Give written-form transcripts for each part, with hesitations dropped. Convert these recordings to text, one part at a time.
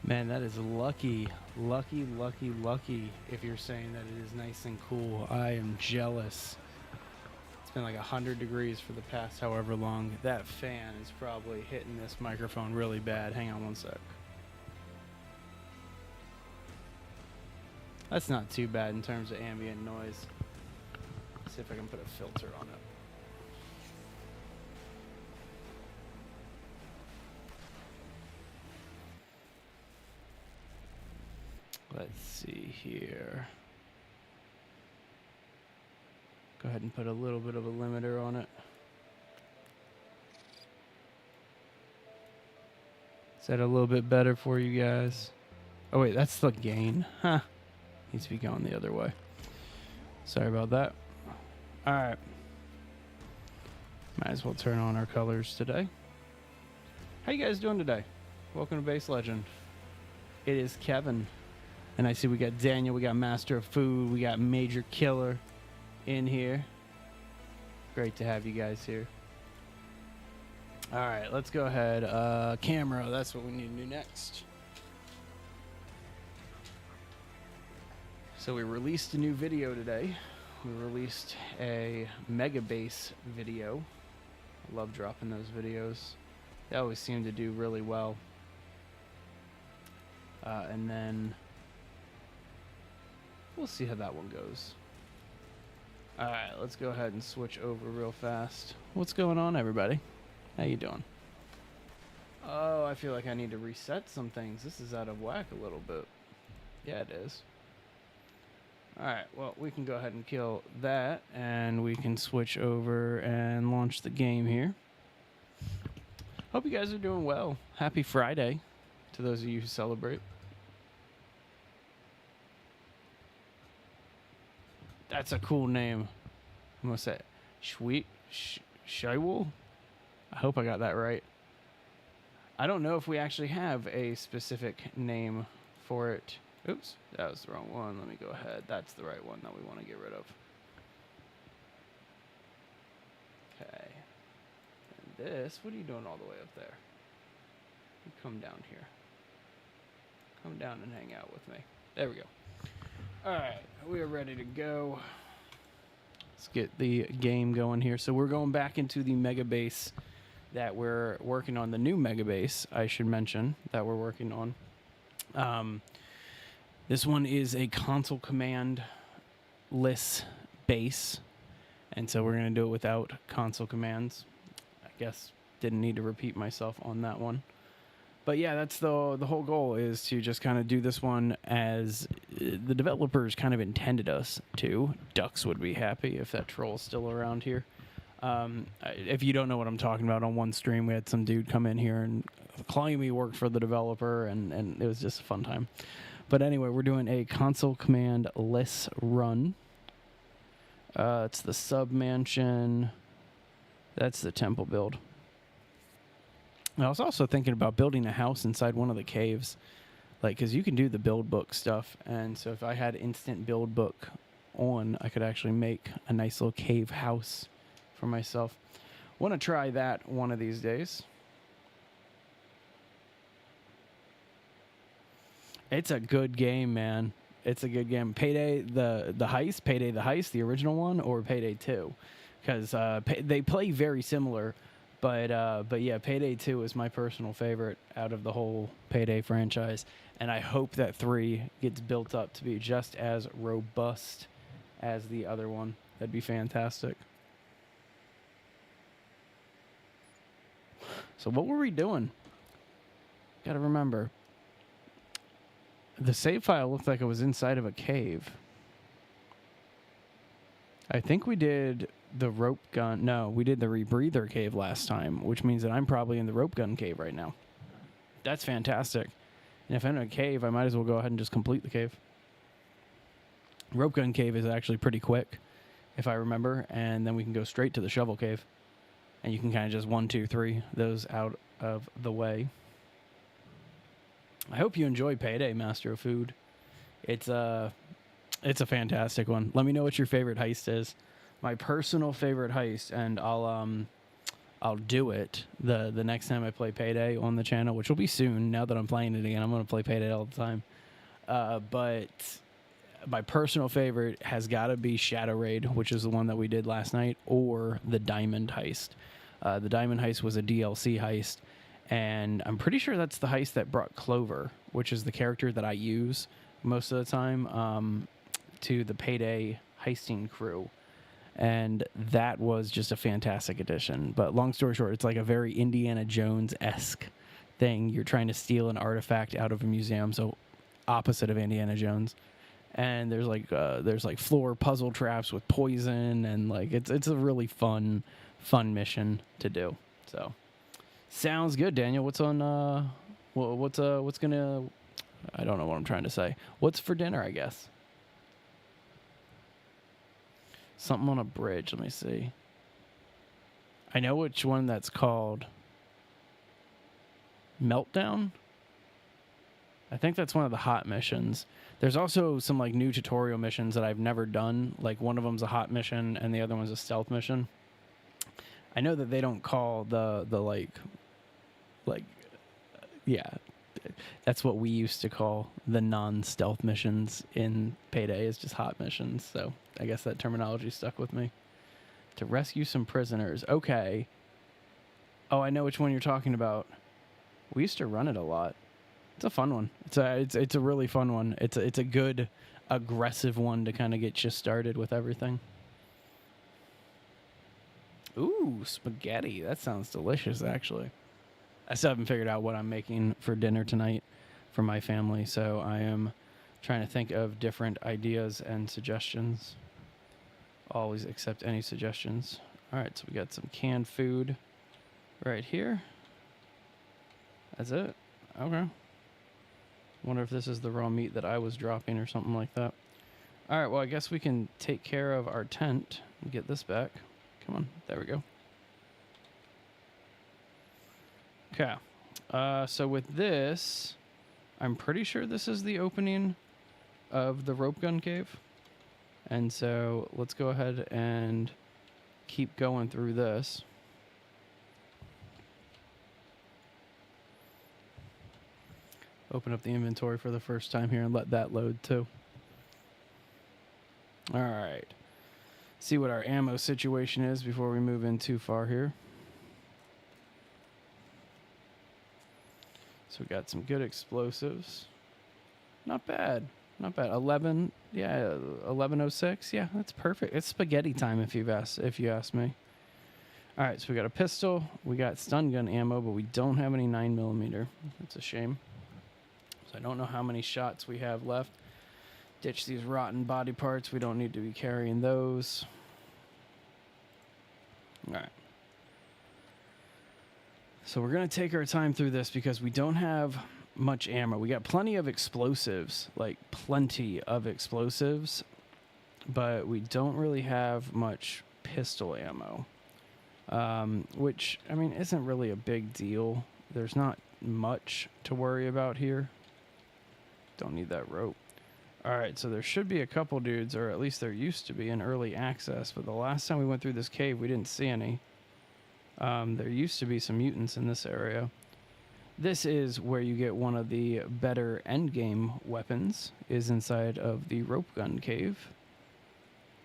Man, that is lucky, lucky, lucky, lucky if you're saying that it is nice and cool. I am jealous. It's been like 100 degrees for the past however long. That fan is probably hitting this microphone really bad. Hang on one sec. That's not too bad in terms of ambient noise. Let's see if I can put a filter on it. Let's see here. Go ahead and put a little bit of a limiter on it. Is that a little bit better for you guys? Oh wait, that's the gain. Huh. Needs to be going the other way. Sorry about that. Alright. Might as well turn on our colors today. How you guys doing today? Welcome to Base Legend. It is Kevin. And I see we got Daniel, we got Master of Food, we got Major Killer in here. Great to have you guys here. Alright, let's go ahead. Camera, that's what we need to do next. So we released a new video today. We released a Mega Base video. I love dropping those videos. They always seem to do really well. And then we'll see how that one goes. Alright, let's go ahead and switch over real fast. What's going on, everybody? How you doing? Oh, I feel like I need to reset some things. This is out of whack a little bit. Yeah, it is. Alright, well, we can go ahead and kill that, and we can switch over and launch the game here. Hope you guys are doing well. Happy Friday to those of you who celebrate. That's a cool name. I'm going to say Shaiwul? I hope I got that right. I don't know if we actually have a specific name for it. Oops, that was the wrong one. Let me go ahead. That's the right one that we want to get rid of. Okay. And this, what are you doing all the way up there? You come down here. Come down and hang out with me. There we go. Alright, we are ready to go. Let's get the game going here. So we're going back into the Mega Base that we're working on. The new Mega Base, I should mention, that we're working on. This one is a console command-less base. And so we're going to do it without console commands. I guess didn't need to repeat myself on that one. But yeah, that's the whole goal, is to just kind of do this one as the developers kind of intended us to. Ducks would be happy if that troll's still around here. If you don't know what I'm talking about, on one stream we had some dude come in here and claim he worked for the developer, and it was just a fun time. But anyway, we're doing a console command-less run. It's the sub-mansion. That's the temple build. I was also thinking about building a house inside one of the caves, like, because you can do the build book stuff, and so if I had instant build book on, I could actually make a nice little cave house for myself. Want to try that one of these days. It's a good game, man. It's a good game. Payday the Heist, Payday the Heist, the original one, or Payday 2, because they play very similar. But yeah, Payday 2 is my personal favorite out of the whole Payday franchise. And I hope that 3 gets built up to be just as robust as the other one. That'd be fantastic. So what were we doing? Gotta remember. The save file looked like it was inside of a cave. I think we did the rope gun. No, we did the rebreather cave last time, which means that I'm probably in the rope gun cave right now. That's fantastic. And if I'm in a cave, I might as well go ahead and just complete the cave. Rope gun cave is actually pretty quick, if I remember, and then we can go straight to the shovel cave. And you can kind of just 1, 2, 3 those out of the way. I hope you enjoy Payday, Master of Food. It's a fantastic one. Let me know what your favorite heist is. My personal favorite heist, and I'll do it the next time I play Payday on the channel, which will be soon. Now that I'm playing it again, I'm going to play Payday all the time. But my personal favorite has got to be Shadow Raid, which is the one that we did last night, or the Diamond Heist. The Diamond Heist was a DLC heist, and I'm pretty sure that's the heist that brought Clover, which is the character that I use most of the time, to the Payday heisting crew. And that was just a fantastic addition. But long story short, it's like a very Indiana Jones-esque thing. You're trying to steal an artifact out of a museum, so opposite of Indiana Jones. And there's like floor puzzle traps with poison, and like it's a really fun mission to do. So sounds good, Daniel. What's on what's gonna, I don't know what I'm trying to say. What's for dinner, I guess? Something on a bridge. Let me see. I know which one that's called. Meltdown? I think that's one of the hot missions. There's also some like new tutorial missions that I've never done. Like one of them's a hot mission and the other one's a stealth mission. I know that they don't call the yeah, that's what we used to call the non-stealth missions in Payday, is just hot missions. So I guess that terminology stuck with me. To rescue some prisoners. Okay. Oh, I know which one you're talking about. We used to run it a lot. It's a fun one. It's a really fun one. It's a good aggressive one to kind of get you started with everything. Ooh, spaghetti. That sounds delicious, actually. I still haven't figured out what I'm making for dinner tonight for my family, so I am trying to think of different ideas and suggestions. Always accept any suggestions. All right, so we got some canned food right here. That's it. Okay. Wonder if this is the raw meat that I was dropping or something like that. All right, well, I guess we can take care of our tent and get this back. Come on, there we go. Okay, so with this, I'm pretty sure this is the opening of the rope gun cave. And so let's go ahead and keep going through this. Open up the inventory for the first time here and let that load too. All right. See what our ammo situation is before we move in too far here. So we got some good explosives. Not bad. Not bad. 11, yeah, 1106. Yeah, that's perfect. It's spaghetti time if you ask me. All right, so we got a pistol. We got stun gun ammo, but we don't have any 9mm. That's a shame. So I don't know how many shots we have left. Ditch these rotten body parts. We don't need to be carrying those. All right. So we're going to take our time through this because we don't have much ammo. We got plenty of explosives, like plenty of explosives, but we don't really have much pistol ammo, which, I mean, isn't really a big deal. There's not much to worry about here. Don't need that rope. All right, so there should be a couple dudes, or at least there used to be, in early access, but the last time we went through this cave, we didn't see any. There used to be some mutants in this area. This is where you get one of the better endgame weapons, is inside of the rope gun cave.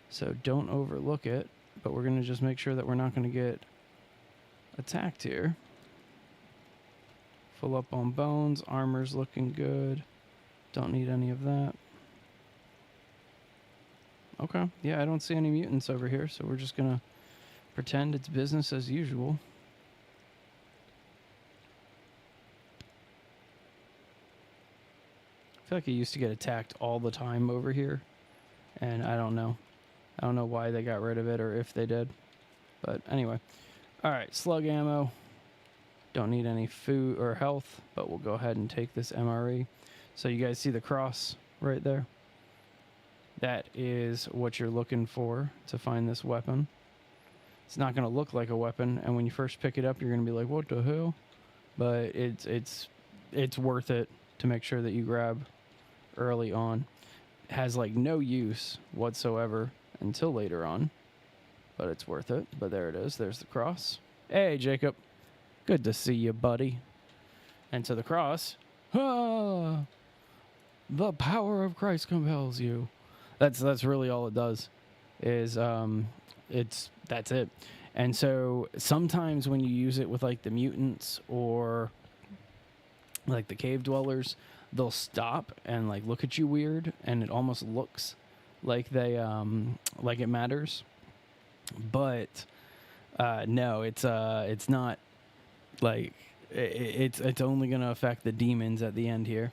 So don't overlook it, but we're going to just make sure that we're not going to get attacked here. Full up on bones, armor's looking good. Don't need any of that. Okay, yeah, I don't see any mutants over here, so we're just going to pretend it's business as usual. I feel like I used to get attacked all the time over here, and I don't know. I don't know why they got rid of it or if they did. But anyway. All right, slug ammo. Don't need any food or health, but we'll go ahead and take this MRE. So you guys see the cross right there? That is what you're looking for to find this weapon. It's not going to look like a weapon, and when you first pick it up, you're going to be like, what the hell? But it's worth it to make sure that you grab early on. It has like no use whatsoever until later on, but it's worth it. But there it is. There's the cross. Hey, Jacob. Good to see you, buddy. And to the cross. Ah, the power of Christ compels you. That's really all it does. Is that's it. And so sometimes when you use it with like the mutants or like the cave dwellers, they'll stop and like look at you weird, and it almost looks like they like it matters. But no, it's not like it's only gonna affect the demons at the end here.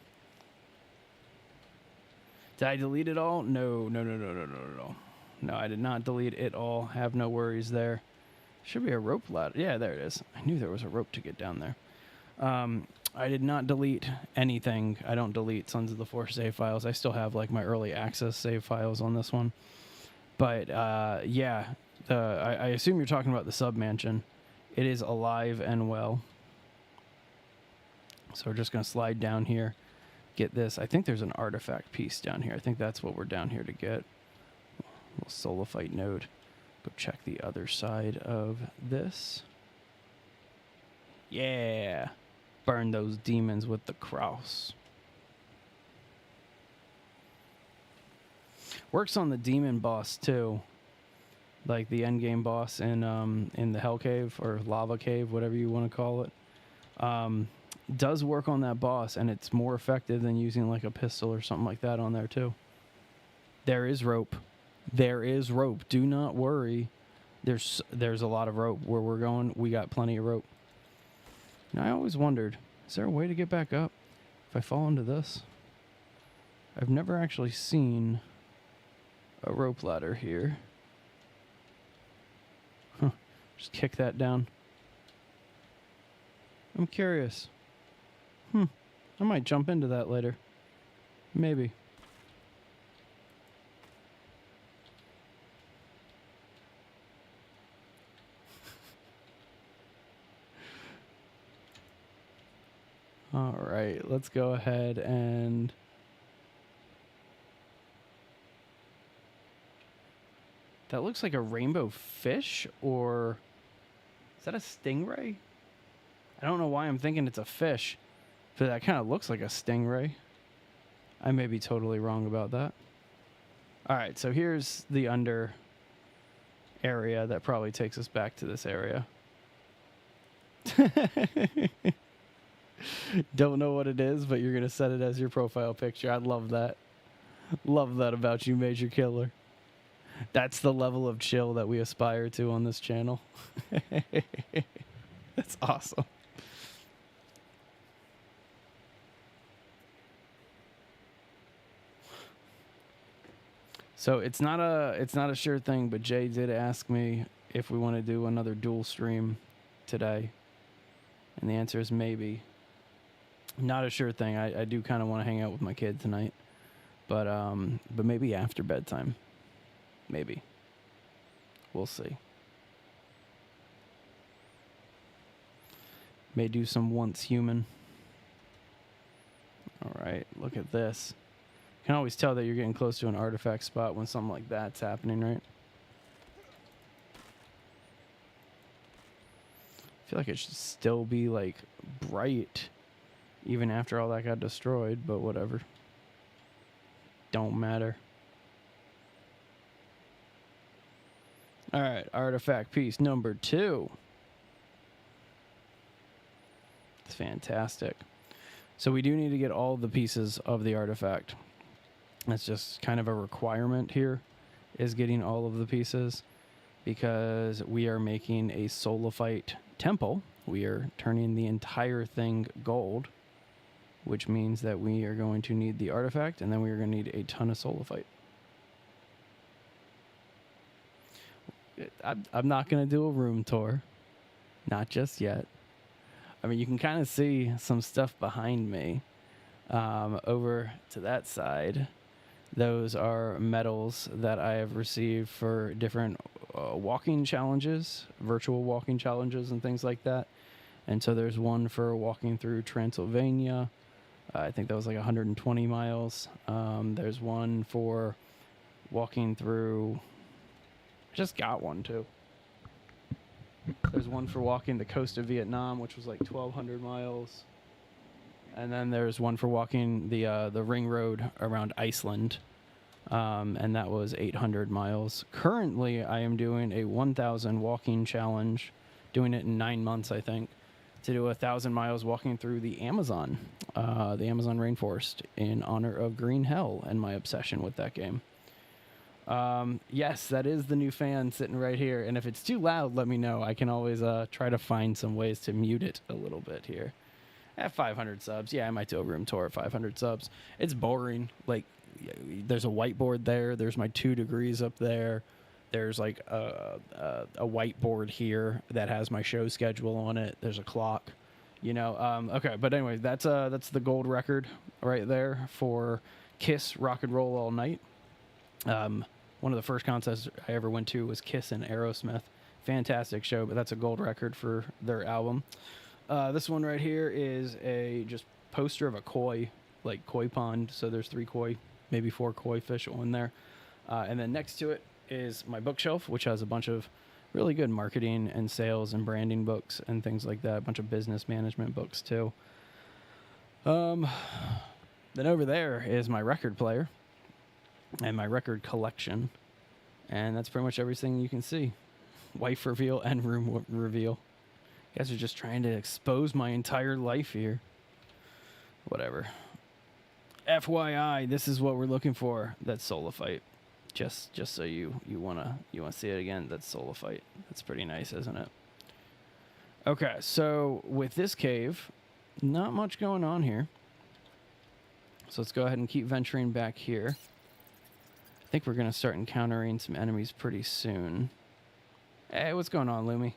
Did I delete it all? No. No, I did not delete it all. Have no worries there. Should be a rope ladder. Yeah, there it is. I knew there was a rope to get down there. I did not delete anything. I don't delete Sons of the Force save files. I still have like my early access save files on this one. But yeah, I assume you're talking about the sub mansion. It is alive and well. So we're just going to slide down here, get this. I think there's an artifact piece down here. I think that's what we're down here to get. A little solafite node. Go check the other side of this. Yeah. Burn those demons with the cross. Works on the demon boss too. Like the end game boss in the Hell Cave or Lava Cave, whatever you want to call it. Does work on that boss, and it's more effective than using like a pistol or something like that on there too. There is rope. There is rope. Do not worry. There's a lot of rope where we're going. We got plenty of rope. And I always wondered, is there a way to get back up if I fall into this? I've never actually seen a rope ladder here. Huh. Just kick that down. I'm curious. I might jump into that later. Maybe. All right, let's go ahead and that looks like a rainbow fish, or is that a stingray? I don't know why I'm thinking it's a fish, but that kind of looks like a stingray. I may be totally wrong about that. All right, so here's the under area that probably takes us back to this area. Don't know what it is, but you're going to set it as your profile picture. I love that. Love that about you, Major Killer. That's the level of chill that we aspire to on this channel. That's awesome. So it's not a sure thing, but Jay did ask me if we want to do another dual stream today. And the answer is maybe. Not a sure thing. I do kind of want to hang out with my kid tonight. But maybe after bedtime. Maybe. We'll see. May do some once human. All right, look at this. You can always tell that you're getting close to an artifact spot when something like that's happening, right? I feel like it should still be like bright even after all that got destroyed, but whatever. Don't matter. All right, artifact piece number 2. It's fantastic. So we do need to get all the pieces of the artifact. That's just kind of a requirement here, is getting all of the pieces, because we are making a solafite temple. We are turning the entire thing gold, which means that we are going to need the artifact, and then we are going to need a ton of solafite. I'm not going to do a room tour. Not just yet. I mean, you can kind of see some stuff behind me. Over to that side, those are medals that I have received for different walking challenges, virtual walking challenges and things like that. And so there's one for walking through Transylvania. I think that was like 120 miles. There's one for walking through... I just got one too. There's one for walking the coast of Vietnam, which was like 1,200 miles. And then there's one for walking the ring road around Iceland, and that was 800 miles. Currently, I am doing a 1,000 walking challenge, doing it in 9 months, I think, to do 1,000 miles walking through the Amazon rainforest in honor of Green Hell and my obsession with that game. Yes, that is the new fan sitting right here. And if it's too loud, let me know. I can always try to find some ways to mute it a little bit here. At 500 subs, yeah, I might do a room tour at 500 subs. It's boring. Like, there's a whiteboard there. There's my 2 degrees up there. There's like a whiteboard here that has my show schedule on it. There's a clock, you know. Okay, but anyway, that's the gold record right there for Kiss Rock and Roll All Night. One of the first contests I ever went to was Kiss and Aerosmith. Fantastic show, but that's a gold record for their album. This one right here is a just poster of a koi, like koi pond. So there's 3 koi, maybe 4 koi fish on there. And then next to it is my bookshelf, which has a bunch of really good marketing and sales and branding books and things like that. A bunch of business management books too. Then over there is my record player and my record collection. And that's pretty much everything you can see. Wife reveal and room reveal. You guys are just trying to expose my entire life here. Whatever. FYI, this is what we're looking for. That's solafite. Just so you wanna see it again. That's solafite. That's pretty nice, isn't it? Okay, so with this cave, not much going on here. So let's go ahead and keep venturing back here. I think we're gonna start encountering some enemies pretty soon. Hey, what's going on, Lumi?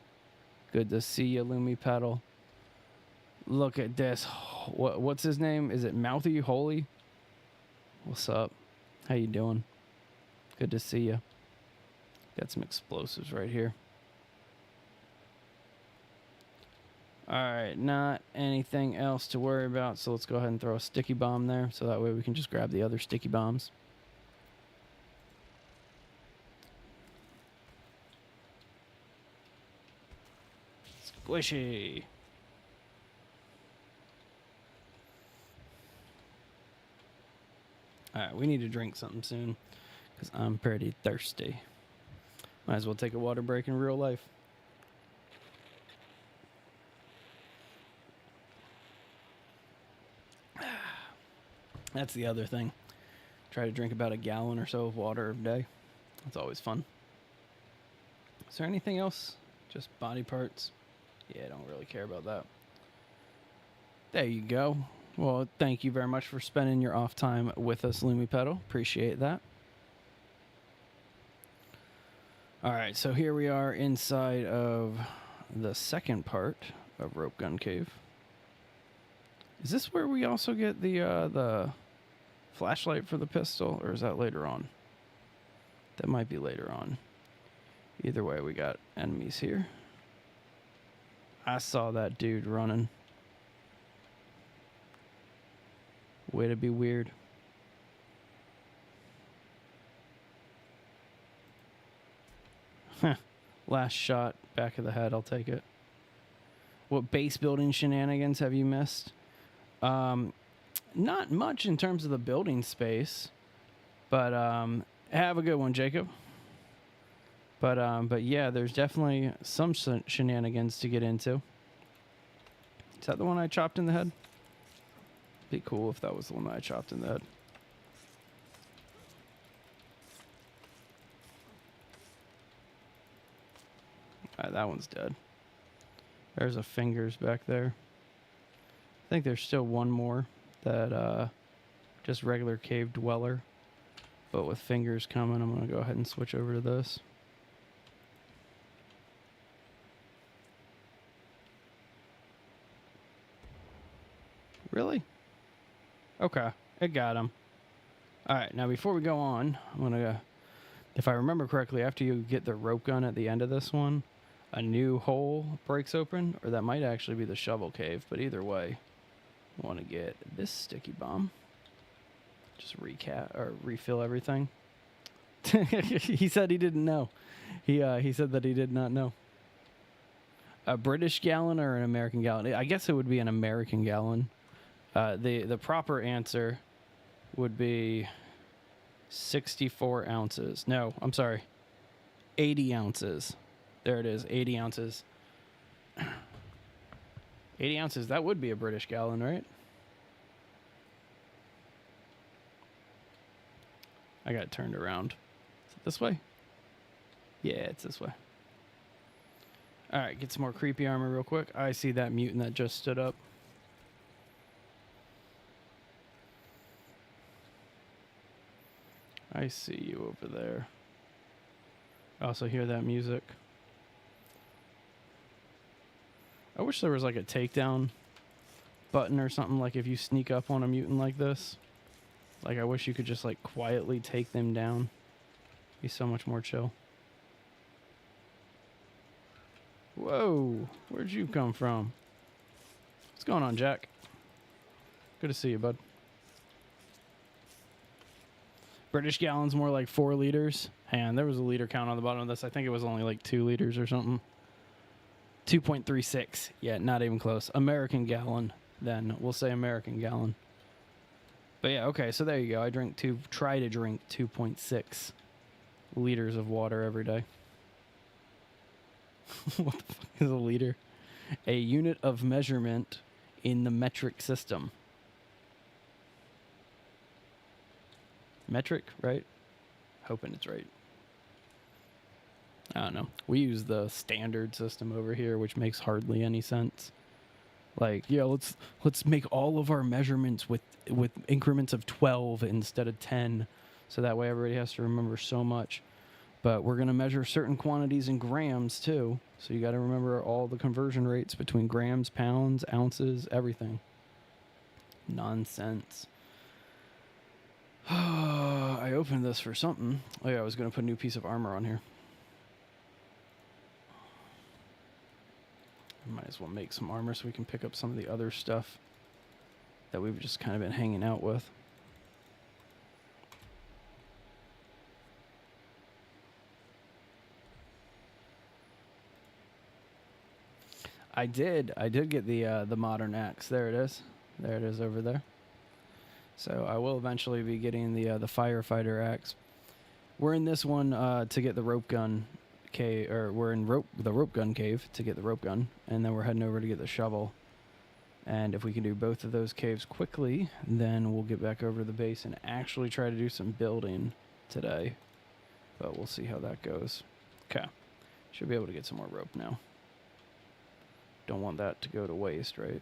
Good to see you, Lumi Pedal. Look at this. What's his name? Is it Mouthy Holy? What's up? How you doing? Good to see you. Got some explosives right here. Alright, not anything else to worry about, so let's go ahead and throw a sticky bomb there, so that way we can just grab the other sticky bombs. Squishy. Alright, we need to drink something soon, because I'm pretty thirsty. Might as well take a water break in real life. That's the other thing. Try to drink about a gallon or so of water a day. That's always fun. Is there anything else? Just body parts? Yeah, I don't really care about that. There you go. Well, thank you very much for spending your off time with us, Lumi Pedal. Appreciate that. All right, so here we are inside of the second part of Rope Gun Cave. Is this where we also get the flashlight for the pistol, or is that later on? That might be later on. Either way, we got enemies here. I saw that dude running. Way to be weird. Last shot, back of the head, I'll take it. What base building shenanigans have you missed? Not much in terms of the building space, but have a good one, Jacob. But yeah, there's definitely some shenanigans to get into. Is that the one I chopped in the head? Be cool if that was the one that I chopped in the head. Alright, that one's dead. There's a fingers back there. I think there's still one more that just regular cave dweller, but with fingers coming. I'm gonna go ahead and switch over to this. Really? Okay, it got him. Alright, now before we go on, I'm gonna, if I remember correctly, after you get the rope gun at the end of this one, a new hole breaks open, or that might actually be the shovel cave, but either way, I want to get this sticky bomb. Just refill everything. He said he didn't know. He said that he did not know. A British gallon or an American gallon? I guess it would be an American gallon. The proper answer would be 64 ounces. No, I'm sorry. 80 ounces. There it is, 80 ounces. 80 ounces, that would be a British gallon, right? I got it turned around. Is it this way? Yeah, it's this way. All right, get some more creepy armor real quick. I see that mutant that just stood up. I see you over there. I also hear that music. I wish there was like a takedown button or something, like if you sneak up on a mutant like this. Like I wish you could just like quietly take them down. Be so much more chill. Whoa, where'd you come from? What's going on, Jack? Good to see you, bud. British gallons more like 4 liters. Hang on, there was a liter count on the bottom of this. I think it was only like 2 liters or something. 2.36. Yeah, not even close. American gallon, then. We'll say American gallon. But yeah, okay, so there you go. I try to drink 2.6 liters of water every day. What the fuck is a liter? A unit of measurement in the metric system. Metric, right? Hoping it's right. I don't know. We use the standard system over here, which makes hardly any sense. Like, yeah, let's make all of our measurements with increments of 12 instead of 10, so that way everybody has to remember so much. But we're going to measure certain quantities in grams too, so you got to remember all the conversion rates between grams, pounds, ounces, everything. Nonsense. I opened this for something. Oh yeah, I was going to put a new piece of armor on here. Might as well make some armor so we can pick up some of the other stuff that we've just kind of been hanging out with. I did get the modern axe. There it is. There it is over there. So I will eventually be getting the firefighter axe. We're in this one to get the rope gun cave, or we're in the rope gun cave to get the rope gun, and then we're heading over to get the shovel. And if we can do both of those caves quickly, then we'll get back over to the base and actually try to do some building today. But we'll see how that goes. Okay. Should be able to get some more rope now. Don't want that to go to waste, right?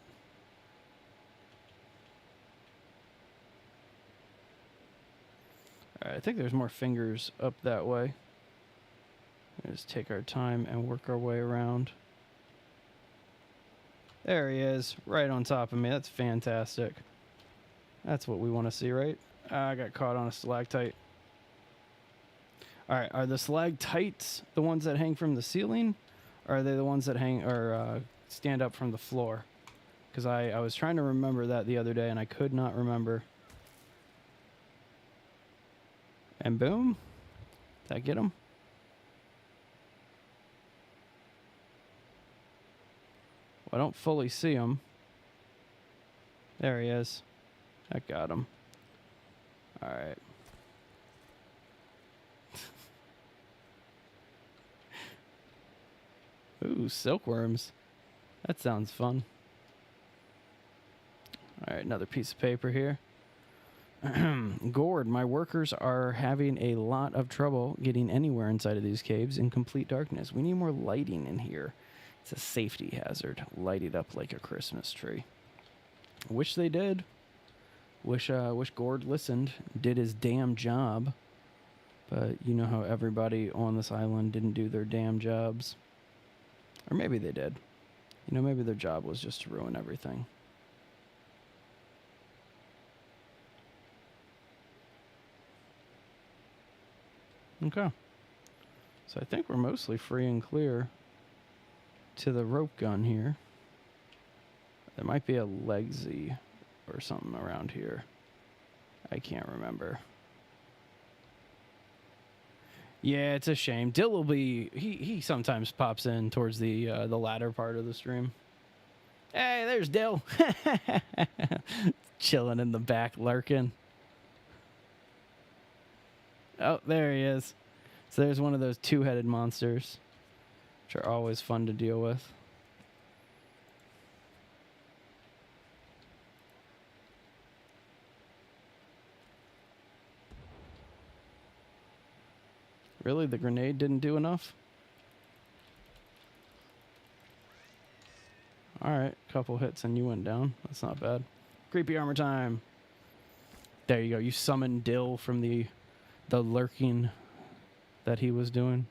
Alright, I think there's more fingers up that way. Let's take our time and work our way around. There he is, right on top of me. That's fantastic. That's what we want to see, right? I got caught on a stalactite. Alright, are the stalactites the ones that hang from the ceiling? Or are they the ones that hang or stand up from the floor? Because I was trying to remember that the other day and I could not remember. And boom. Did I get him? Well, I don't fully see him. There he is. I got him. Alright. Ooh, silkworms. That sounds fun. Alright, another piece of paper here. Gord, my workers are having a lot of trouble getting anywhere inside of these caves in complete darkness. We need more lighting in here. It's a safety hazard. Light it up like a Christmas tree. Wish they did. Wish Gord listened, did his damn job. But you know how everybody on this island didn't do their damn jobs. Or maybe they did. You know, maybe their job was just to ruin everything. Okay. So I think we're mostly free and clear to the rope gun here. There might be a Legsy or something around here. I can't remember. Yeah, it's a shame. Dill will be he sometimes pops in towards the latter part of the stream. Hey, there's Dill. Chilling in the back, lurking. Oh, there he is. So there's one of those two-headed monsters, which are always fun to deal with. Really? The grenade didn't do enough? Alright, couple hits and you went down. That's not bad. Creepy armor time. There you go. You summoned Dill from the lurking that he was doing.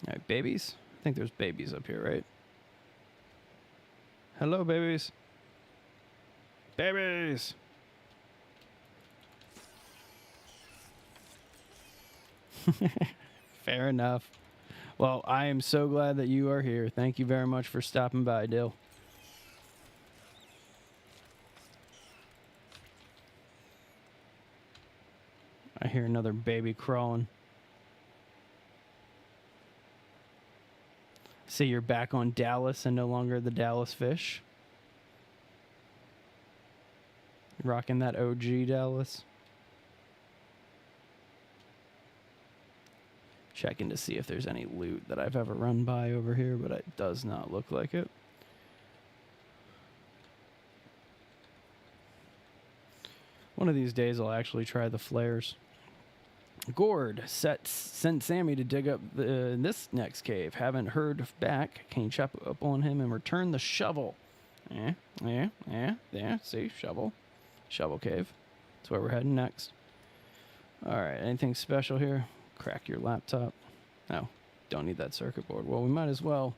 Alright, babies? I think there's babies up here, right? Hello, babies. Babies! Fair enough. Well, I am so glad that you are here. Thank you very much for stopping by, Dill. I hear another baby crawling. See, you're back on Dallas and no longer the Dallas Fish. Rocking that OG Dallas. Checking to see if there's any loot that I've ever run by over here, but it does not look like it. One of these days I'll actually try the flares. Gord sent Sammy to dig up this next cave. Haven't heard back. Can you chop up on him and return the shovel? Yeah. See, shovel. Shovel cave. That's where we're heading next. Alright, anything special here? Crack your laptop. No, don't need that circuit board. Well, we might as well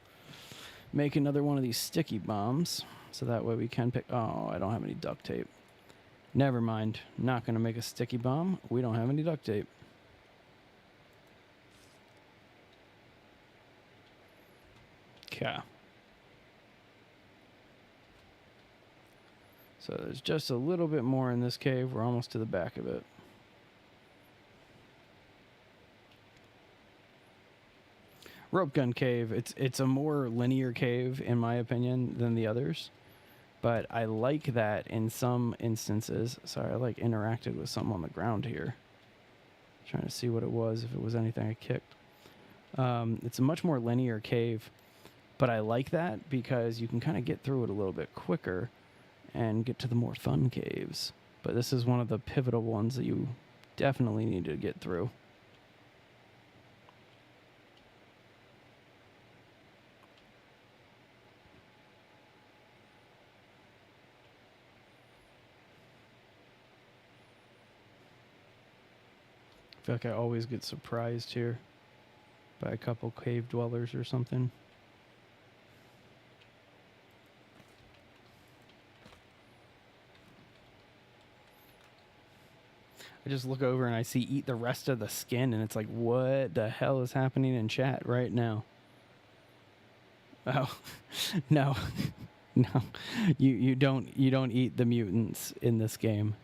make another one of these sticky bombs, so that way we can pick... Oh, I don't have any duct tape. Never mind. Not going to make a sticky bomb. We don't have any duct tape. Okay. So there's just a little bit more in this cave. We're almost to the back of it. Rope gun cave. It's a more linear cave, in my opinion, than the others. But I like that in some instances. Sorry, I like interacted with something on the ground here. Trying to see what it was, if it was anything I kicked. It's a much more linear cave. But I like that because you can kind of get through it a little bit quicker and get to the more fun caves. But this is one of the pivotal ones that you definitely need to get through. I feel like I always get surprised here by a couple cave dwellers or something. I just look over and I see eat the rest of the skin, and it's like, what the hell is happening in chat right now? Oh, no, no, you don't eat the mutants in this game.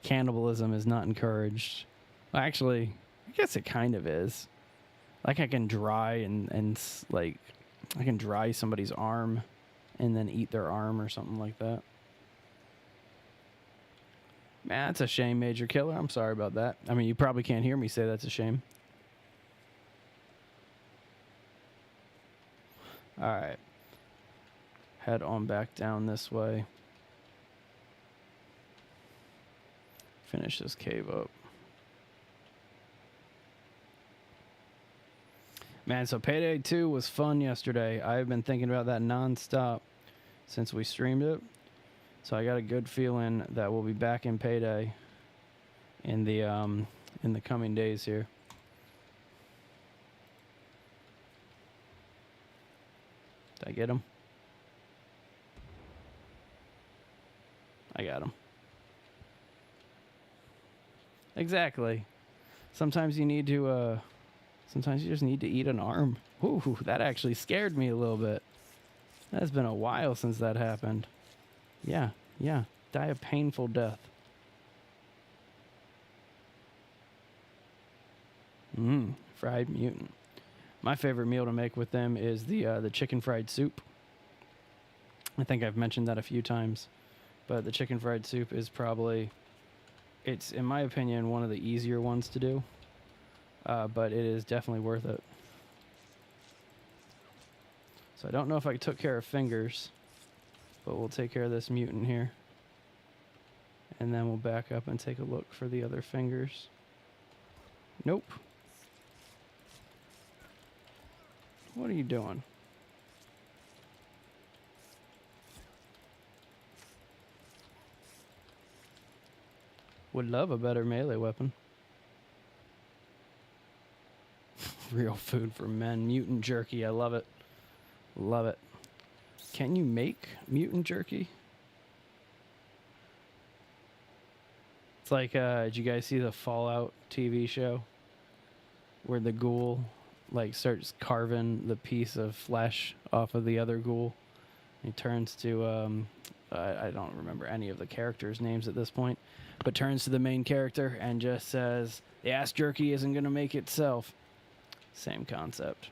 Cannibalism is not encouraged. Well, actually, I guess it kind of is. Like I can dry and like I can dry somebody's arm and then eat their arm or something like that. Man, that's a shame, Major Killer. I'm sorry about that. I mean, you probably can't hear me say that's a shame. All right. Head on back down this way. Finish this cave up. Man, so Payday 2 was fun yesterday. I've been thinking about that nonstop since we streamed it. So I got a good feeling that we'll be back in Payday in the coming days here. Did I get him? I got him. Exactly. Sometimes you need to sometimes you just need to eat an arm. Ooh, that actually scared me a little bit. That's been a while since that happened. Yeah. Die a painful death. Fried mutant. My favorite meal to make with them is the chicken fried soup. I think I've mentioned that a few times, but the chicken fried soup is probably, it's in my opinion one of the easier ones to do, but it is definitely worth it. So I don't know if I took care of fingers, but we'll take care of this mutant here. And then we'll back up and take a look for the other fingers. Nope. What are you doing? Would love a better melee weapon. Real food for men. Mutant jerky. I love it. Love it. Can you make mutant jerky? It's like, did you guys see the Fallout TV show? Where the ghoul, like, starts carving the piece of flesh off of the other ghoul. He turns to, I don't remember any of the characters' names at this point, but turns to the main character and just says, "The ass jerky isn't going to make itself." Same concept.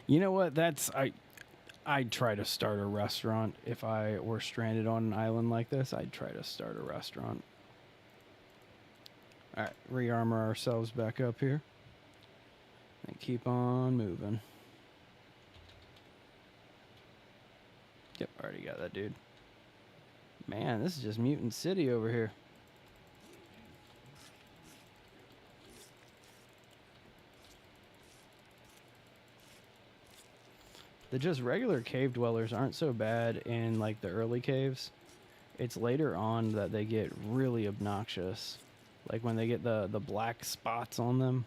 You know what? I'd try to start a restaurant if I were stranded on an island like this. I'd try to start a restaurant. All right, re-armor ourselves back up here and keep on moving. Yep, already got that dude. Man, this is just Mutant City over here. The just regular cave dwellers aren't so bad in like the early caves. It's later on that they get really obnoxious. Like when they get the black spots on them.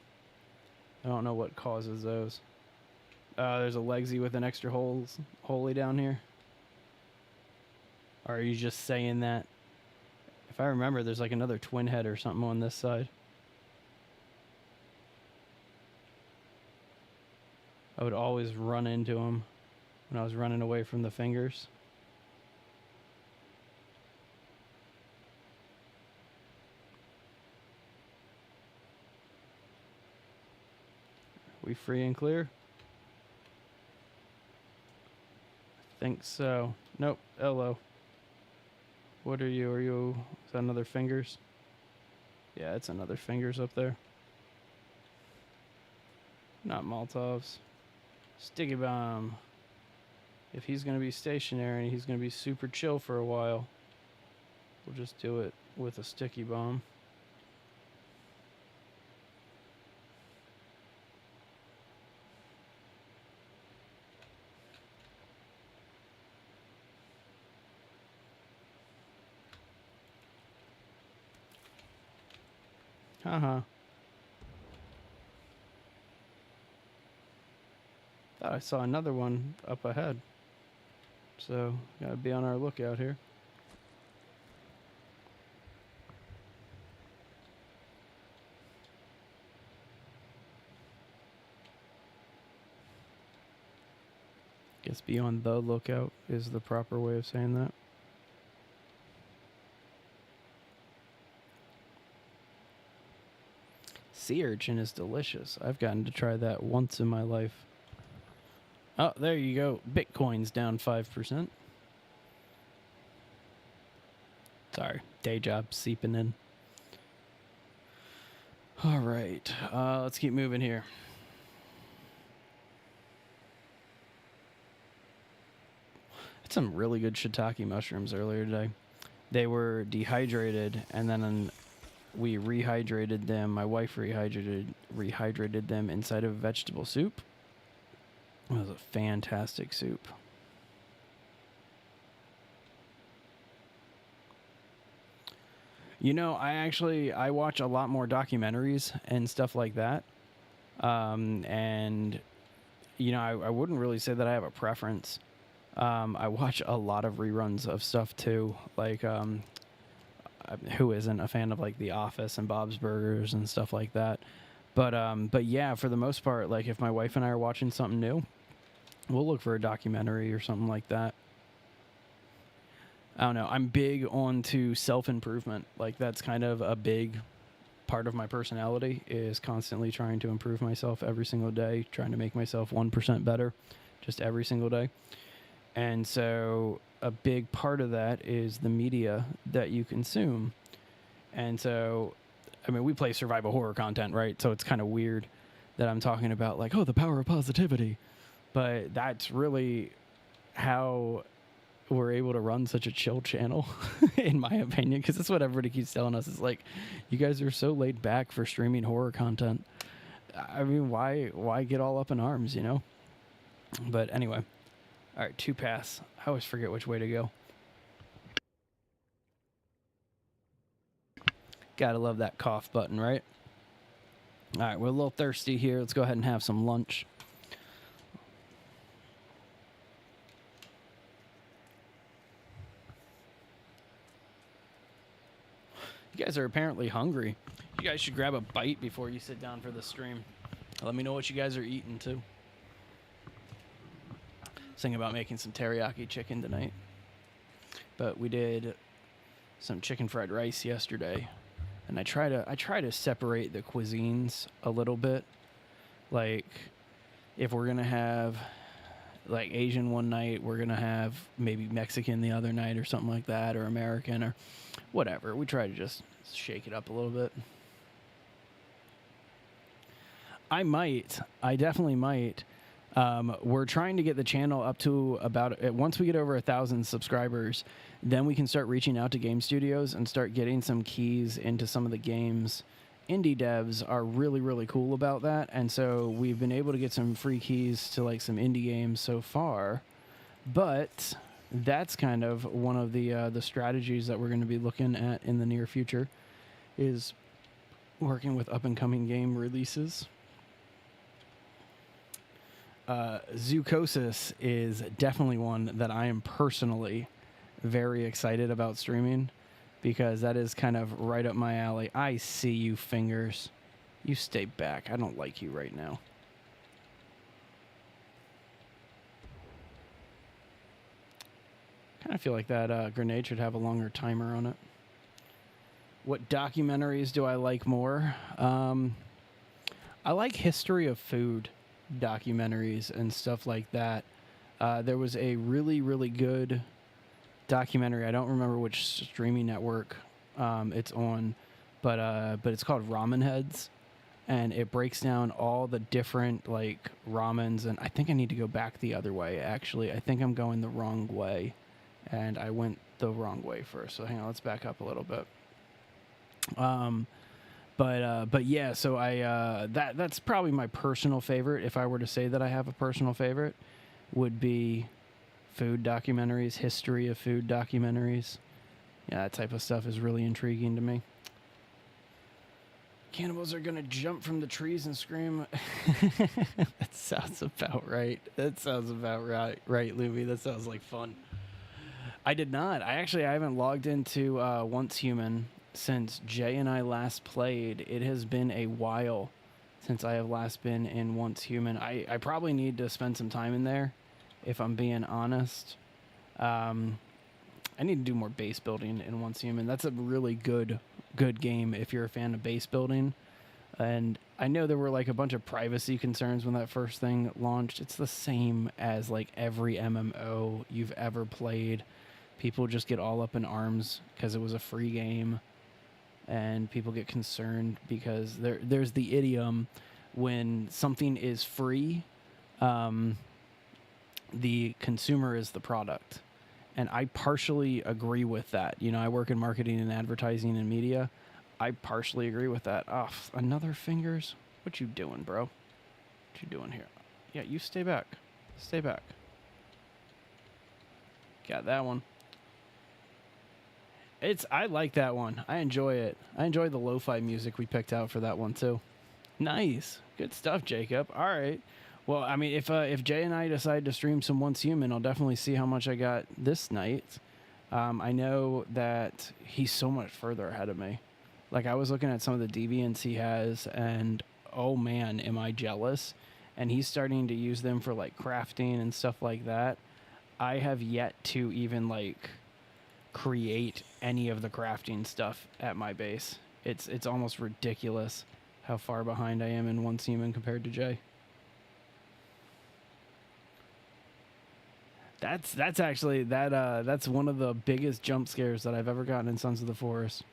I don't know what causes those. There's a Legsy with an extra holy down here. Or are you just saying that? If I remember, there's like another twin head or something on this side. I would always run into him when I was running away from the fingers. We free and clear? I think so. Nope. Hello. What are you? Are you... Is that another fingers? Yeah, it's another fingers up there. Not Molotovs. Sticky bomb. If he's going to be stationary and he's going to be super chill for a while, we'll just do it with a sticky bomb. Haha. Thought I saw another one up ahead. So, gotta be on our lookout here. Guess be on the lookout is the proper way of saying that. Sea urchin is delicious. I've gotten to try that once in my life. Oh, there you go. Bitcoin's down 5%. Sorry, day job seeping in. All right, let's keep moving here. Had some really good shiitake mushrooms earlier today. They were dehydrated, and then we rehydrated them. My wife rehydrated them inside of vegetable soup. It was a fantastic soup. You know, I watch a lot more documentaries and stuff like that. And, you know, I wouldn't really say that I have a preference. I watch a lot of reruns of stuff too. Like, who isn't a fan of like The Office and Bob's Burgers and stuff like that? But yeah, for the most part, like if my wife and I are watching something new, we'll look for a documentary or something like that. I don't know. I'm big onto self-improvement. Like, that's kind of a big part of my personality, is constantly trying to improve myself every single day, trying to make myself 1% better just every single day. And so a big part of that is the media that you consume. And so, I mean, we play survival horror content, right? So it's kind of weird that I'm talking about, like, oh, the power of positivity. But that's really how we're able to run such a chill channel, in my opinion, because that's what everybody keeps telling us. It's like, you guys are so laid back for streaming horror content. I mean, why get all up in arms, you know? But anyway, all right, 2 pass. I always forget which way to go. Gotta love that cough button, right? All right, we're a little thirsty here. Let's go ahead and have some lunch. You guys are apparently hungry. You guys should grab a bite before you sit down for the stream. Let me know what you guys are eating, too. Thinking about making some teriyaki chicken tonight. But we did some chicken fried rice yesterday. And I try to separate the cuisines a little bit. Like, if we're going to have, like, Asian one night, we're going to have maybe Mexican the other night or something like that, or American or whatever. We try to just shake it up a little bit. I definitely might. We're trying to get the channel up to about, once we get over 1,000 subscribers, then we can start reaching out to game studios and start getting some keys into some of the games. Indie devs are really, really cool about that. And so we've been able to get some free keys to, like, some indie games so far. But that's kind of one of the strategies that we're going to be looking at in the near future, is working with up-and-coming game releases. Zoocosis is definitely one that I am personally very excited about streaming, because that is kind of right up my alley. I see you, Fingers. You stay back. I don't like you right now. Kind of feel like that grenade should have a longer timer on it. What documentaries do I like more? I like history of food documentaries and stuff like that. There was a really, really good documentary. I don't remember which streaming network it's on, but it's called Ramen Heads, and it breaks down all the different, like, ramens. And I think I need to go back the other way, actually. I think I'm going the wrong way, and I went the wrong way first. So hang on, let's back up a little bit. But yeah, so that's probably my personal favorite. If I were to say that I have a personal favorite, would be food documentaries, history of food documentaries. Yeah, that type of stuff is really intriguing to me. Cannibals are gonna jump from the trees and scream. That sounds about right. That sounds about right, Luby. That sounds like fun. I did not. I haven't logged into Once Human since Jay and I last played. It has been a while since I have last been in Once Human. I probably need to spend some time in there, if I'm being honest. I need to do more base building in Once Human. That's a really good game if you're a fan of base building. And I know there were, like, a bunch of privacy concerns when that first thing launched. It's the same as, like, every MMO you've ever played. People just get all up in arms because it was a free game, and people get concerned because there's the idiom, when something is free, the consumer is the product. And I partially agree with that. You know, I work in marketing and advertising and media. I partially agree with that. Oh, another Fingers? What you doing, bro? What you doing here? Yeah, you stay back. Stay back. Got that one. I like that one. I enjoy it. I enjoy the lo-fi music we picked out for that one too. Nice. Good stuff, Jacob. All right. Well, I mean, if Jay and I decide to stream some Once Human, I'll definitely see how much I got this night. I know that he's so much further ahead of me. Like, I was looking at some of the deviants he has, and oh man, am I jealous. And he's starting to use them for, like, crafting and stuff like that. I have yet to even, like, create any of the crafting stuff at my base. It's almost ridiculous how far behind I am in one seaman compared to Jay. That's actually that's one of the biggest jump scares that I've ever gotten in Sons of the Forest.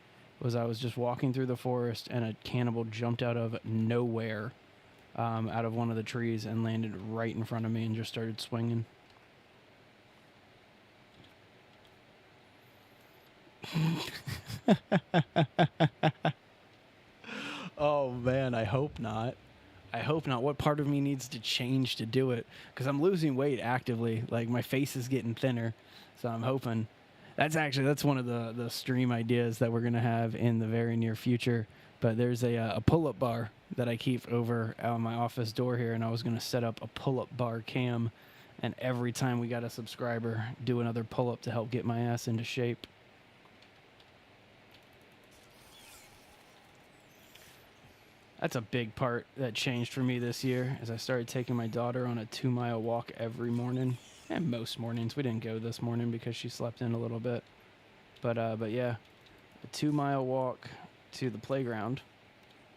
Was I was just walking through the forest and a cannibal jumped out of nowhere, out of one of the trees and landed right in front of me and just started swinging. Oh man, I hope not. I hope not. What part of me needs to change to do it? Because I'm losing weight actively. Like, my face is getting thinner. So I'm hoping. That's one of the stream ideas that we're going to have in the very near future. But there's a pull-up bar that I keep over on my office door here. And I was going to set up a pull-up bar cam. And every time we got a subscriber, do another pull-up to help get my ass into shape. That's a big part that changed for me this year, as I started taking my daughter on a 2-mile walk every morning. And most mornings. We didn't go this morning because she slept in a little bit. But yeah, a 2-mile walk to the playground.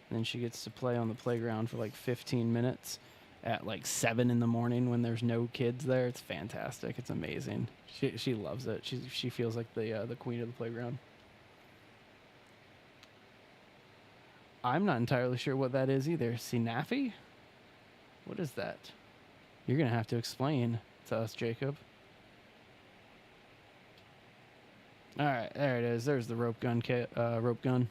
And then she gets to play on the playground for like 15 minutes at like 7 in the morning when there's no kids there. It's fantastic. It's amazing. She loves it. She feels like the queen of the playground. I'm not entirely sure what that is either. Sinafi? What is that? You're going to have to explain to us, Jacob. All right, there it is. There's the rope gun. Rope gun.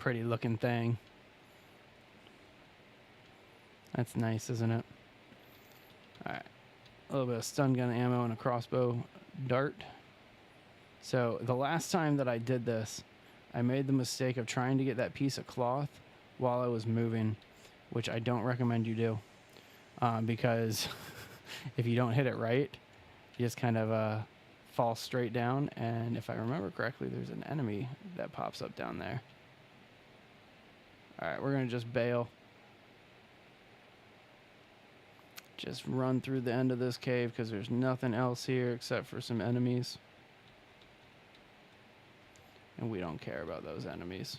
Pretty looking thing. That's nice, isn't it? All right. A little bit of stun gun ammo and a crossbow dart. So the last time that I did this, I made the mistake of trying to get that piece of cloth while I was moving, which I don't recommend you do, because if you don't hit it right, you just kind of fall straight down, and if I remember correctly, there's an enemy that pops up down there. All right, we're going to just bail. Just run through the end of this cave because there's nothing else here except for some enemies. And we don't care about those enemies.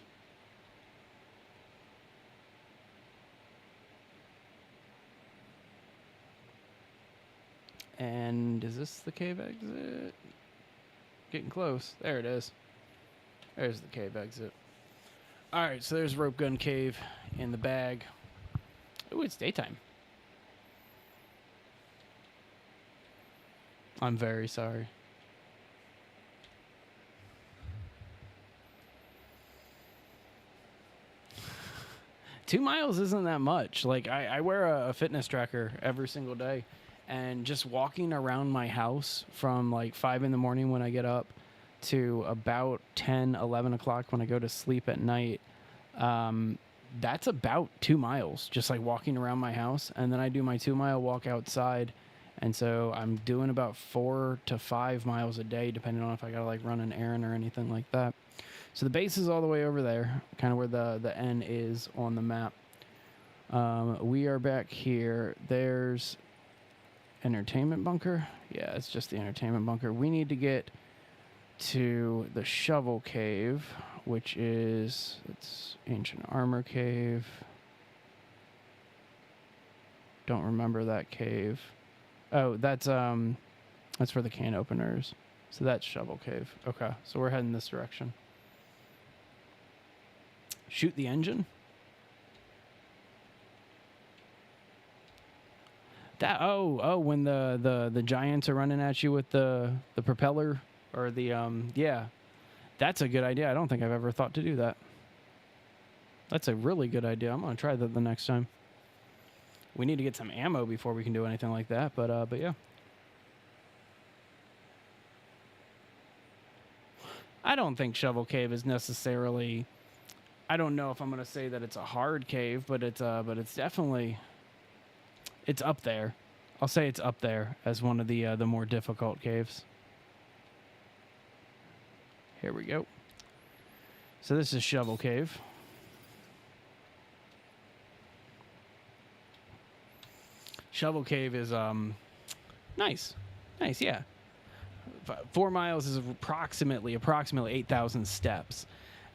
And is this the cave exit? Getting close. There it is. There's the cave exit. Alright, so there's Rope Gun Cave in the bag. Ooh, it's daytime. I'm very sorry. Two miles isn't that much. Like, I wear a fitness tracker every single day, and just walking around my house from like 5 in the morning when I get up to about 10, 11 o'clock when I go to sleep at night, that's about 2 miles, just like walking around my house. And then I do my 2-mile walk outside. And so I'm doing about 4 to 5 miles a day, depending on if I got to like run an errand or anything like that. So the base is all the way over there, kind of where the N is on the map. We are back here. There's entertainment bunker. Yeah, it's just the entertainment bunker. We need to get to the shovel cave, which is, it's ancient armor cave. Don't remember that cave. Oh, that's for the can openers. So that's shovel cave. Okay, so we're heading this direction. Shoot the engine. That when the giants are running at you with the propeller or the yeah, that's a good idea. I don't think I've ever thought to do that. That's a really good idea. I'm gonna try that the next time. We need to get some ammo before we can do anything like that, but yeah. I don't think Shovel Cave is necessarily, I don't know if I'm going to say that it's a hard cave, but it's definitely, it's up there. I'll say it's up there as one of the more difficult caves. Here we go. So this is Shovel Cave. Shovel Cave is nice, yeah. 4 miles is approximately 8,000 steps.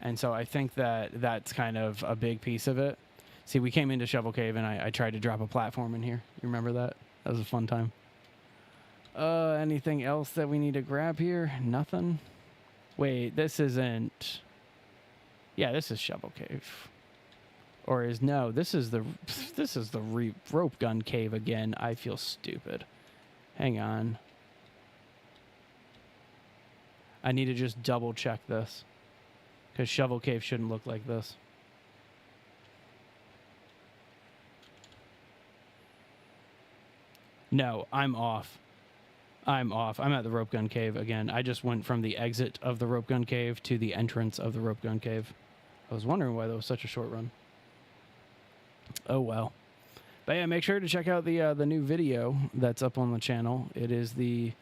And so I think that that's kind of a big piece of it. See, we came into Shovel Cave and I tried to drop a platform in here. You remember that? That was a fun time. Anything else that we need to grab here? Nothing. Wait, this isn't... Yeah, this is Shovel Cave. Or is... No, this is the rope gun cave again. I feel stupid. Hang on. I need to just double check this. Because Shovel Cave shouldn't look like this. No, I'm off. I'm at the rope gun cave again. I just went from the exit of the rope gun cave to the entrance of the rope gun cave. I was wondering why that was such a short run. Oh well. But yeah, make sure to check out the new video that's up on the channel. It is the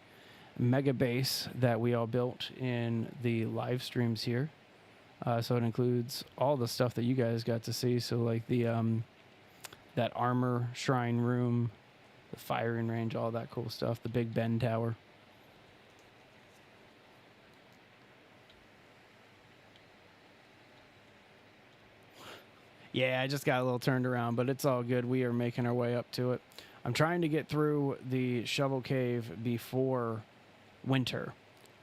mega base that we all built in the live streams here. So it includes all the stuff that you guys got to see. So like the that armor shrine room, the firing range, all that cool stuff, the Big Ben Tower. Yeah, I just got a little turned around, but it's all good. We are making our way up to it. I'm trying to get through the Shovel Cave before winter.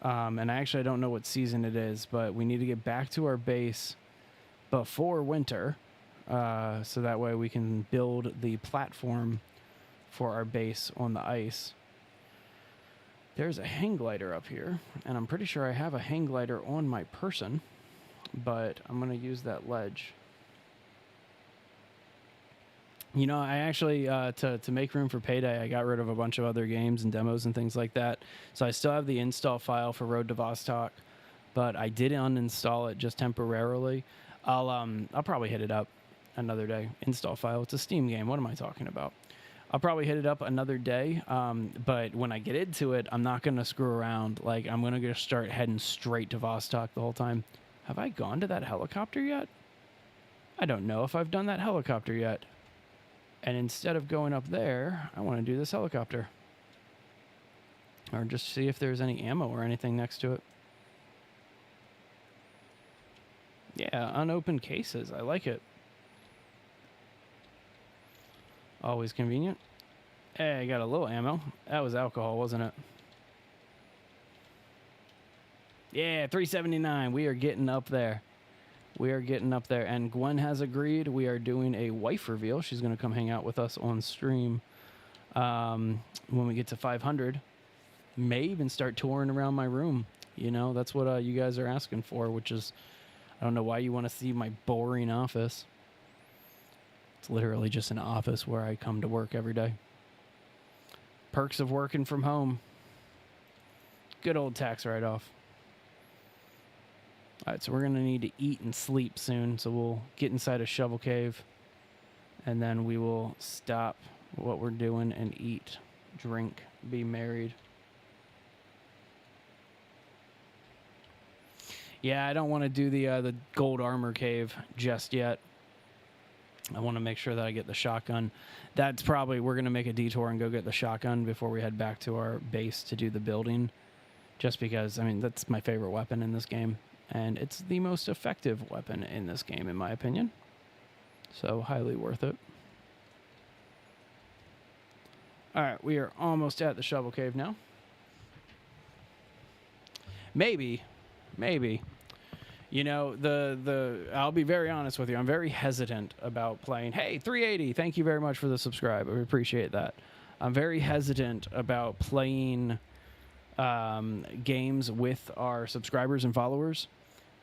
And I don't know what season it is, but we need to get back to our base before winter. So that way we can build the platform for our base on the ice. There's a hang glider up here, and I'm pretty sure I have a hang glider on my person, but I'm going to use that ledge. You know, I actually, to make room for Payday, I got rid of a bunch of other games and demos and things like that. So I still have the install file for Road to Vostok, but I did uninstall it just temporarily. I'll probably hit it up another day. Install file. It's a Steam game. What am I talking about? I'll probably hit it up another day. But when I get into it, I'm not going to screw around. Like, I'm going to just start heading straight to Vostok the whole time. Have I gone to that helicopter yet? I don't know if I've done that helicopter yet. And instead of going up there, I want to do this helicopter. Or just see if there's any ammo or anything next to it. Yeah, unopened cases. I like it. Always convenient. Hey, I got a little ammo. That was alcohol, wasn't it? Yeah, 379. We are getting up there. We are getting up there. And Gwen has agreed. We are doing a wife reveal. She's going to come hang out with us on stream when we get to 500. May even start touring around my room. You know, that's what you guys are asking for, which is, I don't know why you want to see my boring office. It's literally just an office where I come to work every day. Perks of working from home. Good old tax write-off. All right, so we're going to need to eat and sleep soon, so we'll get inside a Shovel Cave, and then we will stop what we're doing and eat, drink, be married. Yeah, I don't want to do the gold armor cave just yet. I want to make sure that I get the shotgun. That's probably, we're going to make a detour and go get the shotgun before we head back to our base to do the building, just because, I mean, that's my favorite weapon in this game. And it's the most effective weapon in this game, in my opinion. So, highly worth it. Alright, we are almost at the Shovel Cave now. Maybe. You know, I'll be very honest with you. I'm very hesitant about playing. Hey, 380, thank you very much for the subscribe. I appreciate that. I'm very hesitant about playing games with our subscribers and followers,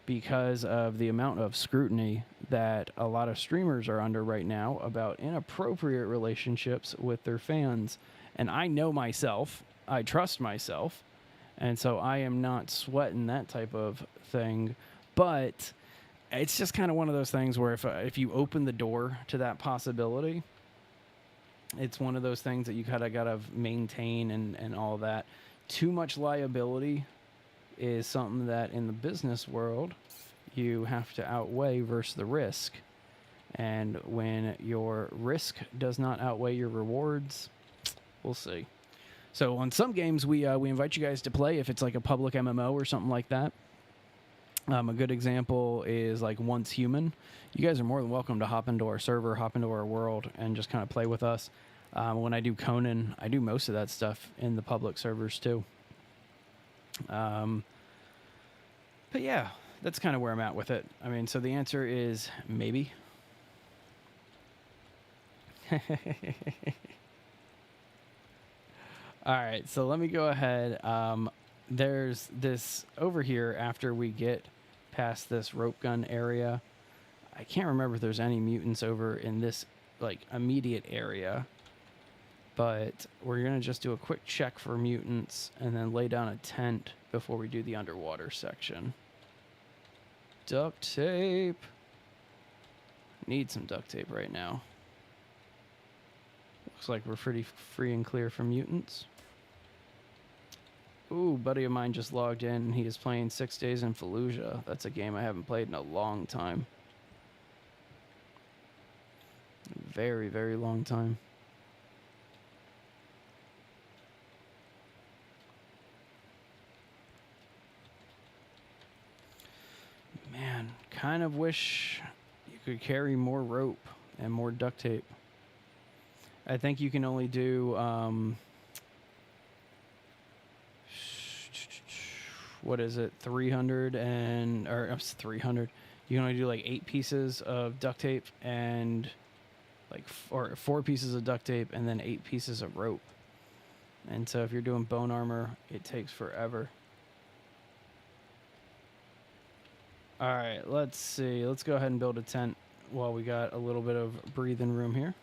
because of the amount of scrutiny that a lot of streamers are under right now about inappropriate relationships with their fans. And I know myself, I trust myself, and so I am not sweating that type of thing. But it's just kind of one of those things where if you open the door to that possibility, it's one of those things that you kind of got to maintain and all that. Too much liability is something that in the business world you have to outweigh versus the risk. And when your risk does not outweigh your rewards, we'll see. So on some games, we invite you guys to play if it's like a public MMO or something like that. A good example is like Once Human. You guys are more than welcome to hop into our server, hop into our world, and just kind of play with us. When I do Conan, I do most of that stuff in the public servers too. But yeah, that's kind of where I'm at with it. I mean, so the answer is maybe. All right, so let me go ahead. There's this over here after we get past this rope gun area. I can't remember if there's any mutants over in this like immediate area, but we're gonna just do a quick check for mutants and then lay down a tent before we do the underwater section. Duct tape. Need some duct tape right now. Looks like we're pretty free and clear from mutants. Ooh, buddy of mine just logged in and he is playing 6 Days in Fallujah. That's a game I haven't played in a long time. Very, very long time. Man, kind of wish you could carry more rope and more duct tape. I think you can only do, what is it, 300 and, or 300. You can only do like 8 pieces of duct tape and like, or 4 pieces of duct tape and then 8 pieces of rope. And so if you're doing bone armor, it takes forever. All right, let's see. Let's go ahead and build a tent while we got a little bit of breathing room here.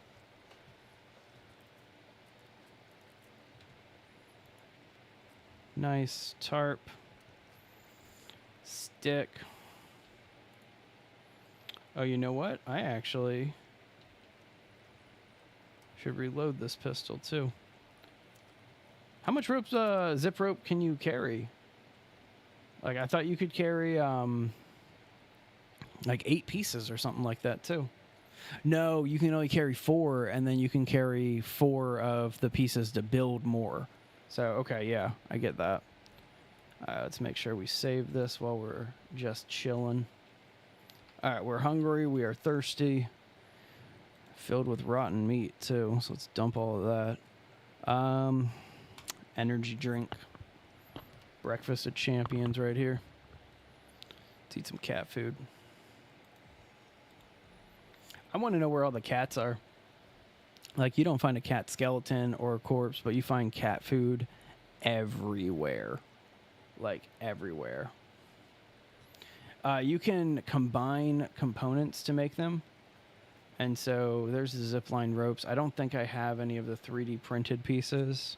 Nice tarp. Stick. Oh, you know what? I actually should reload this pistol too. How much rope, zip rope can you carry? Like, I thought you could carry like 8 pieces or something like that too. No, you can only carry 4, and then you can carry 4 of the pieces to build more. So, okay, yeah, I get that. Let's make sure we save this while we're just chilling. All right, we're hungry. We are thirsty. Filled with rotten meat, too. So let's dump all of that. Energy drink. Breakfast of champions right here. Let's eat some cat food. I want to know where all the cats are. Like, you don't find a cat skeleton or a corpse, but you find cat food everywhere. Like, everywhere. You can combine components to make them. And so there's the zipline ropes. I don't think I have any of the 3D printed pieces.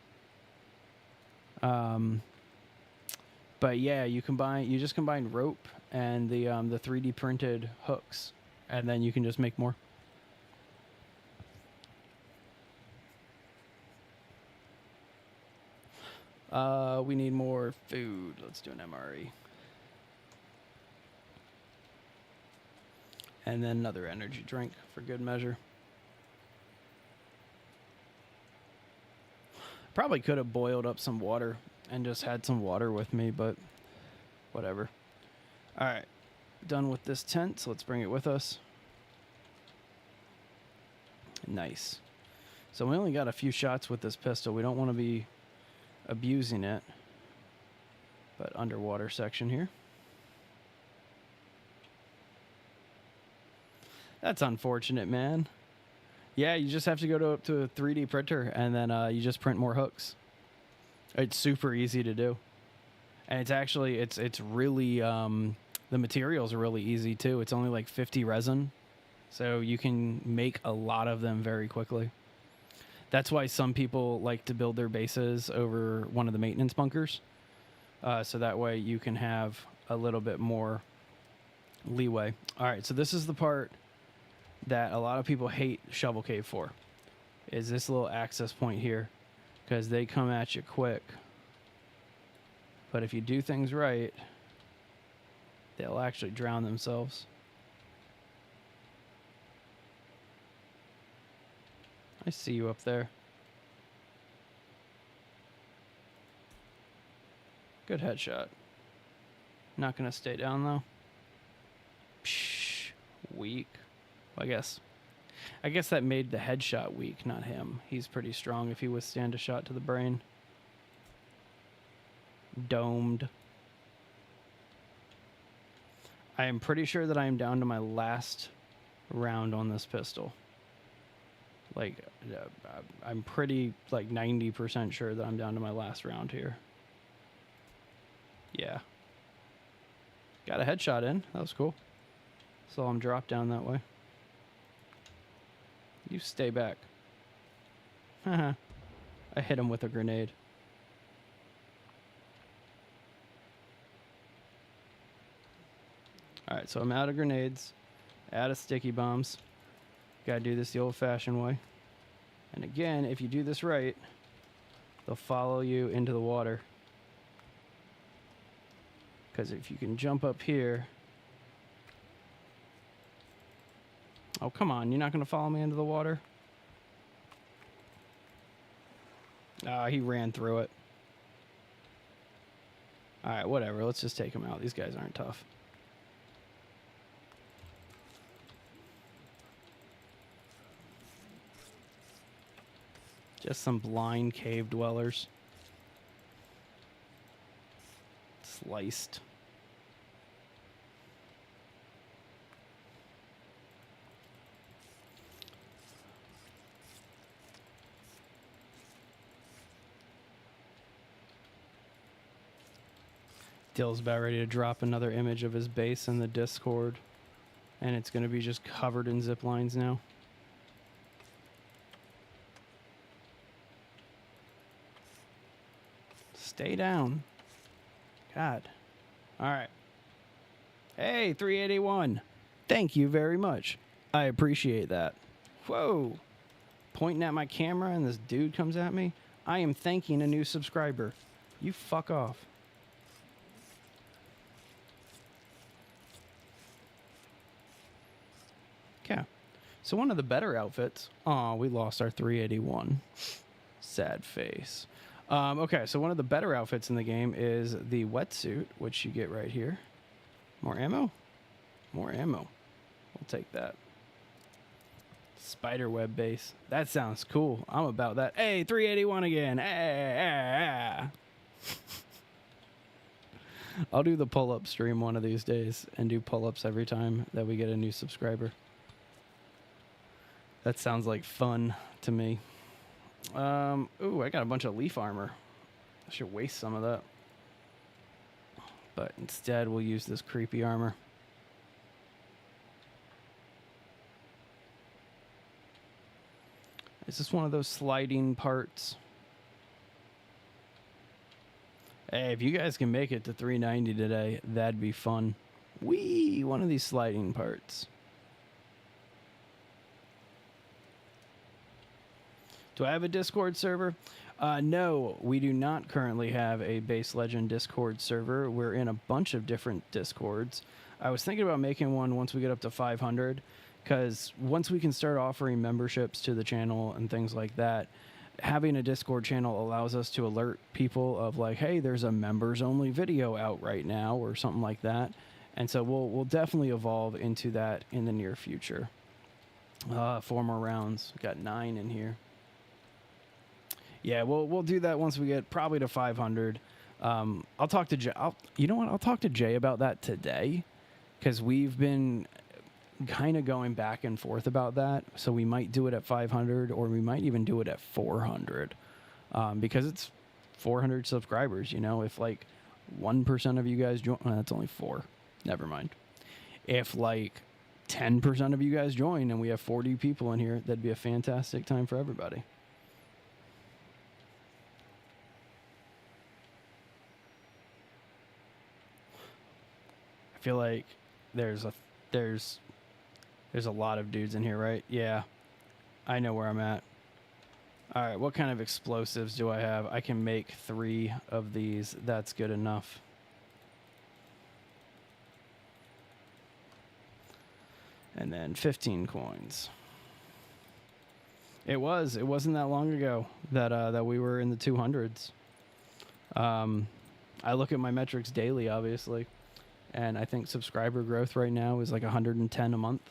But yeah, you just combine rope and the 3D printed hooks, and then you can just make more. We need more food. Let's do an MRE. And then another energy drink for good measure. Probably could have boiled up some water and just had some water with me, but whatever. All right, done with this tent, so let's bring it with us. Nice. So we only got a few shots with this pistol. We don't want to be abusing it. But underwater section here. That's unfortunate, man. Yeah, you just have to go to a 3D printer, and then you just print more hooks. It's super easy to do. And it's actually, it's really, the materials are really easy too. It's only like 50 resin. So you can make a lot of them very quickly. That's why some people like to build their bases over one of the maintenance bunkers. So that way you can have a little bit more leeway. All right, so this is the part that a lot of people hate Shovel Cave for, is this little access point here, because they come at you quick. But if you do things right, they'll actually drown themselves. I see you up there. Good headshot. Not gonna stay down though. Psh, weak. I guess that made the headshot weak, not him. He's pretty strong if he withstand a shot to the brain. Domed. I am pretty sure that I am down to my last round on this pistol. Like, I'm pretty, like, 90% sure that I'm down to my last round here. Yeah. Got a headshot in. That was cool. Saw him drop down that way. You stay back. Haha. I hit him with a grenade. Alright, so I'm out of grenades. Out of sticky bombs. Gotta do this the old-fashioned way. And again, if you do this right, they'll follow you into the water. Because if you can jump up here... Oh, come on. You're not going to follow me into the water? Ah, he ran through it. Alright, whatever. Let's just take him out. These guys aren't tough. Just some blind cave dwellers. Sliced. Dill's about ready to drop another image of his base in the Discord. And it's going to be just covered in zip lines now. Stay down. God. All right. Hey, 381. Thank you very much. I appreciate that. Whoa. Pointing at my camera and this dude comes at me. I am thanking a new subscriber. You fuck off. Okay. So one of the better outfits. Aw, we lost our 381. Sad face. Okay, so one of the better outfits in the game is the wetsuit, which you get right here. More ammo? More ammo. We'll take that. Spiderweb base. That sounds cool. I'm about that. Hey, 381 again. I'll do the pull-up stream one of these days and do pull-ups every time that we get a new subscriber. That sounds like fun to me. Ooh, I got a bunch of leaf armor. I should waste some of that. But instead, we'll use this creepy armor. Is this one of those sliding parts? Hey, if you guys can make it to 390 today, that'd be fun. Whee! One of these sliding parts. Do I have a Discord server? No, we do not currently have a Base Legend Discord server. We're in a bunch of different Discords. I was thinking about making one once we get up to 500, because once we can start offering memberships to the channel and things like that, having a Discord channel allows us to alert people of like, hey, there's a members-only video out right now or something like that. And so we'll definitely evolve into that in the near future. 4 more rounds. Got 9 in here. Yeah, we'll do that once we get probably to 500. I'll talk to Jay. You know what? I'll talk to Jay about that today, because we've been kind of going back and forth about that. So we might do it at 500, or we might even do it at 400, because it's 400 subscribers. You know, if like 1% of you guys join, well, that's only 4. Never mind. If like 10% of you guys join and we have 40 people in here, that'd be a fantastic time for everybody. I feel like there's a lot of dudes in here, right? Yeah, I know where I'm at. All right, what kind of explosives do I have? I can make 3 of these. That's good enough. And then 15 coins. It wasn't that long ago that that we were in the 200s. I look at my metrics daily, obviously, and I think subscriber growth right now is like 110 a month.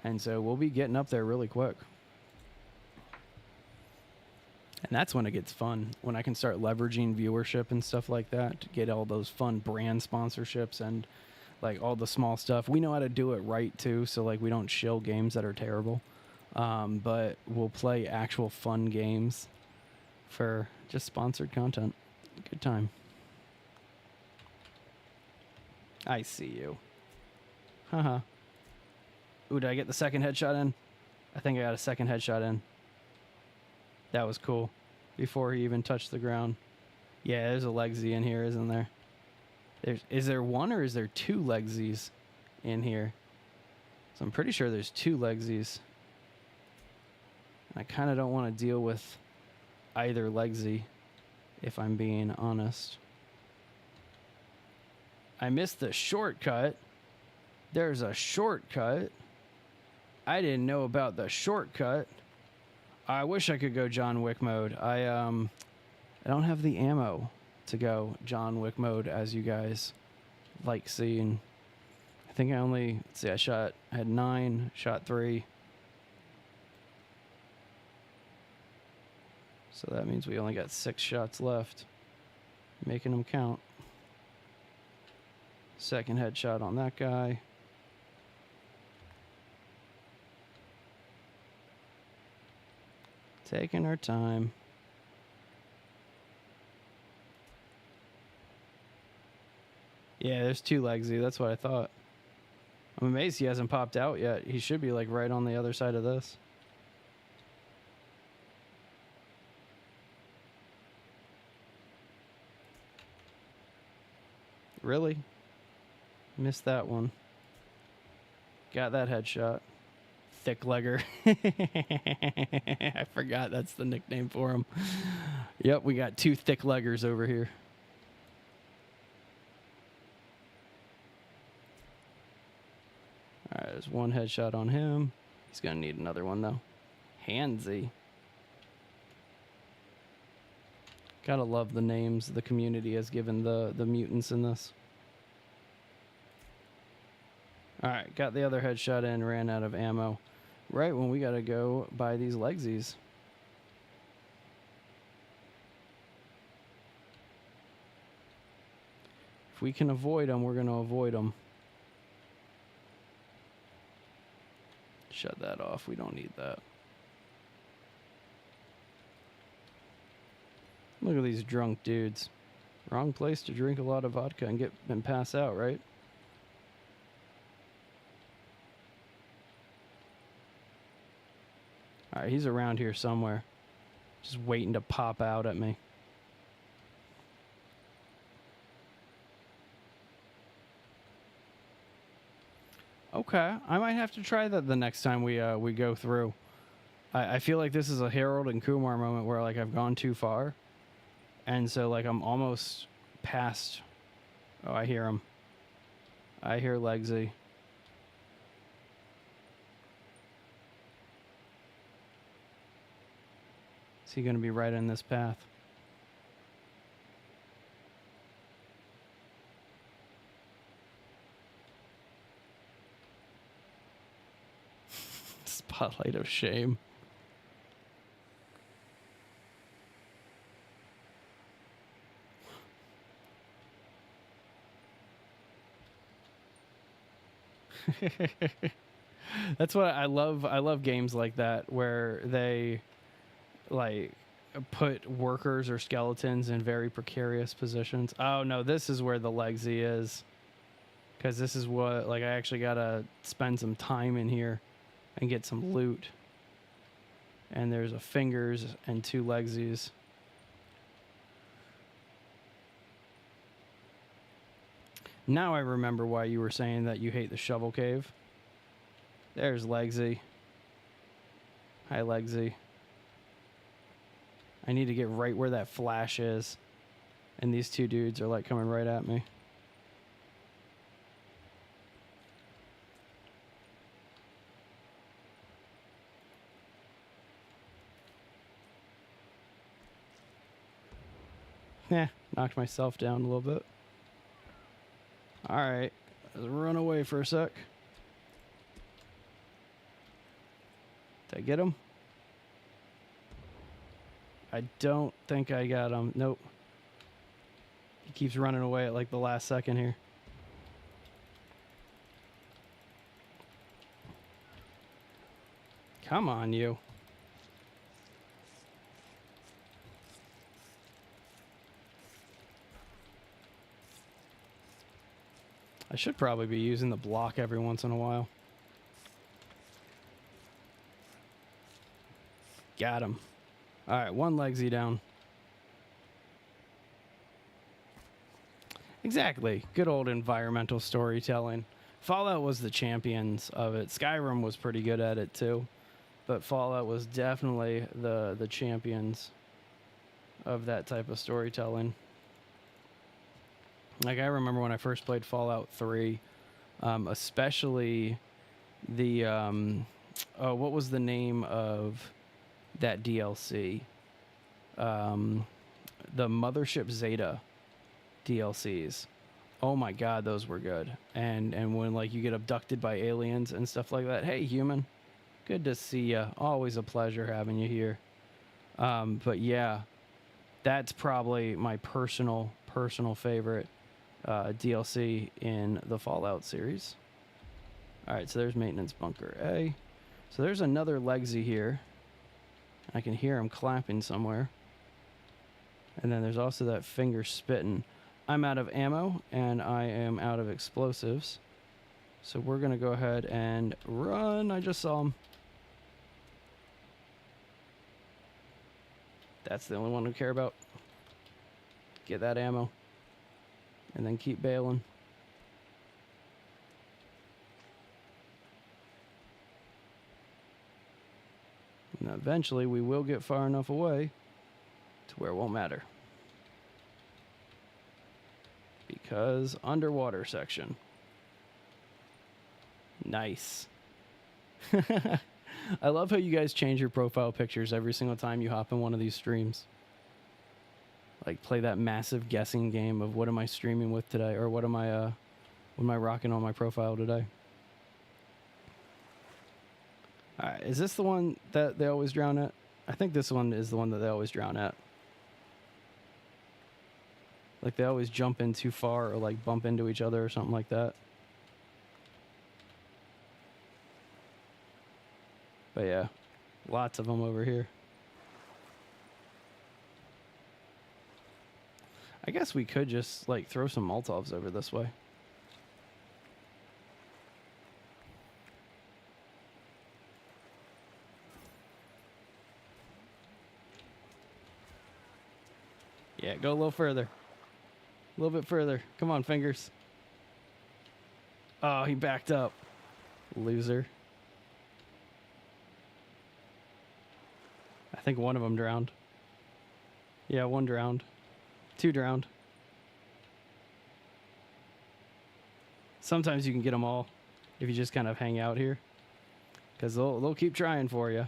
And so we'll be getting up there really quick. And that's when it gets fun, when I can start leveraging viewership and stuff like that to get all those fun brand sponsorships and like all the small stuff. We know how to do it right too, so like we don't shill games that are terrible, but we'll play actual fun games for just sponsored content. Good time. I see you. Haha. Ooh, did I get the second headshot in? I think I got a second headshot in. That was cool. Before he even touched the ground. Yeah, there's a Legsy in here, isn't there? Is there one or is there two Legsies in here? So I'm pretty sure there's two Legsies. I kind of don't want to deal with either Legsy, if I'm being honest. I missed the shortcut. There's a shortcut. I didn't know about the shortcut. I wish I could go John Wick mode. I don't have the ammo to go John Wick mode, as you guys like seeing. I think I only, let's see, I had 9, shot 3. So that means we only got 6 shots left. Making them count. Second headshot on that guy. Taking our time. Yeah, there's 2 Legsy. That's what I thought. I'm amazed he hasn't popped out yet. He should be like right on the other side of this. Really? Missed that one. Got that headshot. Thick legger. I forgot that's the nickname for him. Yep, we got 2 thick leggers over here. All right, there's 1 headshot on him. He's gonna need another one though. Handsy. Gotta love the names the community has given the mutants in this. All right, got the other headshot in, ran out of ammo. Right when we gotta go buy these Legsies. If we can avoid them, we're gonna avoid them. Shut that off, we don't need that. Look at these drunk dudes. Wrong place to drink a lot of vodka and pass out, right? All right, he's around here somewhere. Just waiting to pop out at me. Okay, I might have to try that the next time we go through. I feel like this is a Harold and Kumar moment where like I've gone too far. And so like I'm almost past. Oh, I hear him. I hear Legsy. Is he going to be right in this path? Spotlight of shame. That's what I love. I love games like that where they like put workers or skeletons in very precarious positions. Oh no, this is where the Legsy is. Because this is what, like, I actually gotta spend some time in here and get some loot. And there's a fingers and 2 Legsies. Now I remember why you were saying that you hate the shovel cave. There's Legsy. Hi, Legsy. I need to get right where that flash is. And these 2 dudes are like coming right at me. Knocked myself down a little bit. Alright, let's run away for a sec. Did I get him? I don't think I got him. Nope. He keeps running away at like the last second here. Come on, you. I should probably be using the block every once in a while. Got him. All right, one legsy down. Exactly. Good old environmental storytelling. Fallout was the champions of it. Skyrim was pretty good at it too. But Fallout was definitely the champions of that type of storytelling. Like, I remember when I first played Fallout 3, especially the, what was the name of that DLC? The Mothership Zeta DLCs. Oh my god, those were good. And when, like, you get abducted by aliens and stuff like that. Hey, human. Good to see you. Always a pleasure having you here. But yeah, that's probably my personal favorite DLC in the Fallout series. All right, so there's maintenance bunker A. So there's another legsy here. I can hear him clapping somewhere. And then there's also that finger spitting. I'm out of ammo and I am out of explosives. So we're gonna go ahead and run. I just saw him. That's the only one we care about. Get that ammo. And then keep bailing. And eventually we will get far enough away to where it won't matter. Because underwater section. Nice. I love how you guys change your profile pictures every single time you hop in one of these streams. Like, play that massive guessing game of what am I streaming with today, or what am I rocking on my profile today. All right, is this the one that they always drown at? I think this one is the one that they always drown at. Like, they always jump in too far or like bump into each other or something like that. But yeah, lots of them over here. I guess we could just like throw some Molotovs over this way. Yeah, go a little further. A little bit further. Come on, fingers. Oh, he backed up. Loser. I think one of them drowned. Yeah, one drowned. Two drowned. Sometimes you can get them all if you just kind of hang out here, because they'll keep trying for you.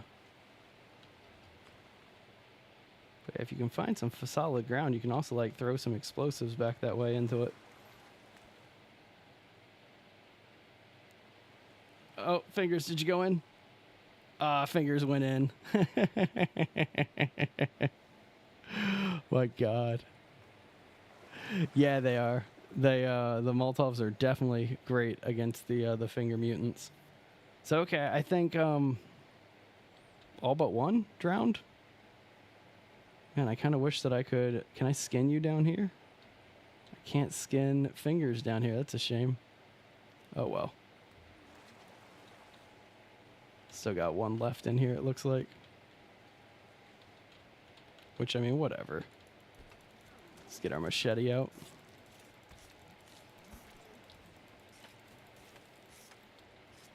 But if you can find some solid ground, you can also like throw some explosives back that way into it. Oh, fingers, did you go in? Fingers went in. My God. Yeah, they are. The Molotovs are definitely great against the finger mutants. So okay, I think all but one drowned. Man, I kind of wish that I could. Can I skin you down here? I can't skin fingers down here. That's a shame. Oh well. Still got one left in here, it looks like. Which, I mean, whatever. Let's get our machete out.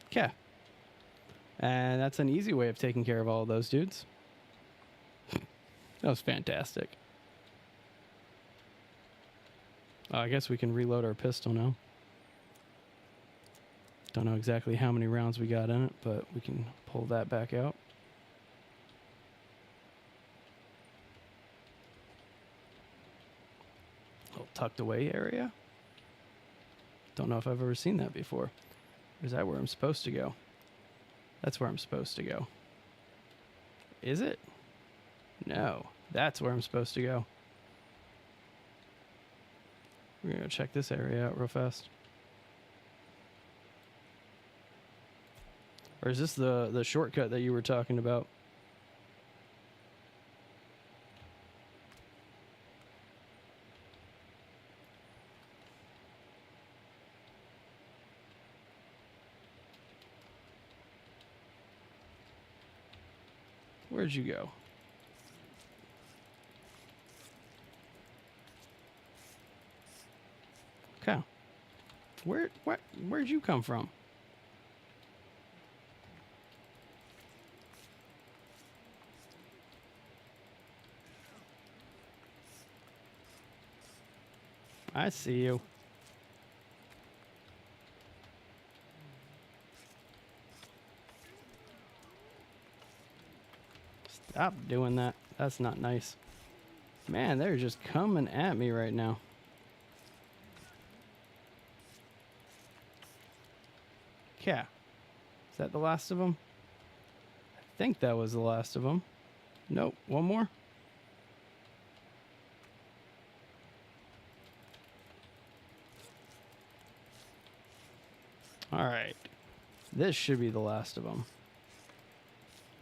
Okay. And that's an easy way of taking care of all of those dudes. That was fantastic. I guess we can reload our pistol now. Don't know exactly how many rounds we got in it, but we can pull that back out. tucked away area. Don't know if I've ever seen that before. Is that where I'm supposed to go? That's where I'm supposed to go. Is it? No, that's where I'm supposed to go. We're going to check this area out real fast. Or is this the shortcut that you were talking about? Where'd you go? Okay. Where'd you come from? I see you. Stop doing that. That's not nice. Man, they're just coming at me right now. Yeah. Is that the last of them? I think that was the last of them. Nope. One more? All right. This should be the last of them.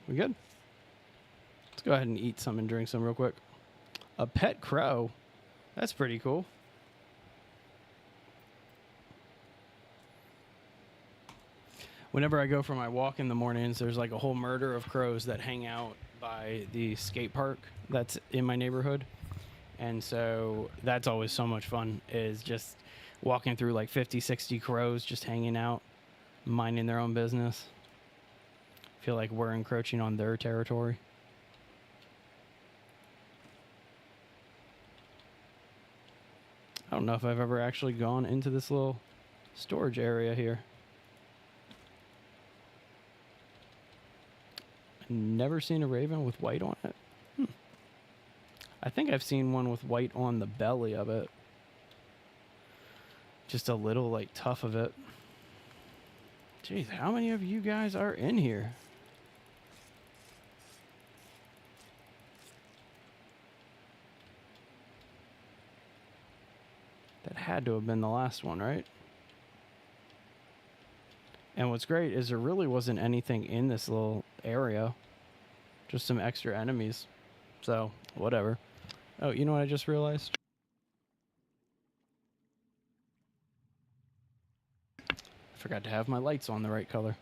We good? Let's go ahead and eat some and drink some real quick. A pet crow. That's pretty cool. Whenever I go for my walk in the mornings, there's like a whole murder of crows that hang out by the skate park that's in my neighborhood. And so that's always so much fun, is just walking through like 50, 60 crows just hanging out, minding their own business. Feel like we're encroaching on their territory. I don't know if I've ever actually gone into this little storage area here. Never seen a raven with white on it. I think I've seen one with white on the belly of it. Just a little like tuft of it. Jeez, how many of you guys are in here? That had to have been the last one, right? And what's great is there really wasn't anything in this little area. Just some extra enemies. So, whatever. Oh, you know what I just realized? I forgot to have my lights on the right color.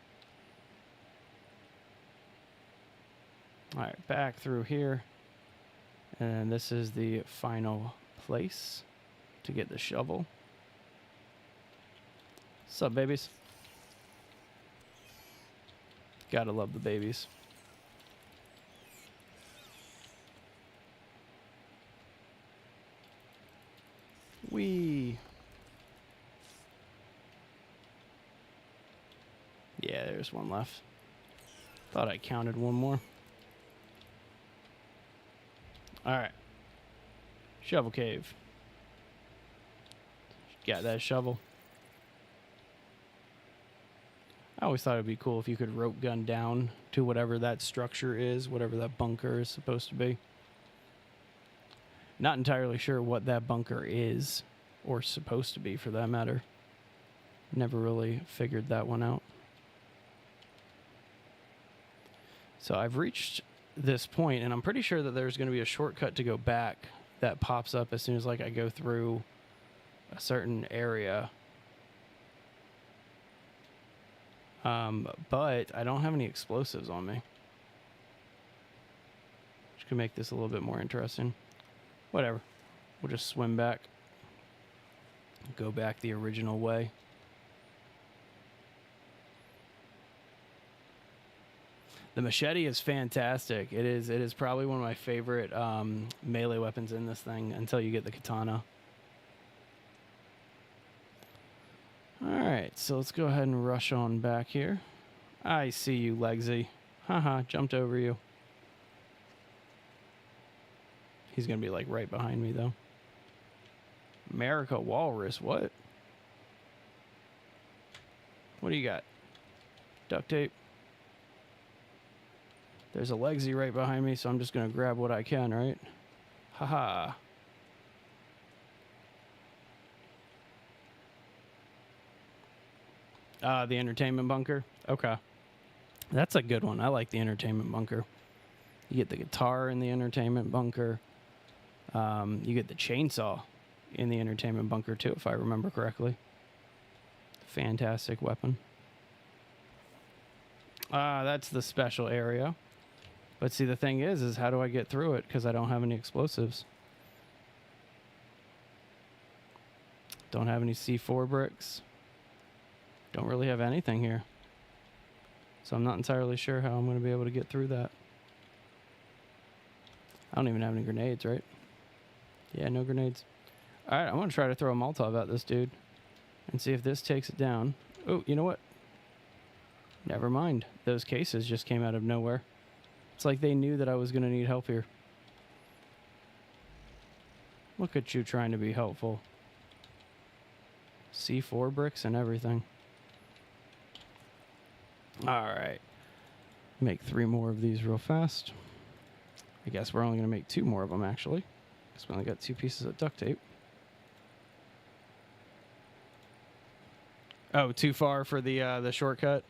Alright, back through here. And this is the final place to get the shovel. What's up, babies? Gotta love the babies. Whee! Yeah, there's one left. Thought I counted one more. Alright. Shovel cave. Got that shovel. I always thought it'd be cool if you could rope gun down to whatever that structure is, whatever that bunker is supposed to be. Not entirely sure what that bunker is, or supposed to be for that matter. Never really figured that one out. So I've reached this point, and I'm pretty sure that there's going to be a shortcut to go back that pops up as soon as like I go through a certain area. But I don't have any explosives on me, which could make this a little bit more interesting. Whatever. We'll just swim back. Go back the original way. The machete is fantastic. It is probably one of my favorite melee weapons in this thing until you get the katana. Alright, so let's go ahead and rush on back here. I see you, Legsy. Haha, jumped over you. He's going to be like right behind me, though. America walrus, what? What do you got? Duct tape. There's a Legsy right behind me, so I'm just going to grab what I can, right? Haha. The entertainment bunker. Okay. That's a good one. I like the entertainment bunker. You get the guitar in the entertainment bunker. You get the chainsaw in the entertainment bunker too, if I remember correctly. Fantastic weapon. That's the special area. But see, the thing is how do I get through it? Because I don't have any explosives. Don't have any C4 bricks. Don't really have anything here. So I'm not entirely sure how I'm going to be able to get through that. I don't even have any grenades, right? Yeah, no grenades. All right, I'm going to try to throw a Molotov at this dude and see if this takes it down. Oh, you know what? Never mind. Those cases just came out of nowhere. It's like they knew that I was going to need help here. Look at you trying to be helpful. C4 bricks and everything. All right. Make 3 more of these real fast. I guess we're only going to make 2 more of them, actually. Because we only got 2 pieces of duct tape. Oh, too far for the shortcut?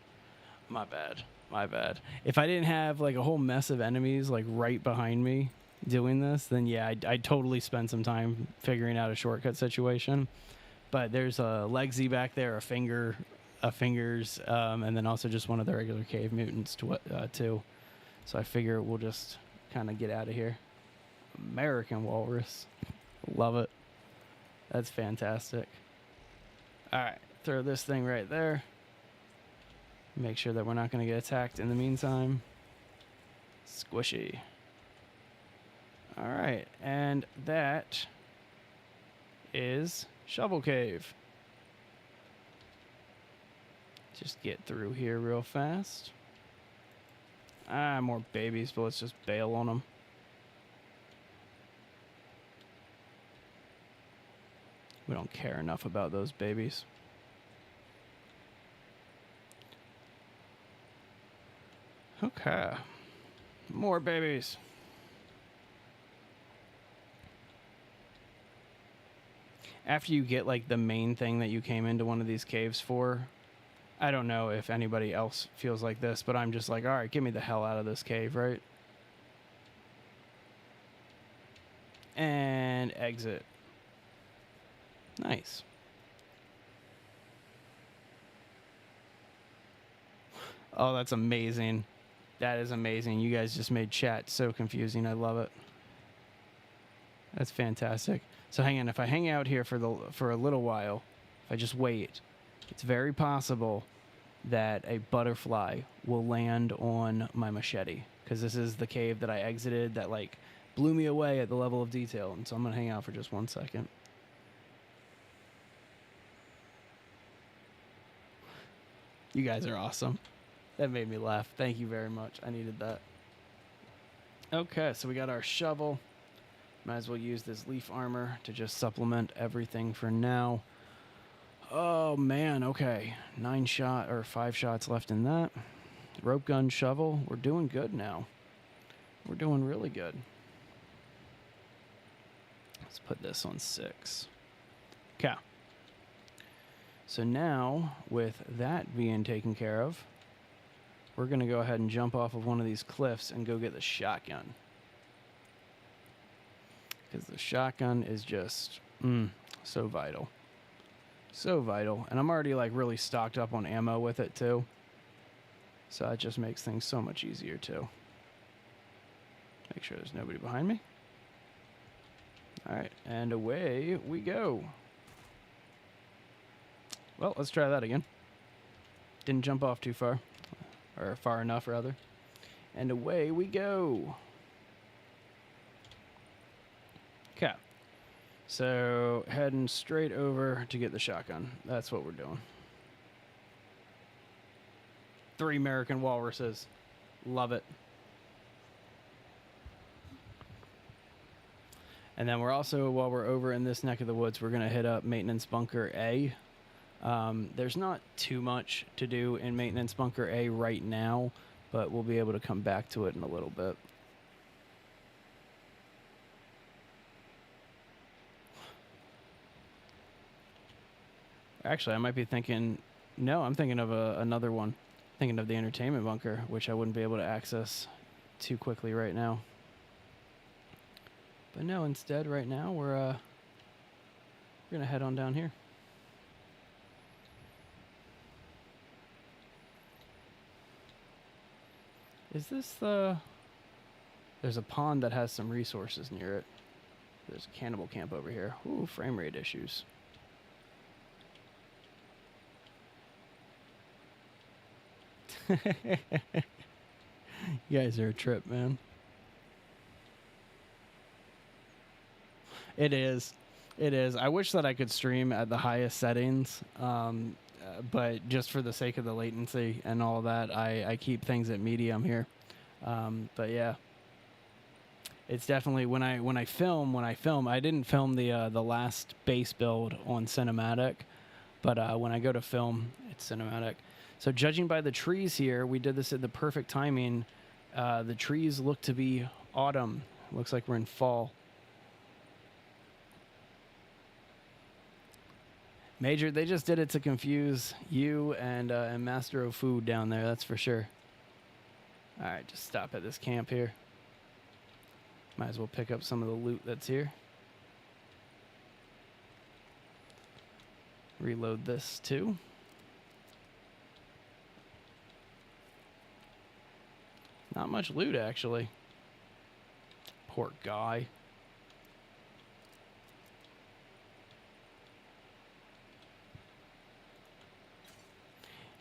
My bad. My bad. If I didn't have like a whole mess of enemies like right behind me doing this, then yeah, I'd totally spend some time figuring out a shortcut situation. But there's a Legsy back there, a fingers, and then also just one of the regular cave mutants too. So I figure we'll just kind of get out of here. American walrus. Love it. That's fantastic. All right, throw this thing right there. Make sure that we're not going to get attacked in the meantime. Squishy. All right, and that is Shovel Cave. Just get through here real fast. More babies, but let's just bail on them. We don't care enough about those babies. Okay. More babies. After you get like the main thing that you came into one of these caves for, I don't know if anybody else feels like this, but I'm just like, all right, get me the hell out of this cave, right? And exit. Nice. Oh, that's amazing. That is amazing. You guys just made chat so confusing. I love it. That's fantastic. So hang on. If I hang out here for a little while, if I just wait, it's very possible that a butterfly will land on my machete, because this is the cave that I exited that like blew me away at the level of detail. And so I'm going to hang out for just 1 second. You guys are awesome. That made me laugh. Thank you very much. I needed that. Okay, so we got our shovel. Might as well use this leaf armor to just supplement everything for now. Oh, man. Okay. 5 shots left in that. Rope gun, shovel. We're doing good now. We're doing really good. Let's put this on 6. Okay. So now, with that being taken care of, we're going to go ahead and jump off of one of these cliffs and go get the shotgun. Because the shotgun is just so vital. So vital. And I'm already like really stocked up on ammo with it too. So that just makes things so much easier too. Make sure there's nobody behind me. All right, and away we go. Well, let's try that again. Didn't jump off too far. Or far enough, rather. And away we go. Okay. So, heading straight over to get the shotgun. That's what we're doing. 3 American walruses. Love it. And then we're also, while we're over in this neck of the woods, we're going to hit up Maintenance Bunker A. There's not too much to do in Maintenance Bunker A right now, but we'll be able to come back to it in a little bit. Actually, I might be thinking... No, I'm thinking of another one. Thinking of the Entertainment Bunker, which I wouldn't be able to access too quickly right now. But no, instead, right now, we're going to head on down here. Is this the... There's a pond that has some resources near it. There's a cannibal camp over here. Ooh, frame rate issues. You guys are a trip, man. It is. It is. I wish that I could stream at the highest settings, but just for the sake of the latency and all that, I keep things at medium here. But yeah, it's definitely when I film. I didn't film the last base build on cinematic, but when I go to film, it's cinematic. So judging by the trees here, we did this at the perfect timing. The trees look to be autumn. Looks like we're in fall. Major, they just did it to confuse you and Master of Food down there, that's for sure. Alright, just stop at this camp here. Might as well pick up some of the loot that's here. Reload this too. Not much loot, actually. Poor guy.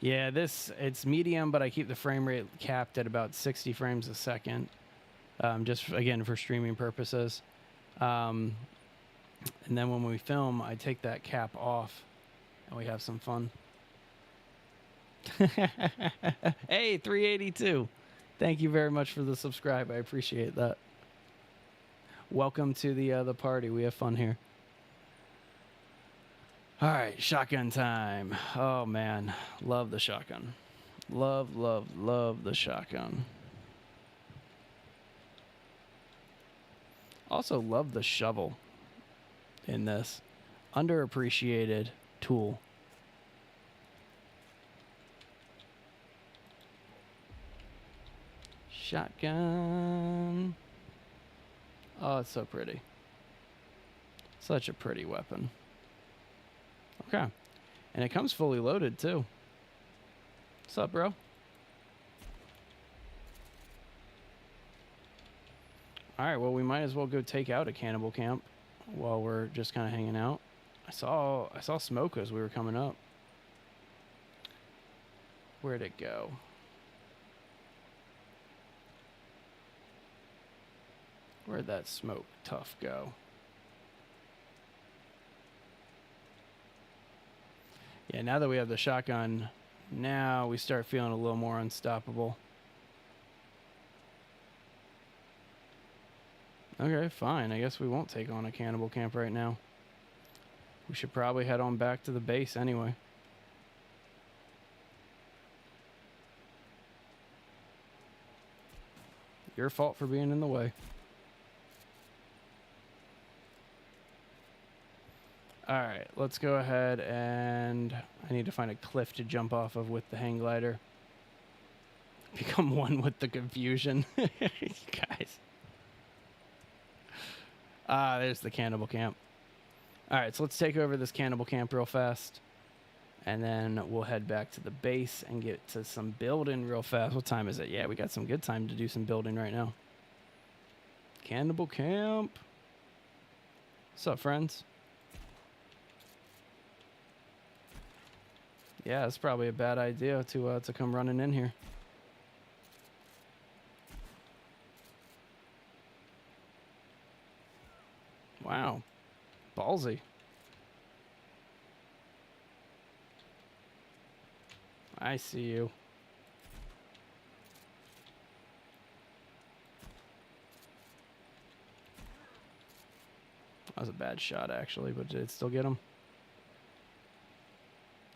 Yeah, it's medium, but I keep the frame rate capped at about 60 frames a second. Just, again, for streaming purposes. And then when we film, I take that cap off, and we have some fun. Hey, 382. Thank you very much for the subscribe. I appreciate that. Welcome to the party. We have fun here. All right, shotgun time. Oh, man. Love the shotgun. Love, love, love the shotgun. Also love the shovel in this. Underappreciated tool. Shotgun. Oh, it's so pretty. Such a pretty weapon. Okay. And it comes fully loaded, too. What's up, bro? Alright, well, we might as well go take out a cannibal camp while we're just kind of hanging out. I saw smoke as we were coming up. Where'd it go? Where'd that smoke tough go? Yeah, now that we have the shotgun, now we start feeling a little more unstoppable. Okay, fine. I guess we won't take on a cannibal camp right now. We should probably head on back to the base anyway. Your fault for being in the way. Alright, let's go ahead and... I need to find a cliff to jump off of with the hang glider. Become one with the confusion. You guys. Ah, there's the cannibal camp. Alright, so let's take over this cannibal camp real fast. And then we'll head back to the base and get to some building real fast. What time is it? Yeah, we got some good time to do some building right now. Cannibal camp. What's up, friends? Yeah, it's probably a bad idea to come running in here. Wow. Ballsy. I see you. That was a bad shot, actually, but did it still get him?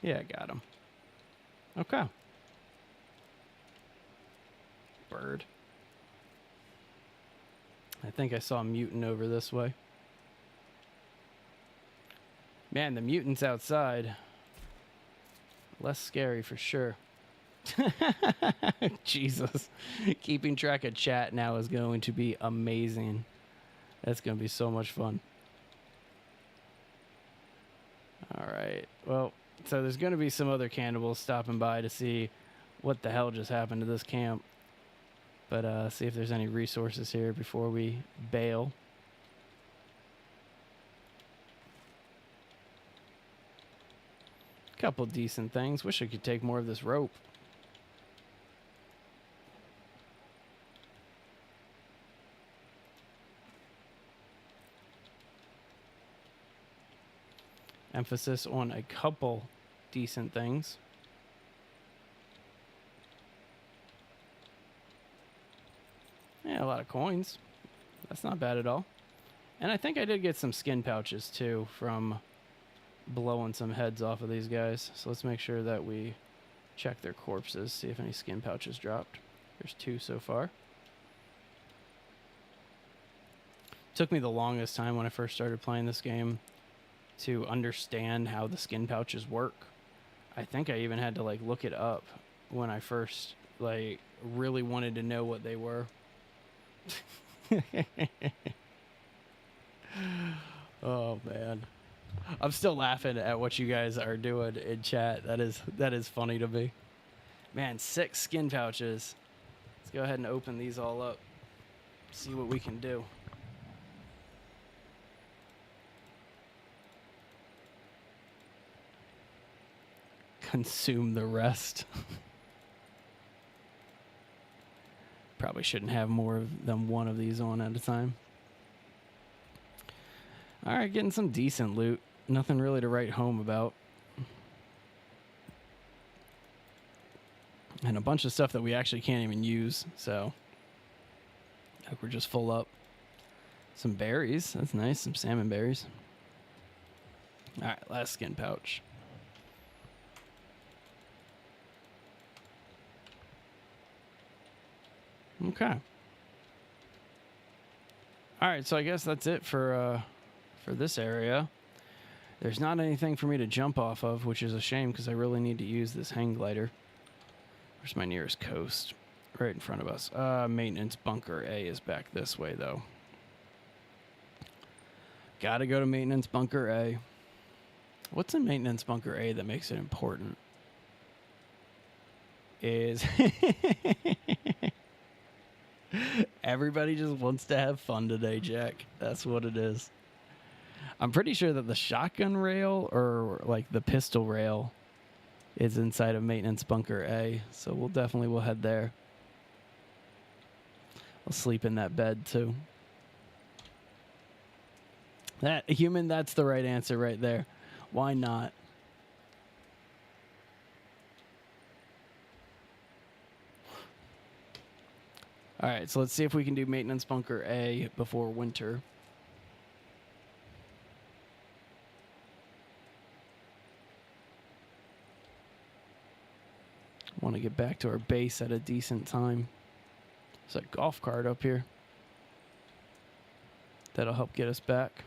Yeah, I got him. Okay. Bird. I think I saw a mutant over this way. Man, the mutant's outside. Less scary for sure. Jesus. Keeping track of chat now is going to be amazing. That's going to be so much fun. All right. Well, so there's going to be some other cannibals stopping by to see what the hell just happened to this camp. But see if there's any resources here before we bail. Couple decent things. Wish I could take more of this rope. Emphasis on a couple decent things. Yeah, a lot of coins. That's not bad at all. And I think I did get some skin pouches too from blowing some heads off of these guys. So let's make sure that we check their corpses, see if any skin pouches dropped. There's 2 so far. Took me the longest time when I first started playing this game to understand how the skin pouches work. I think I even had to like look it up when I first like really wanted to know what they were. Oh man, I'm still laughing at what you guys are doing in chat. That is funny to me. Man, 6 skin pouches. Let's go ahead and open these all up. See what we can do. Consume the rest. Probably shouldn't have more than one of these on at a time. All right, getting some decent loot. Nothing really to write home about. And a bunch of stuff that we actually can't even use, so like we're just full up. Some berries, that's nice, some salmon berries. All right, last skin pouch. Okay. All right, so I guess that's it for this area. There's not anything for me to jump off of, which is a shame because I really need to use this hang glider. Where's my nearest coast? Right in front of us. Maintenance bunker A is back this way, though. Gotta go to maintenance bunker A. What's in maintenance bunker A that makes it important? Is everybody just wants to have fun today, Jack. That's what it is. I'm pretty sure that the shotgun rail or like the pistol rail is inside of maintenance bunker A, so we'll head there. I'll sleep in that bed too. That human, that's the right answer right there. Why not? All right, so let's see if we can do maintenance bunker A before winter. Want to get back to our base at a decent time. There's a golf cart up here. That'll help get us back.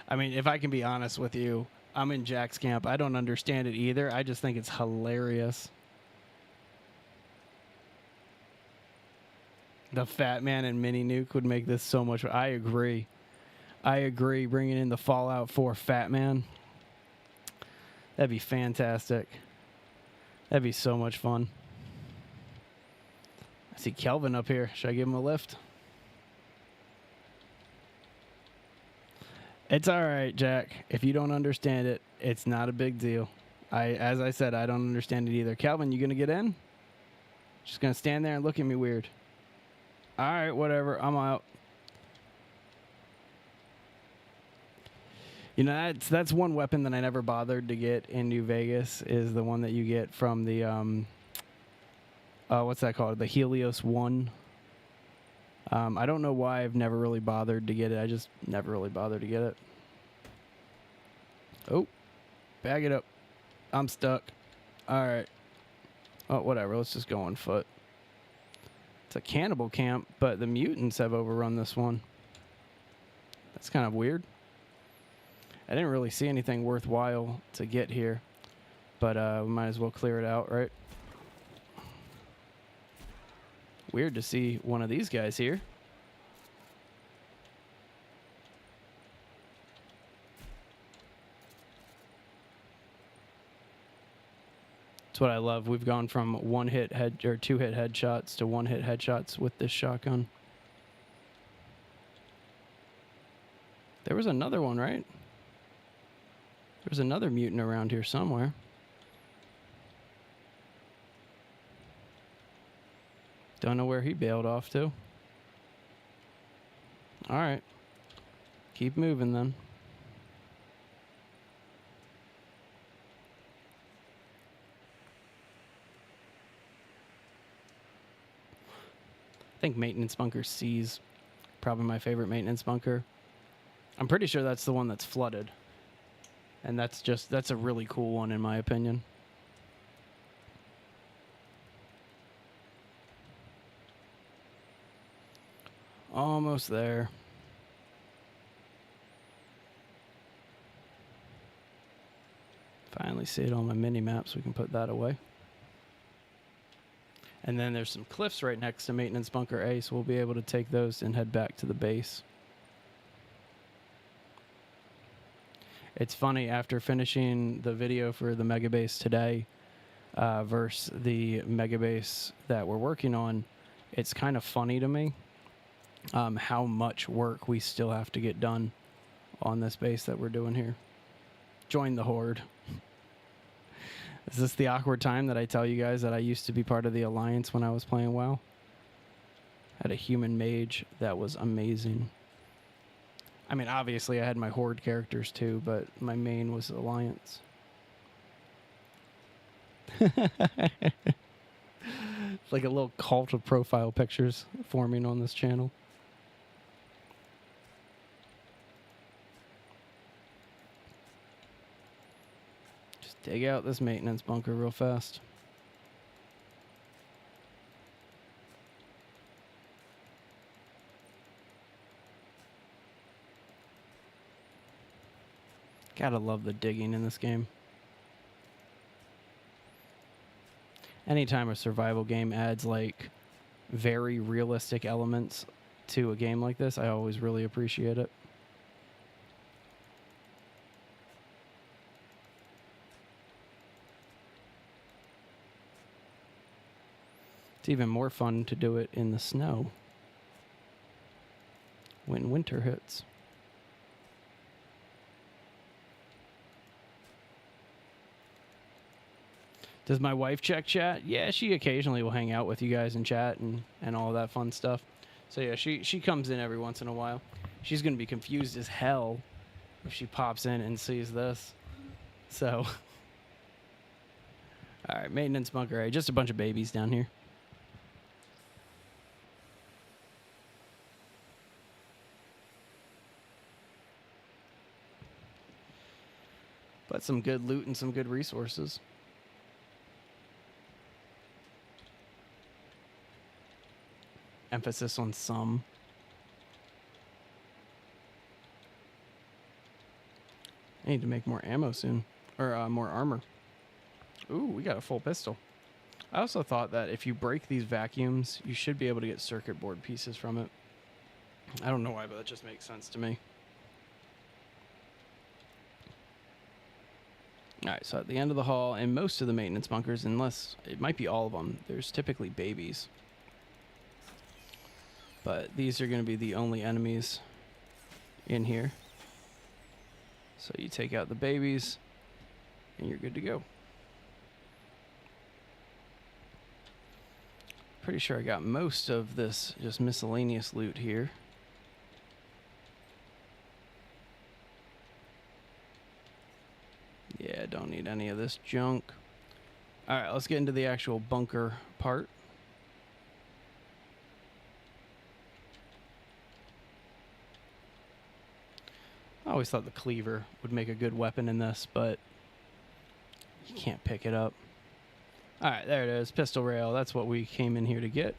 I mean, if I can be honest with you, I'm in Jack's camp. I don't understand it either. I just think it's hilarious. The Fat Man and Mini Nuke would make this so much. I agree. I agree. Bringing in the Fallout 4 Fat Man. That'd be fantastic. That'd be so much fun. I see Kelvin up here. Should I give him a lift? It's all right, Jack. If you don't understand it, it's not a big deal. As I said, I don't understand it either. Calvin, you gonna get in? Just gonna stand there and look at me weird. All right, whatever. I'm out. You know, that's one weapon that I never bothered to get in New Vegas, is the one that you get from the what's that called? The Helios 1. I don't know why I've never really bothered to get it. I just never really bothered to get it. Oh, bag it up. I'm stuck. All right. Oh, whatever. Let's just go on foot. It's a cannibal camp, but the mutants have overrun this one. That's kind of weird. I didn't really see anything worthwhile to get here, but we might as well clear it out, right? Weird to see one of these guys here. That's what I love. We've gone from two-hit headshots to one-hit headshots with this shotgun. There was another one, right? There's another mutant around here somewhere. Don't know where he bailed off to. All right. Keep moving then. I think Maintenance Bunker C's probably my favorite maintenance bunker. I'm pretty sure that's the one that's flooded. And that's a really cool one in my opinion. Almost there. Finally see it on my mini maps. We can put that away. And then there's some cliffs right next to Maintenance Bunker A, so we'll be able to take those and head back to the base. It's funny, after finishing the video for the mega base today versus the mega base that we're working on, it's kind of funny to me how much work we still have to get done on this base that we're doing here. Join the Horde. Is this the awkward time that I tell you guys that I used to be part of the Alliance when I was playing WoW? I had a human mage that was amazing. I mean, obviously I had my Horde characters too, but my main was Alliance. It's like a little cult of profile pictures forming on this channel. Just dig out this maintenance bunker real fast. Gotta love the digging in this game. Anytime a survival game adds like very realistic elements to a game like this, I always really appreciate it. It's even more fun to do it in the snow when winter hits. Does my wife check chat? Yeah, she occasionally will hang out with you guys in chat and all that fun stuff. So yeah, she comes in every once in a while. She's going to be confused as hell if she pops in and sees this. So, all right, maintenance bunker A. Just a bunch of babies down here. But some good loot and some good resources. Emphasis on some. I need to make more ammo soon. Or more armor. Ooh, we got a full pistol. I also thought that if you break these vacuums, you should be able to get circuit board pieces from it. I don't know why, but that just makes sense to me. Alright, so at the end of the hall, and most of the maintenance bunkers, unless it might be all of them, there's typically babies. But these are going to be the only enemies in here. So you take out the babies, and you're good to go. Pretty sure I got most of this just miscellaneous loot here. this junk. All right, let's get into the actual bunker part. I always thought the cleaver would make a good weapon in this, but you can't pick it up. All right, there it is. Pistol rail. That's what we came in here to get.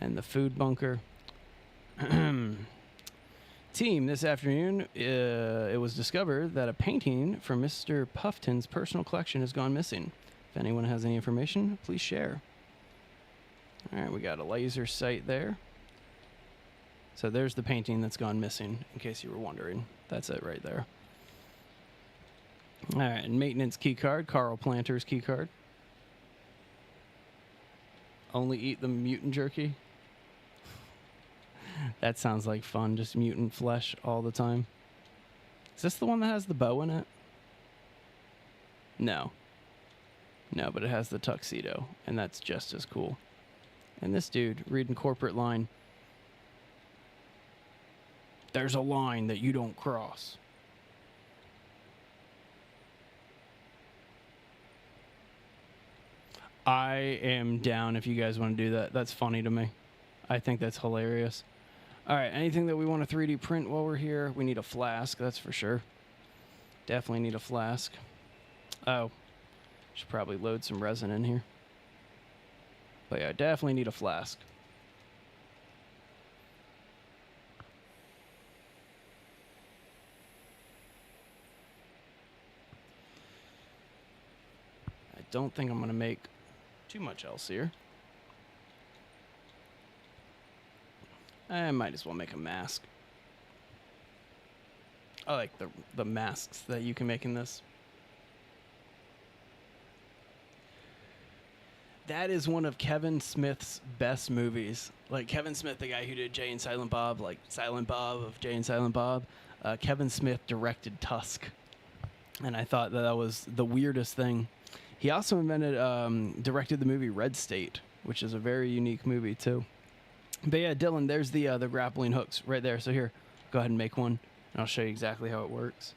And the food bunker. Team, this afternoon, it was discovered that a painting from Mr. Puffton's personal collection has gone missing. If anyone has any information, please share. All right, we got a laser sight there. So there's the painting that's gone missing, in case you were wondering. That's it right there. All right, and maintenance key card, Carl Planter's key card. Only eat the mutant jerky. That sounds like fun, just mutant flesh all the time. Is this the one that has the bow in it? No. No, but it has the tuxedo, and that's just as cool. And this dude, reading corporate line. There's a line that you don't cross. I am down if you guys want to do that. That's funny to me. I think that's hilarious. All right, anything that we want to 3D print while we're here? We need a flask, that's for sure. Definitely need a flask. Oh, should probably load some resin in here. But yeah, definitely need a flask. I don't think I'm going to make too much else here. I might as well make a mask. I like the masks that you can make in this. That is one of Kevin Smith's best movies. Like Kevin Smith, the guy who did Jay and Silent Bob, like Silent Bob of Jay and Silent Bob. Kevin Smith directed Tusk. And I thought that was the weirdest thing. He also directed the movie Red State, which is a very unique movie too. But yeah, Dylan, there's the grappling hooks right there. So here, go ahead and make one, and I'll show you exactly how it works.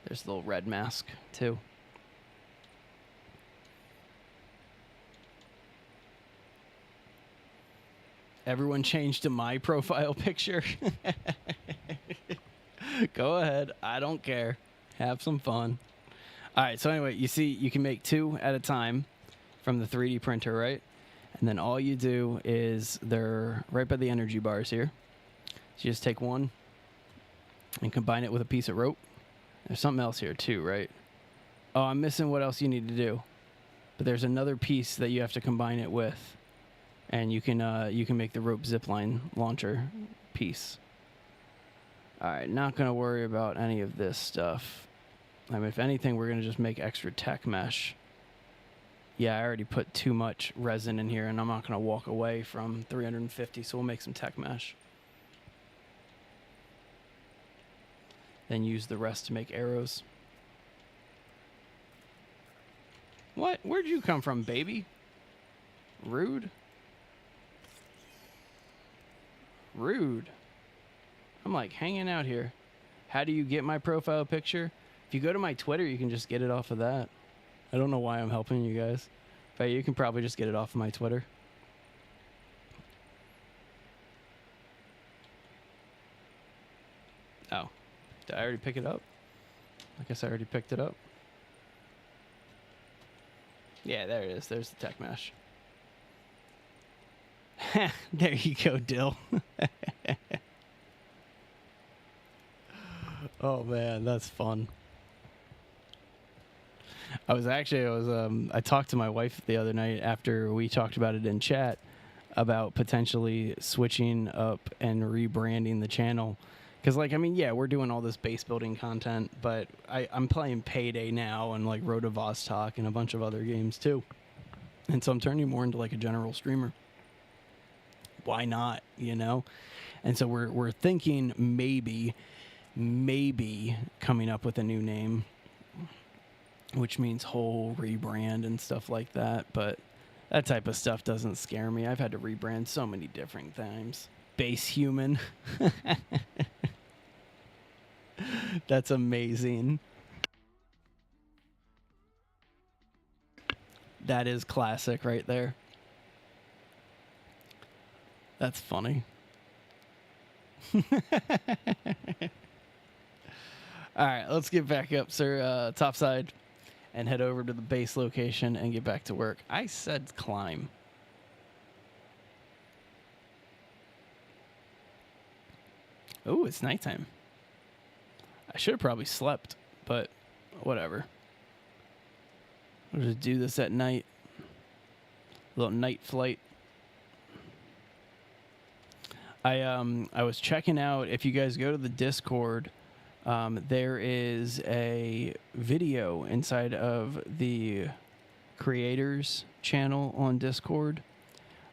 There's the little red mask too. Everyone changed to my profile picture. Go ahead. I don't care. Have some fun. All right. So anyway, you see, you can make 2 at a time from the 3D printer, right? And then all you do is they're right by the energy bars here. So you just take one and combine it with a piece of rope. There's something else here too, right? Oh, I'm missing what else you need to do. But there's another piece that you have to combine it with. And you can make the rope zipline launcher piece. All right, not going to worry about any of this stuff. I mean, if anything, we're going to just make extra tech mesh. Yeah, I already put too much resin in here, and I'm not going to walk away from 350, so we'll make some tech mesh. Then use the rest to make arrows. What? Where'd you come from, baby? Rude. Rude. I'm like hanging out here. How do you get my profile picture? If you go to my Twitter, you can just get it off of that. I don't know why I'm helping you guys, but you can probably just get it off of my Twitter. Oh, did I already pick it up? I guess I already picked it up. Yeah, there it is. There's the tech mesh. There you go, Dill. Oh man, that's fun. I talked to my wife the other night after we talked about it in chat about potentially switching up and rebranding the channel. Because, like, I mean, yeah, we're doing all this base building content, but I'm playing Payday now and, like, Road to Vostok and a bunch of other games, too. And so I'm turning more into, like, a general streamer. Why not, you know? And so we're thinking maybe coming up with a new name, which means whole rebrand and stuff like that. But that type of stuff doesn't scare me. I've had to rebrand so many different times. Base human. That's amazing. That is classic right there. That's funny. All right, let's get back up, sir, topside, and head over to the base location and get back to work. I said climb. Oh, it's nighttime. I should have probably slept, but whatever. We'll just do this at night. A little night flight. I was checking out, if you guys go to the Discord, there is a video inside of the creators channel on Discord.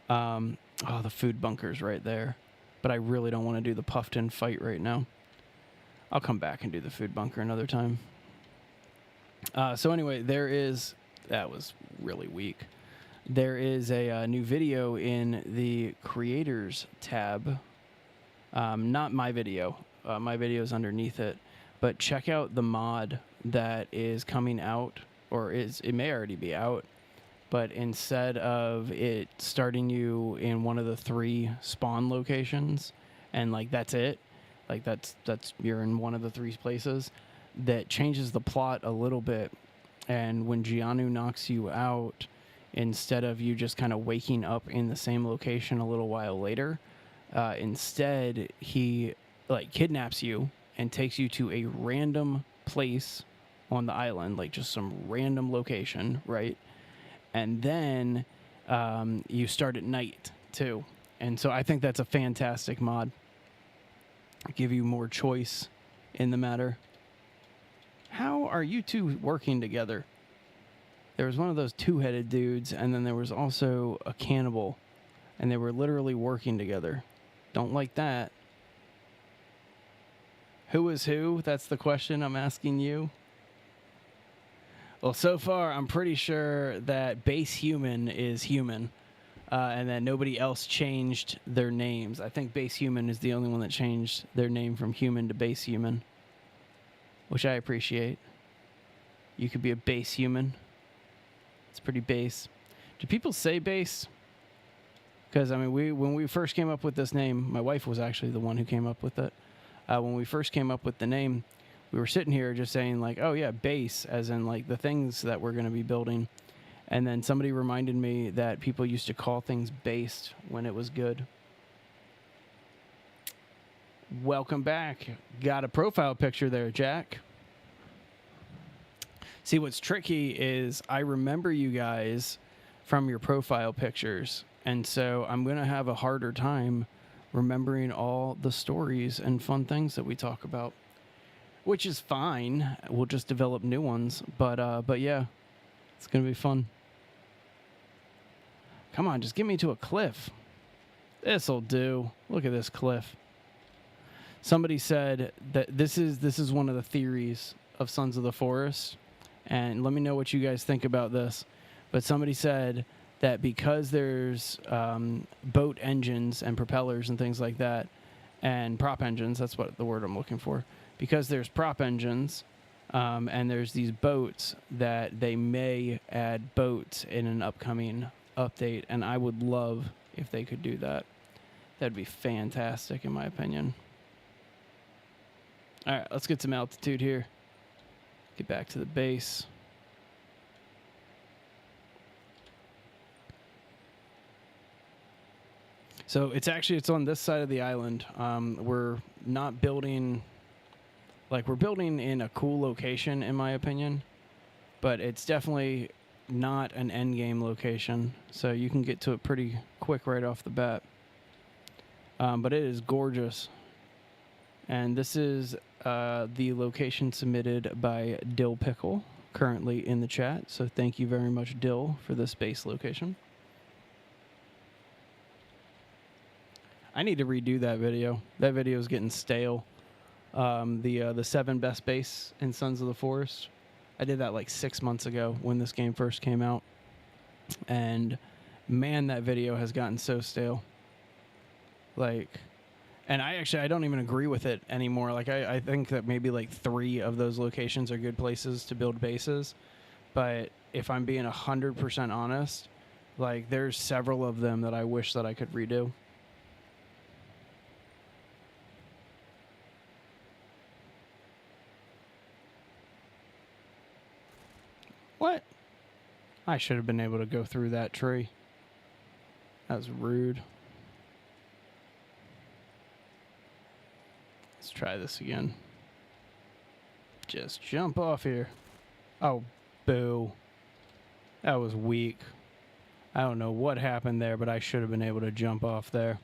Oh, the food bunker's right there. But I really don't want to do the Puffton fight right now. I'll come back and do the food bunker another time. So anyway, that was really weak. There is a new video in the creators tab. Not my video. My video is underneath it. But check out the mod that is coming out, or it may already be out. But instead of it starting you in one of the 3 spawn locations, and like that's it, like that's you're in one of the 3 places, that changes the plot a little bit. And when Gianu knocks you out, instead of you just kind of waking up in the same location a little while later, instead he like kidnaps you and takes you to a random place on the island, like just some random location, right? And then you start at night too. And so I think that's a fantastic mod. Give you more choice in the matter. How are you two working together? There was one of those 2-headed dudes, and then there was also a cannibal, and they were literally working together. Don't like that. Who is who? That's the question I'm asking you. Well, so far, I'm pretty sure that base human is human, and that nobody else changed their names. I think base human is the only one that changed their name from human to base human, which I appreciate. You could be a base human. It's pretty base. Do people say base? Because, I mean, when we first came up with this name, my wife was actually the one who came up with it. When we first came up with the name, we were sitting here just saying, like, oh, yeah, base, as in, like, the things that we're going to be building. And then somebody reminded me that people used to call things based when it was good. Welcome back. Got a profile picture there, Jack. See, what's tricky is I remember you guys from your profile pictures. And so I'm going to have a harder time remembering all the stories and fun things that we talk about. Which is fine. We'll just develop new ones. But yeah, it's going to be fun. Come on, just get me to a cliff. This'll do. Look at this cliff. Somebody said that this is one of the theories of Sons of the Forest. And let me know what you guys think about this. But somebody said that because there's boat engines and propellers and things like that, and prop engines, that's what the word I'm looking for, because there's prop engines and there's these boats, that they may add boats in an upcoming update, and I would love if they could do that. That'd be fantastic in my opinion. All right, let's get some altitude here. Get back to the base. So it's on this side of the island. We're not building, like, we're building in a cool location in my opinion, but it's definitely not an end game location. So you can get to it pretty quick right off the bat. But it is gorgeous. And this is the location submitted by Dill Pickle, currently in the chat. So thank you very much, Dill, for this base location. I need to redo that video. That video is getting stale. The 7 best base in Sons of the Forest. I did that like 6 months ago when this game first came out. And man, that video has gotten so stale. Like, and I don't even agree with it anymore. Like, I think that maybe like 3 of those locations are good places to build bases. But if I'm being 100% honest, like there's several of them that I wish that I could redo. What? I should have been able to go through that tree. That was rude. Let's try this again. Just jump off here. Oh, boo. That was weak. I don't know what happened there, but I should have been able to jump off there.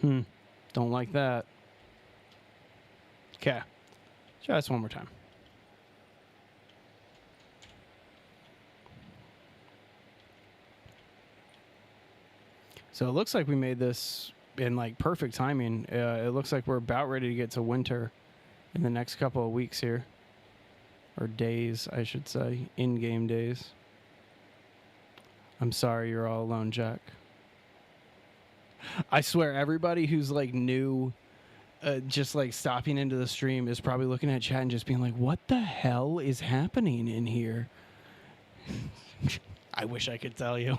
Don't like that. Okay. Try this one more time. So it looks like we made this in like perfect timing. It looks like we're about ready to get to winter in the next couple of weeks here. Or days, I should say. In-game days. I'm sorry you're all alone, Jack. I swear, everybody who's like new, just like stopping into the stream is probably looking at chat and just being like, what the hell is happening in here? I wish I could tell you.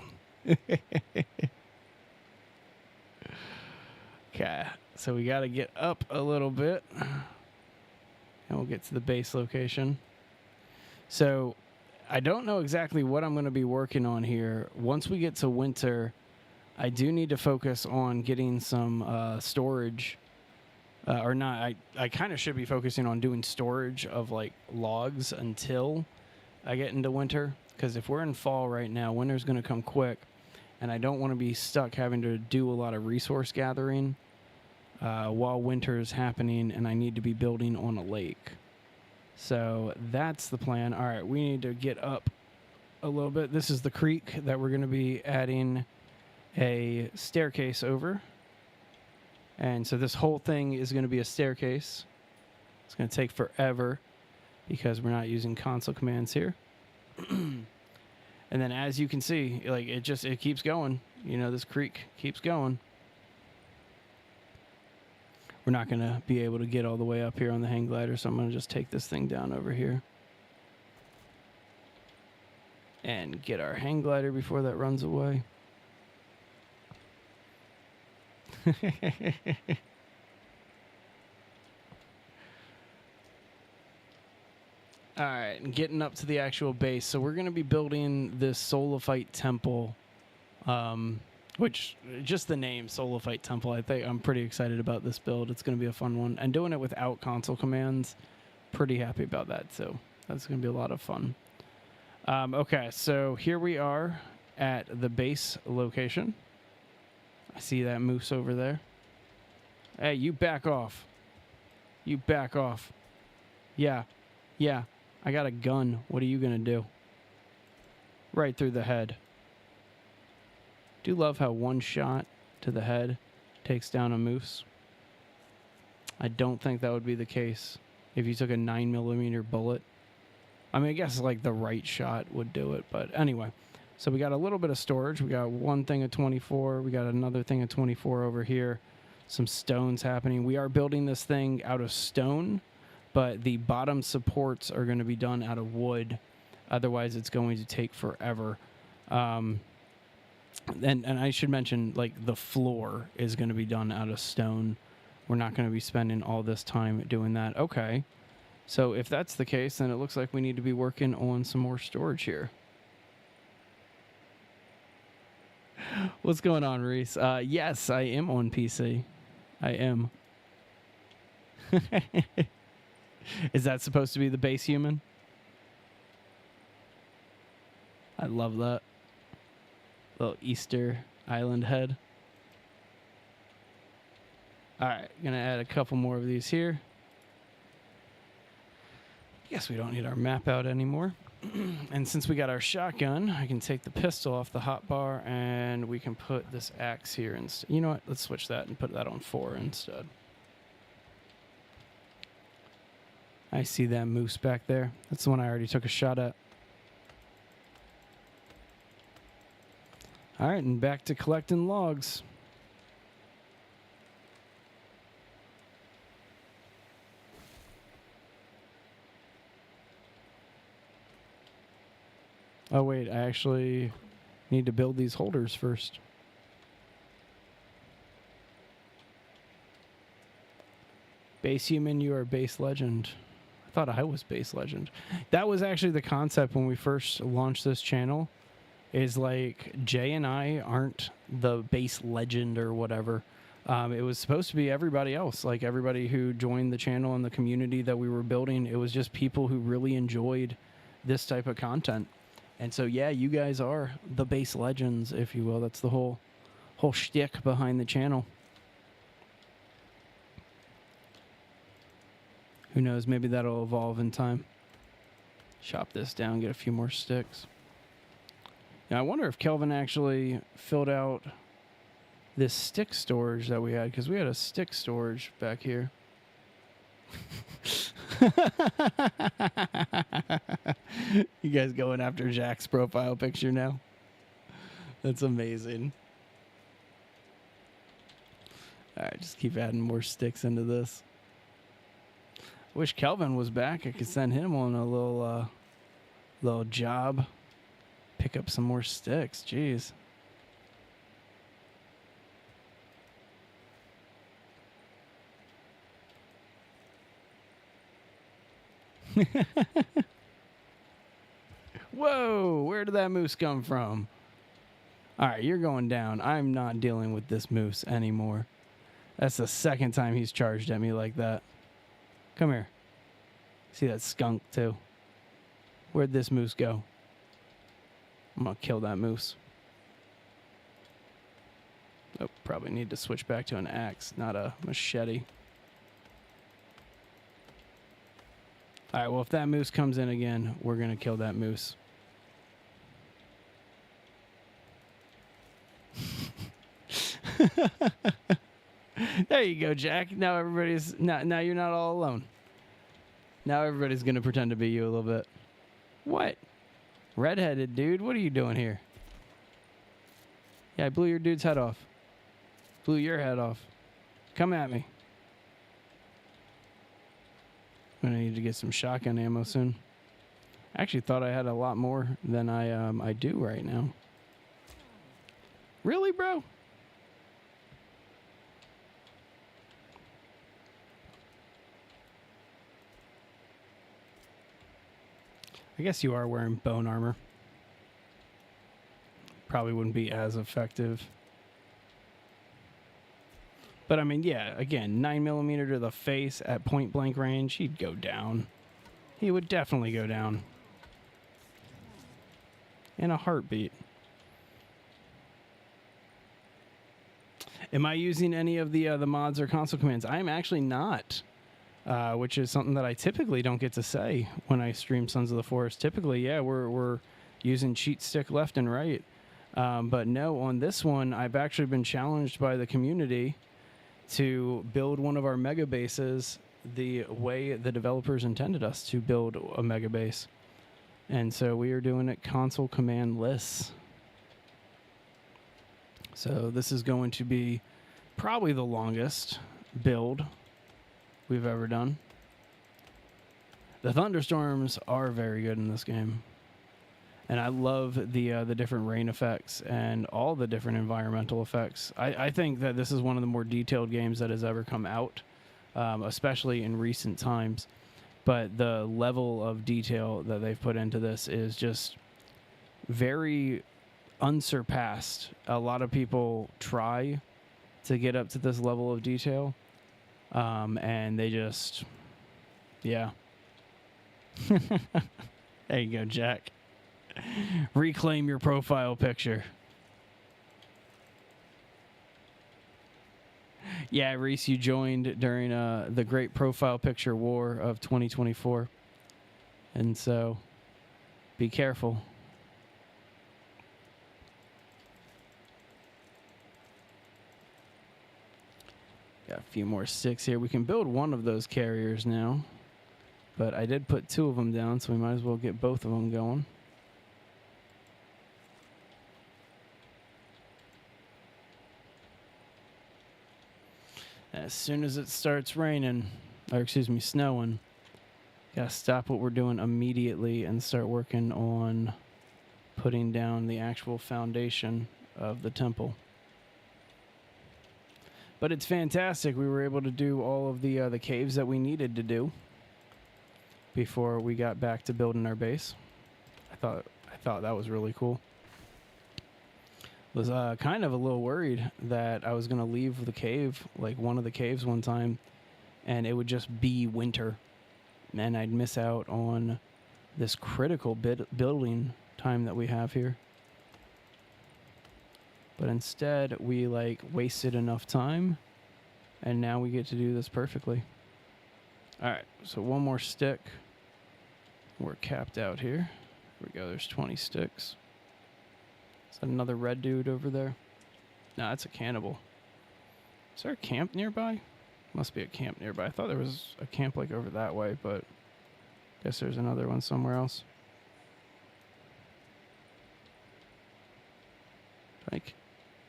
Okay, so we got to get up a little bit, and we'll get to the base location. So I don't know exactly what I'm going to be working on here. Once we get to winter, I do need to focus on getting some storage. Or not, I kind of should be focusing on doing storage of like logs until I get into winter. Because if we're in fall right now, winter's going to come quick. And I don't want to be stuck having to do a lot of resource gathering while winter is happening and I need to be building on a lake. So that's the plan. All right, we need to get up a little bit. This is the creek that we're going to be adding a staircase over. And so this whole thing is going to be a staircase. It's going to take forever because we're not using console commands here. And then as you can see, like it keeps going. You know, this creek keeps going. We're not going to be able to get all the way up here on the hang glider, so I'm going to just take this thing down over here. And get our hang glider before that runs away. All right, and getting up to the actual base. So we're going to be building this solafite temple, which just the name solafite temple, I think I'm pretty excited about this build. It's going to be a fun one. And doing it without console commands, pretty happy about that. So that's going to be a lot of fun. Okay, so here we are at the base location. I see that moose over there. Hey, you back off. You back off. Yeah. I got a gun. What are you going to do? Right through the head. Do love how one shot to the head takes down a moose. I don't think that would be the case if you took a 9mm bullet. I mean, I guess like the right shot would do it. But anyway, so we got a little bit of storage. We got one thing of 24. We got another thing of 24 over here. Some stones happening. We are building this thing out of stone, but the bottom supports are going to be done out of wood. Otherwise, it's going to take forever. And I should mention, like, the floor is going to be done out of stone. We're not going to be spending all this time doing that. Okay. So if that's the case, then it looks like we need to be working on some more storage here. What's going on, Reese? Yes, I am on PC. I am. Is that supposed to be the base human? I love that. Little Easter Island head. Alright, gonna add a couple more of these here. Guess we don't need our map out anymore. And since we got our shotgun, I can take the pistol off the hotbar and we can put this axe here instead. You know what? Let's switch that and put that on 4 instead. I see that moose back there. That's the one I already took a shot at. All right, and back to collecting logs. Oh, wait, I actually need to build these holders first. Base human, you are base legend. I thought I was base legend. That was actually the concept when we first launched this channel, is like Jay and I aren't the base legend or whatever. It was supposed to be everybody else, like everybody who joined the channel and the community that we were building. It was just people who really enjoyed this type of content. And so, yeah, you guys are the base legends, if you will. That's the whole shtick behind the channel. Who knows? Maybe that'll evolve in time. Chop this down, get a few more sticks. Now, I wonder if Kelvin actually filled out this stick storage that we had, because we had a stick storage back here. You guys going after Jack's profile picture now? That's amazing. All right, just keep adding more sticks into this. Wish Kelvin was back. I could send him on a little job. Pick up some more sticks. Jeez. Whoa, where did that moose come from? All right, you're going down. I'm not dealing with this moose anymore. That's the second time he's charged at me like that. Come here. See that skunk, too. Where'd this moose go? I'm going to kill that moose. Oh, probably need to switch back to an axe, not a machete. All right, well, if that moose comes in again, we're going to kill that moose. There you go, Jack. Now everybody's now you're not all alone. Now everybody's gonna pretend to be you a little bit. What? Redheaded dude, what are you doing here? Yeah, I blew your dude's head off. Blew your head off. Come at me. I'm gonna need to get some shotgun ammo soon. I actually thought I had a lot more than I do right now. Really, bro? I guess you are wearing bone armor. Probably wouldn't be as effective. But I mean, yeah, again, 9mm to the face at point blank range, he'd go down. He would definitely go down. In a heartbeat. Am I using any of the mods or console commands? I am actually not. Which is something that I typically don't get to say when I stream Sons of the Forest. Typically, yeah, we're using cheat stick left and right. But no, on this one, I've actually been challenged by the community to build one of our mega bases the way the developers intended us to build a mega base. And so we are doing it console command-less. So this is going to be probably the longest build we've ever done. The thunderstorms are very good in this game, and I love the different rain effects and all the different environmental effects. I think that this is one of the more detailed games that has ever come out, especially in recent times. But the level of detail that they've put into this is just very unsurpassed. A lot of people try to get up to this level of detail. And they just, yeah. There you go, Jack. Reclaim your profile picture. Yeah, Reese, you joined during the Great Profile Picture War of 2024. And so, be careful. Got a few more sticks here. We can build one of those carriers now. But I did put 2 of them down, so we might as well get both of them going. As soon as it starts raining, or excuse me, snowing, gotta stop what we're doing immediately and start working on putting down the actual foundation of the temple. But it's fantastic. We were able to do all of the caves that we needed to do before we got back to building our base. I thought that was really cool. Was kind of a little worried that I was going to leave the cave, like one of the caves one time, and it would just be winter, and I'd miss out on this critical building time that we have here. But instead, we like wasted enough time, and now we get to do this perfectly. All right, so one more stick. We're capped out here. Here we go. There's 20 sticks. Is that another red dude over there? No, that's a cannibal. Is there a camp nearby? Must be a camp nearby. I thought there was a camp like over that way, but guess there's another one somewhere else.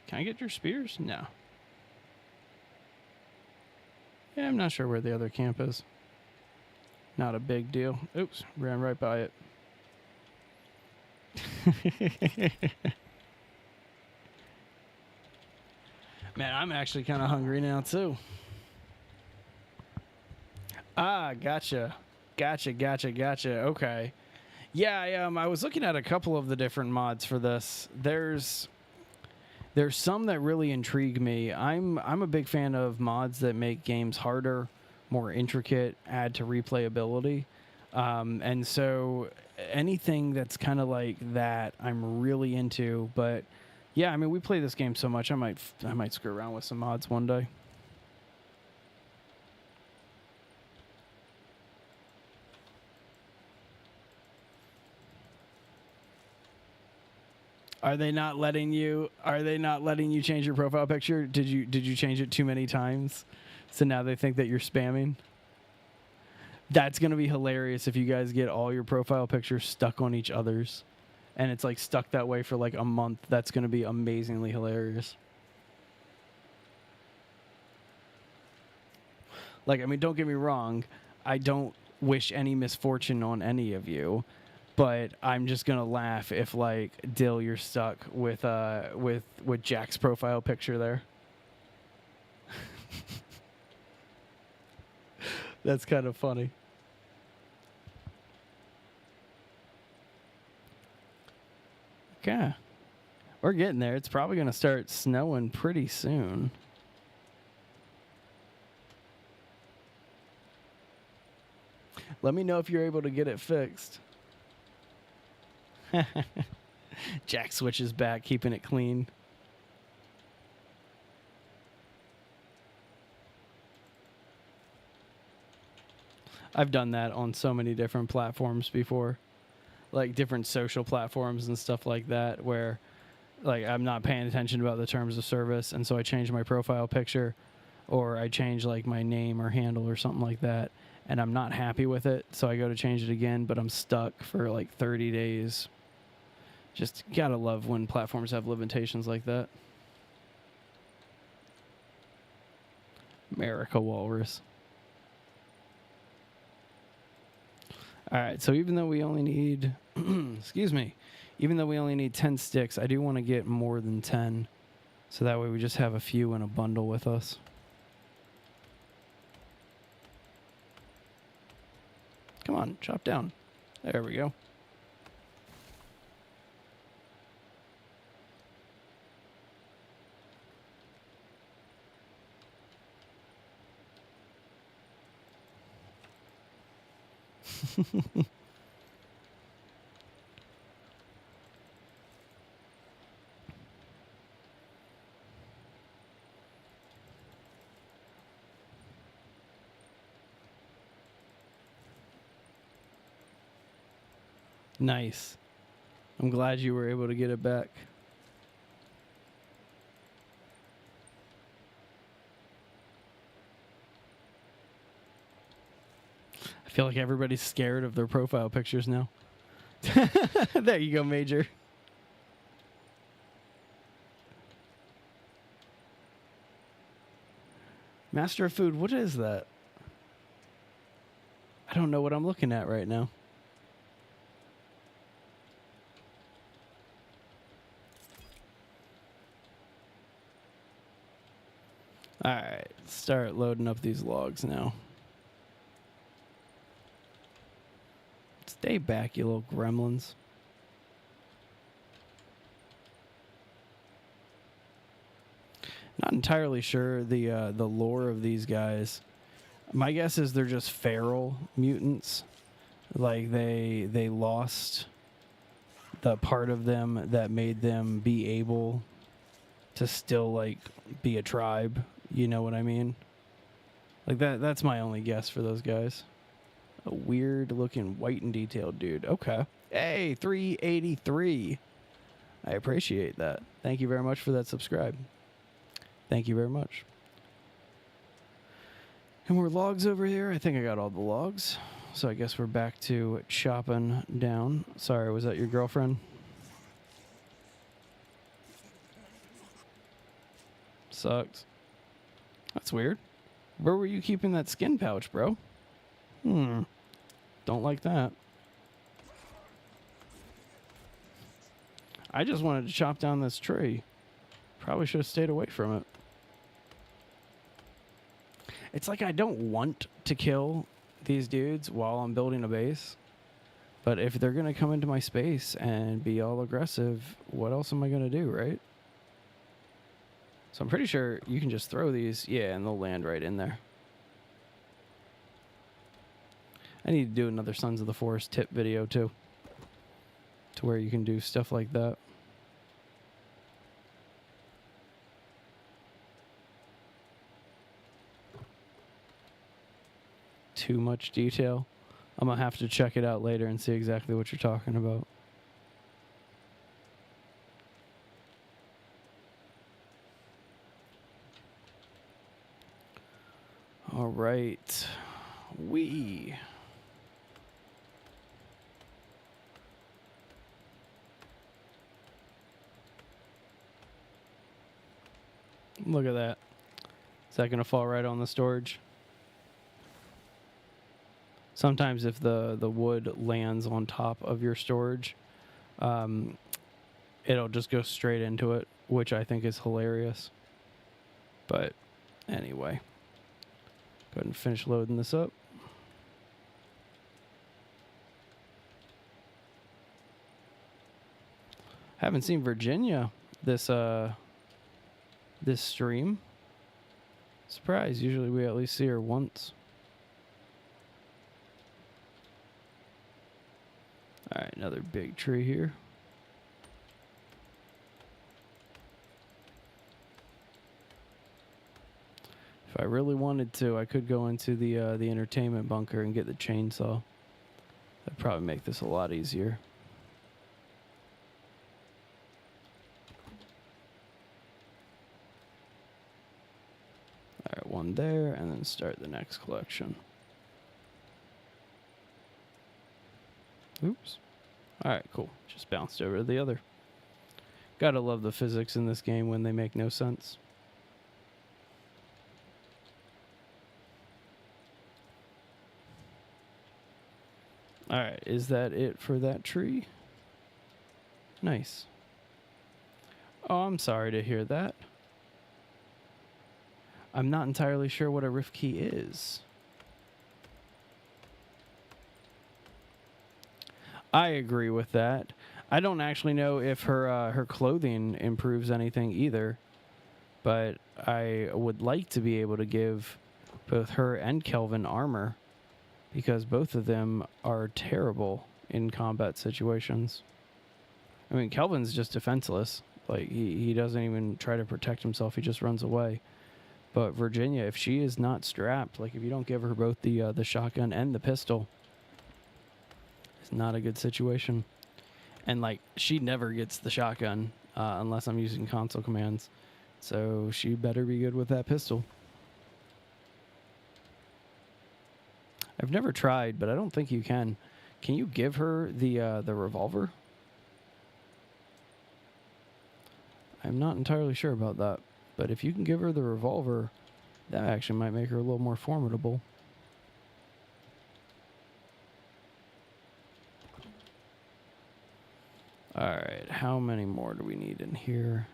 Can I get your spears? No. Yeah, I'm not sure where the other camp is. Not a big deal. Oops, ran right by it. Man, I'm actually kind of hungry now, too. Ah, gotcha. Gotcha. Okay. Yeah, I was looking at a couple of the different mods for this. There's some that really intrigue me. I'm a big fan of mods that make games harder, more intricate, add to replayability. And so anything that's kind of like that, I'm really into. But yeah, I mean, we play this game so much, I might screw around with some mods one day. Are they not letting you change your profile picture? Did you change it too many times? So now they think that you're spamming? That's going to be hilarious if you guys get all your profile pictures stuck on each other's and it's like stuck that way for like a month. That's going to be amazingly hilarious. Like, I mean, don't get me wrong. I don't wish any misfortune on any of you. But I'm just gonna laugh if, like, Dill, you're stuck with Jack's profile picture there. That's kind of funny. Okay, we're getting there. It's probably gonna start snowing pretty soon. Let me know if you're able to get it fixed. Jack switches back, keeping it clean. I've done that on so many different platforms before, like different social platforms and stuff like that, where like I'm not paying attention about the terms of service, and so I change my profile picture, or I change like my name or handle or something like that, and I'm not happy with it, so I go to change it again, but I'm stuck for like 30 days. Just gotta love when platforms have limitations like that. America Walrus. Alright, so even though we only need... excuse me. Even though we only need 10 sticks, I do want to get more than 10. So that way we just have a few in a bundle with us. Come on, chop down. There we go. Nice. I'm glad you were able to get it back. I feel like everybody's scared of their profile pictures now. There you go, Major. Master of Food, what is that? I don't know what I'm looking at right now. Alright, start loading up these logs now. Stay back, you little gremlins. Not entirely sure the lore of these guys. My guess is they're just feral mutants. Like they lost the part of them that made them be able to still like be a tribe. You know what I mean? Like that's my only guess for those guys. A weird looking white and detailed dude. Okay. Hey, 383. I appreciate that. Thank you very much for that subscribe. Thank you very much. And more logs over here. I think I got all the logs. So I guess we're back to chopping down. Sorry, was that your girlfriend? Sucks. That's weird. Where were you keeping that skin pouch, bro? Don't like that. I just wanted to chop down this tree. Probably should have stayed away from it. It's like I don't want to kill these dudes while I'm building a base. But if they're going to come into my space and be all aggressive, what else am I going to do, right? So I'm pretty sure you can just throw these. Yeah, and they'll land right in there. I need to do another Sons of the Forest tip video, too. To where you can do stuff like that. Too much detail. I'm going to have to check it out later and see exactly what you're talking about. All right. Look at that. Is that going to fall right on the storage? Sometimes if the wood lands on top of your storage, it'll just go straight into it, which I think is hilarious. But anyway, go ahead and finish loading this up. Haven't seen Virginia this stream. Surprise, usually we at least see her once. Alright, another big tree here. If I really wanted to, I could go into the entertainment bunker and get the chainsaw. That'd probably make this a lot easier. Alright, one there, and then start the next collection. Oops. Alright, cool. Just bounced over to the other. Gotta love the physics in this game when they make no sense. Alright, is that it for that tree? Nice. Oh, I'm sorry to hear that. I'm not entirely sure what a rift key is. I agree with that. I don't actually know if her clothing improves anything either, but I would like to be able to give both her and Kelvin armor, because both of them are terrible in combat situations. I mean, Kelvin's just defenseless. Like, he doesn't even try to protect himself. He just runs away. But Virginia, if she is not strapped, like if you don't give her both the shotgun and the pistol, it's not a good situation. And like, she never gets the shotgun unless I'm using console commands. So she better be good with that pistol. I've never tried, but I don't think you can. Can you give her the revolver? I'm not entirely sure about that. But if you can give her the revolver, that actually might make her a little more formidable. Alright, how many more do we need in here?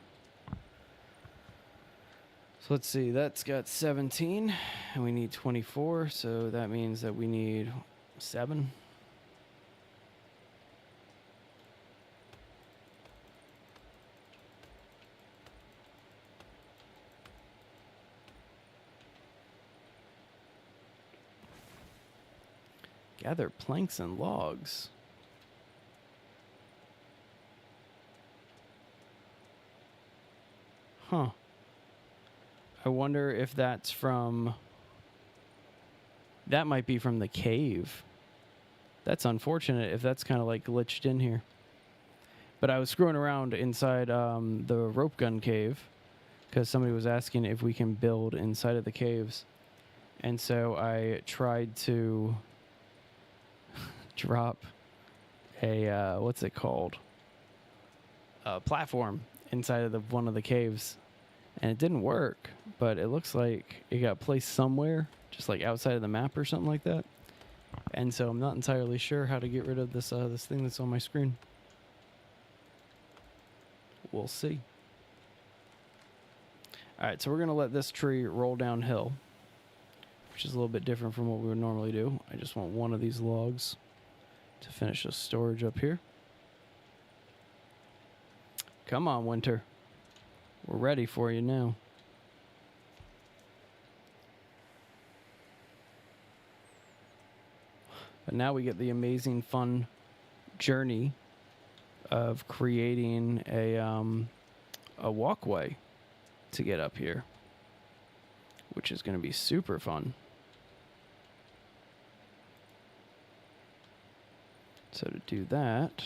So So let's see, that's got 17, and we need 24, so that means that we need 7. Gather planks and logs. Huh. I wonder if that's from... That might be from the cave. That's unfortunate if that's kind of like glitched in here. But I was screwing around inside the rope gun cave because somebody was asking if we can build inside of the caves. And so I tried to drop a, what's it called? A platform inside of one of the caves. And it didn't work, but it looks like it got placed somewhere, just like outside of the map or something like that. And so I'm not entirely sure how to get rid of this this thing that's on my screen. We'll see. All right, so we're going to let this tree roll downhill, which is a little bit different from what we would normally do. I just want one of these logs to finish the storage up here. Come on, Winter. We're ready for you now. But now we get the amazing fun journey of creating a walkway to get up here, which is going to be super fun. So to do that,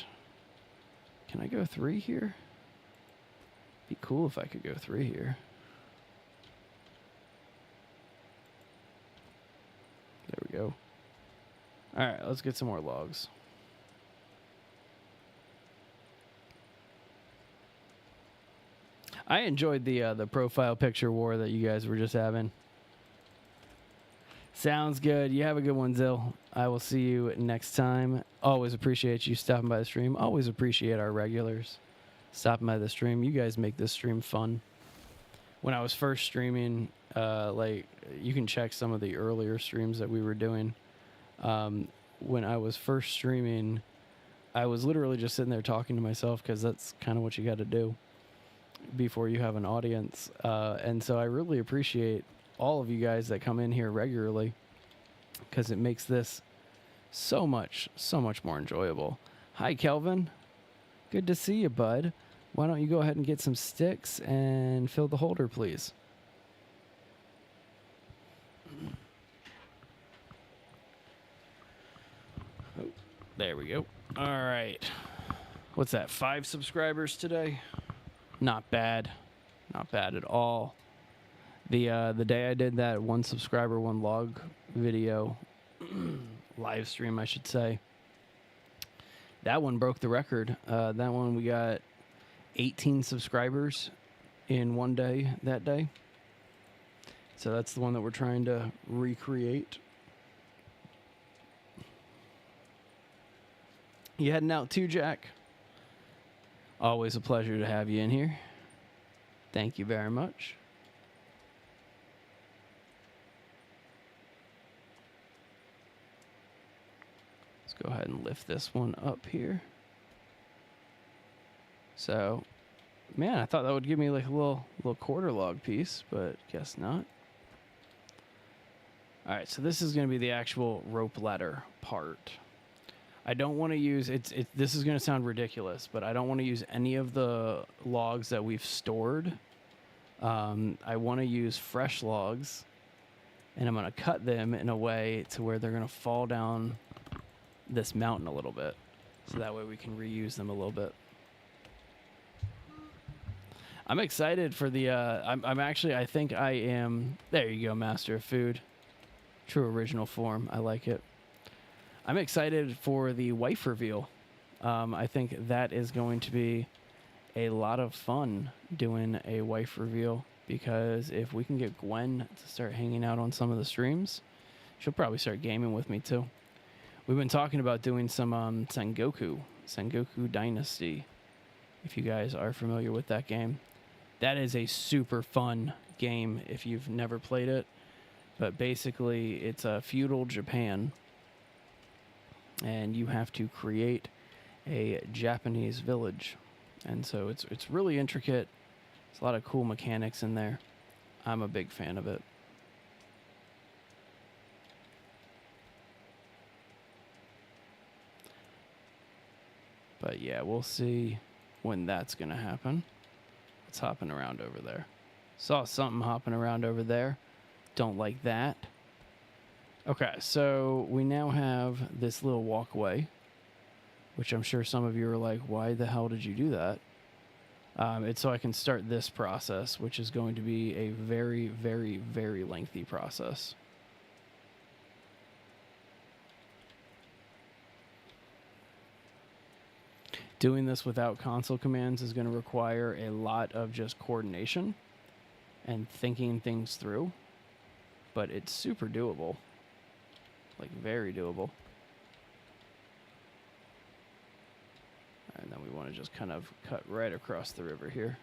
can I go 3 here? Be cool if I could go 3 here. There we go. All right, let's get some more logs. I enjoyed the profile picture war that you guys were just having. Sounds good. You have a good one, Zill. I will see you next time. Always appreciate you stopping by the stream. Always appreciate our regulars stopping by the stream. You guys make this stream fun. When I was first streaming, like, you can check some of the earlier streams that we were doing. When I was first streaming, I was literally just sitting there talking to myself because that's kind of what you got to do before you have an audience. And so I really appreciate all of you guys that come in here regularly because it makes this so much more enjoyable. Hi, Kelvin. Good to see you, bud. Why don't you go ahead and get some sticks and fill the holder, please? Oh, there we go. All right. What's that, 5 subscribers today? Not bad. Not bad at all. The day I did that 1 subscriber, 1 log video, live stream, I should say, that one broke the record. That one we got 18 subscribers in one day that day. So that's the one that we're trying to recreate. You heading out too, Jack? Always a pleasure to have you in here. Thank you very much. Let's go ahead and lift this one up here. So, man, I thought that would give me like a little quarter log piece, but guess not. All right, so this is going to be the actual rope ladder part. I don't want to use this is going to sound ridiculous, but I don't want to use any of the logs that we've stored. I want to use fresh logs, and I'm going to cut them in a way to where they're going to fall down this mountain a little bit, so that way we can reuse them a little bit. I'm excited for the I think I am, there you go, Master of Food. True original form. I like it. I'm excited for the wife reveal. I think that is going to be a lot of fun doing a wife reveal, because if we can get Gwen to start hanging out on some of the streams, she'll probably start gaming with me too. We've been talking about doing some Sengoku Dynasty, if you guys are familiar with that game. That is a super fun game if you've never played it. But basically, it's a feudal Japan, and you have to create a Japanese village. And so it's really intricate. There's a lot of cool mechanics in there. I'm a big fan of it. But yeah, we'll see when that's going to happen. It's hopping around over there. Saw something hopping around over there. Don't like that. Okay, so we now have this little walkway, which I'm sure some of you are like, why the hell did you do that? It's so I can start this process, which is going to be a very, very, very lengthy process. Doing this without console commands is going to require a lot of just coordination and thinking things through, but it's super doable, like very doable. And then we want to just kind of cut right across the river here.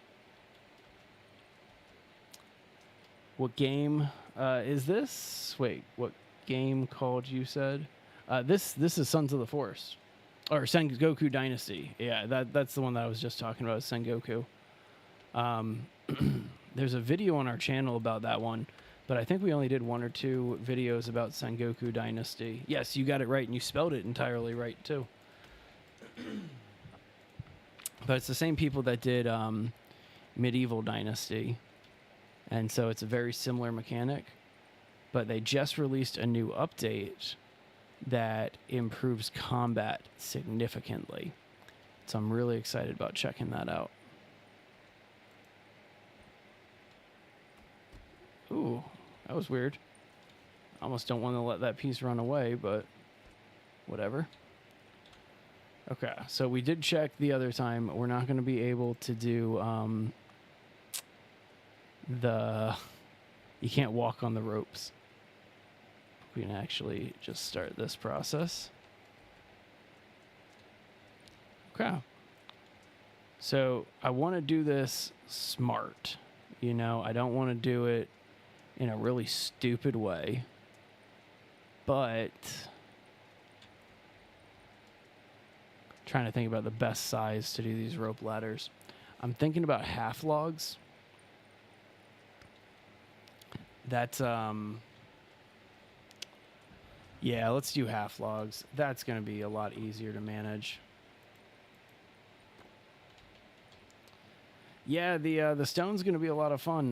What game is this? Wait, what game called you said? This is Sons of the Forest. Or Sengoku Dynasty. Yeah, that's the one that I was just talking about, Sengoku. There's a video on our channel about that one, but I think we only did 1 or 2 videos about Sengoku Dynasty. Yes, you got it right, and you spelled it entirely right, too. But it's the same people that did Medieval Dynasty, and so it's a very similar mechanic, but they just released a new update that improves combat significantly. So I'm really excited about checking that out. Ooh, that was weird. I almost don't want to let that piece run away, but whatever. Okay, so we did check the other time. We're not going to be able to do you can't walk on the ropes. We can actually just start this process. Okay. So I want to do this smart. You know, I don't want to do it in a really stupid way. But trying to think about the best size to do these rope ladders. I'm thinking about half logs. That's yeah, let's do half logs. That's going to be a lot easier to manage. Yeah, the stone's going to be a lot of fun.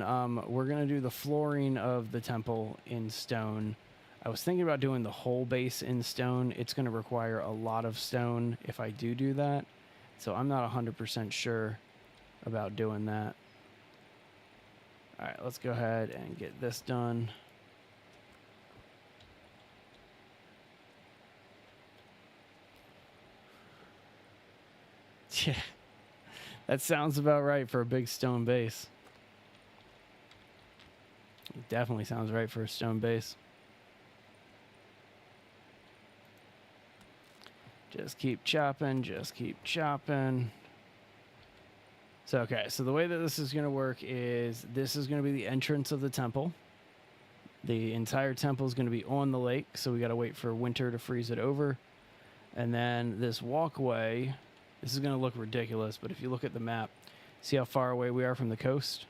We're going to do the flooring of the temple in stone. I was thinking about doing the whole base in stone. It's going to require a lot of stone if I do that. So I'm not 100% sure about doing that. All right, let's go ahead and get this done. Yeah, that sounds about right for a big stone base. It definitely sounds right for a stone base. Just keep chopping, just keep chopping. So, okay, so the way that this is going to work is this is going to be the entrance of the temple. The entire temple is going to be on the lake, so we got to wait for winter to freeze it over. And then this walkway, this is going to look ridiculous, but if you look at the map, see how far away we are from the coast?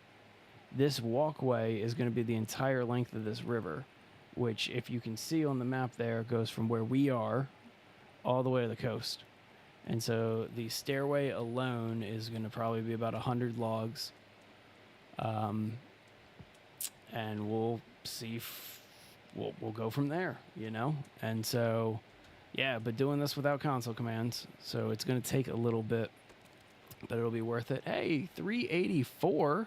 This walkway is going to be the entire length of this river, which, if you can see on the map there, goes from where we are all the way to the coast. And so the stairway alone is going to probably be about 100 logs. And we'll see we'll go from there, you know? And so, yeah, but doing this without console commands, so it's going to take a little bit, but it'll be worth it. Hey, 384.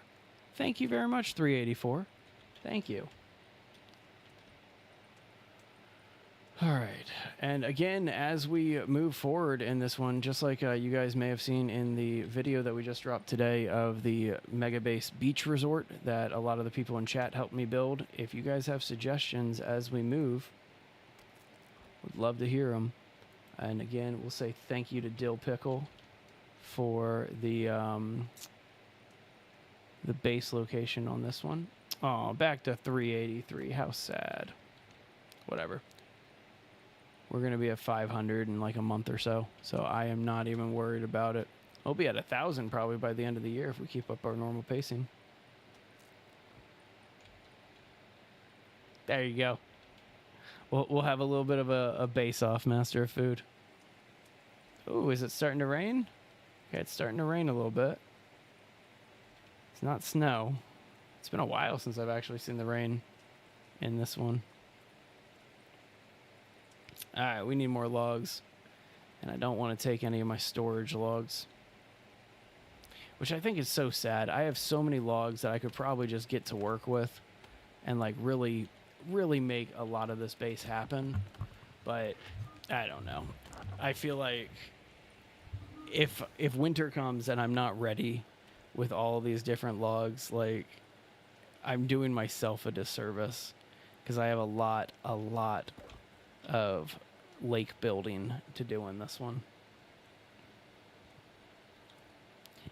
Thank you very much, 384. Thank you. All right, and again, as we move forward in this one, just like you guys may have seen in the video that we just dropped today of the Mega Base Beach Resort that a lot of the people in chat helped me build, if you guys have suggestions as we move, would love to hear them. And again, we'll say thank you to Dill Pickle for the base location on this one. Oh, back to 383. How sad. Whatever. We're going to be at 500 in like a month or so. So I am not even worried about it. We'll be at 1,000 probably by the end of the year if we keep up our normal pacing. There you go. We'll have a little bit of a base off Master of Food. Oh, is it starting to rain? Okay, it's starting to rain a little bit. It's not snow. It's been a while since I've actually seen the rain in this one. All right, we need more logs. And I don't want to take any of my storage logs. Which I think is so sad. I have so many logs that I could probably just get to work with and like really make a lot of this base happen. But I don't know. I feel like if winter comes and I'm not ready with all these different logs, like I'm doing myself a disservice because I have a lot of lake building to do in this one.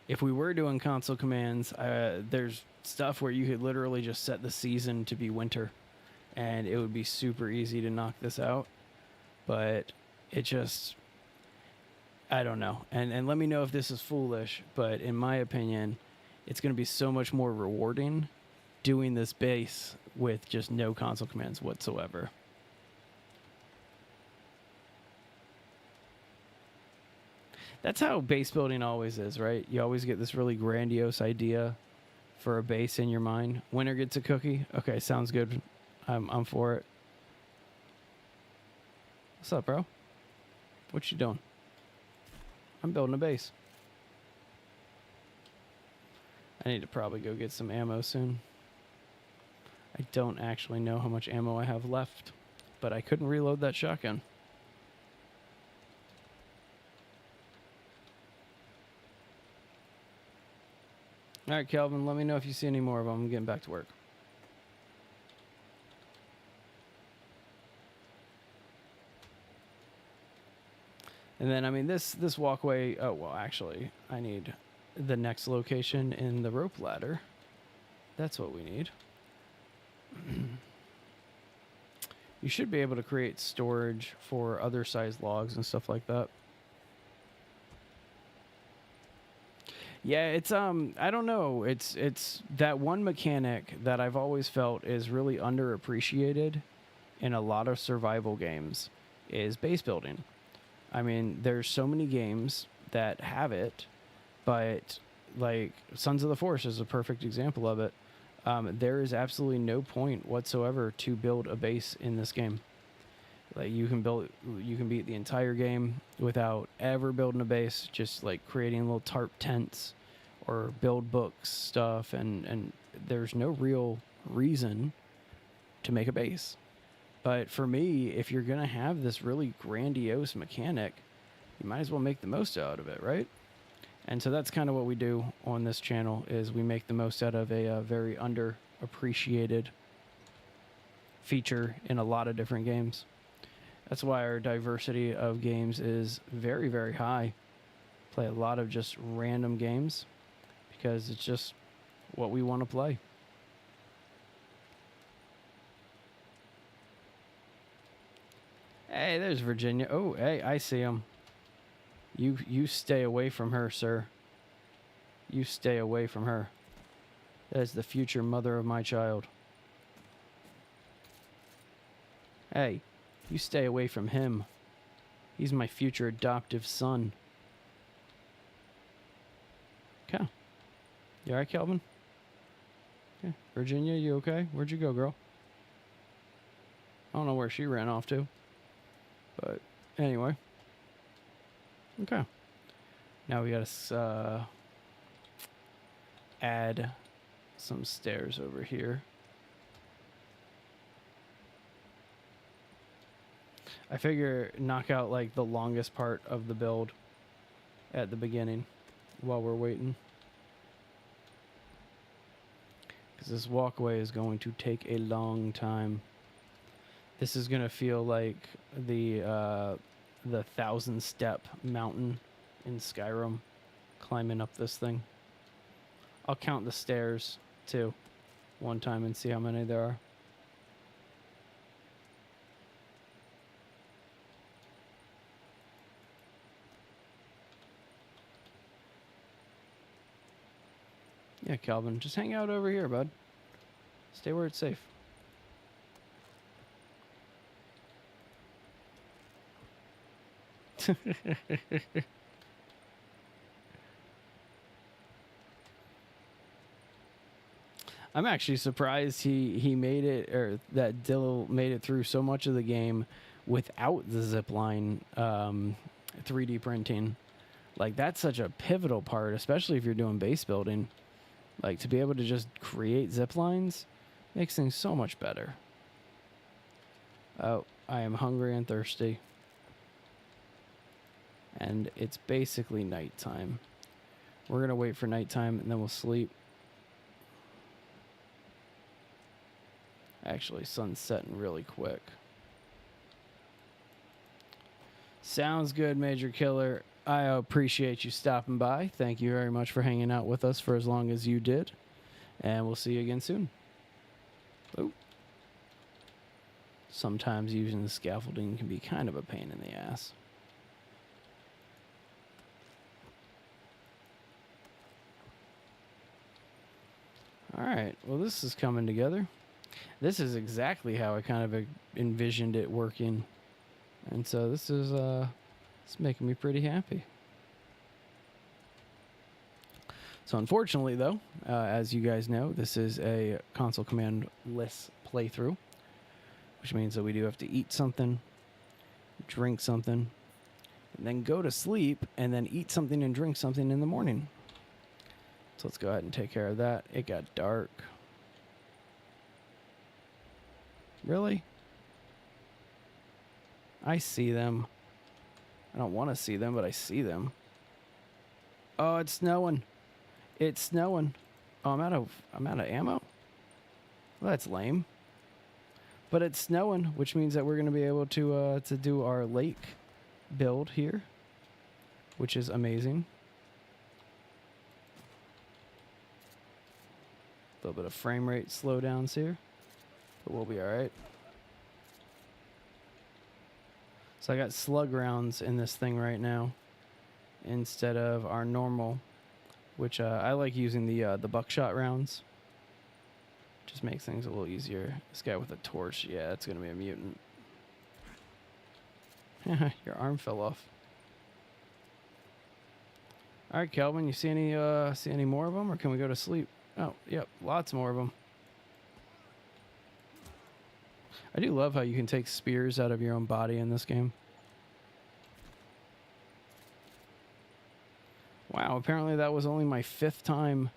If we were doing console commands, there's stuff where you could literally just set the season to be winter and it would be super easy to knock this out. But it just, I don't know. And let me know if this is foolish, but in my opinion, it's going to be so much more rewarding doing this base with just no console commands whatsoever. That's how base building always is, right? You always get this really grandiose idea for a base in your mind. Winner gets a cookie. Okay, sounds good. I'm for it. What's up, bro? What you doing? I'm building a base. I need to probably go get some ammo soon. I don't actually know how much ammo I have left, but I couldn't reload that shotgun. All right, Kelvin, let me know if you see any more of them. I'm getting back to work. And then, I mean, this walkway... Oh, well, actually, I need the next location in the rope ladder. That's what we need. You should be able to create storage for other size logs and stuff like that. Yeah, it's I don't know. It's that one mechanic that I've always felt is really underappreciated in a lot of survival games is base building. I mean, there's so many games that have it, but like Sons of the Forest is a perfect example of it. There is absolutely no point whatsoever to build a base in this game. Like you can beat the entire game without ever building a base, just like creating little tarp tents or build books stuff, and there's no real reason to make a base. But for me, if you're gonna have this really grandiose mechanic, you might as well make the most out of it, right? And so that's kind of what we do on this channel, is we make the most out of a very underappreciated feature in a lot of different games. That's why our diversity of games is very, very high. Play a lot of just random games because it's just what we want to play. Hey, there's Virginia. Oh, hey, I see him. You stay away from her, sir. You stay away from her. That is the future mother of my child. Hey, you stay away from him. He's my future adoptive son. Okay. You alright, Kelvin? Okay. Virginia, you okay? Where'd you go, girl? I don't know where she ran off to. But anyway. Okay. Now we gotta add some stairs over here. I figure knock out like the longest part of the build at the beginning while we're waiting. Because this walkway is going to take a long time. This is going to feel like the 1,000-step mountain in Skyrim, climbing up this thing. I'll count the stairs too one time and see how many there are. Yeah, Calvin, just hang out over here, bud. Stay where it's safe. I'm actually surprised he made it, or that Dill made it through so much of the game without the zipline 3D printing. Like, that's such a pivotal part, especially if you're doing base building. Like, to be able to just create zip lines makes things so much better. Oh, I am hungry and thirsty. And it's basically nighttime. We're going to wait for nighttime and then we'll sleep. Actually, sun's setting really quick. Sounds good, Major Killer. I appreciate you stopping by. Thank you very much for hanging out with us for as long as you did. And we'll see you again soon. Oh. Sometimes using the scaffolding can be kind of a pain in the ass. Alright, well, this is coming together. This is exactly how I kind of envisioned it working. And so this is it's making me pretty happy. So unfortunately, though, as you guys know, this is a console command-less playthrough, which means that we do have to eat something, drink something, and then go to sleep, and then eat something and drink something in the morning. So let's go ahead and take care of that. It got dark. Really? I see them. I don't want to see them, but I see them. Oh, it's snowing. It's snowing. Oh, I'm out of ammo? Well, that's lame. But it's snowing, which means that we're going to be able to do our lake build here, which is amazing. A little bit of frame rate slowdowns here, but we'll be all right. So I got slug rounds in this thing right now instead of our normal, which I like using the buckshot rounds. Just makes things a little easier. This guy with a torch, yeah, it's gonna be a mutant. Your arm fell off. All right, Kelvin, you see any more of them, or can we go to sleep? Oh, yep, lots more of them. I do love how you can take spears out of your own body in this game. Wow, apparently that was only my 5th time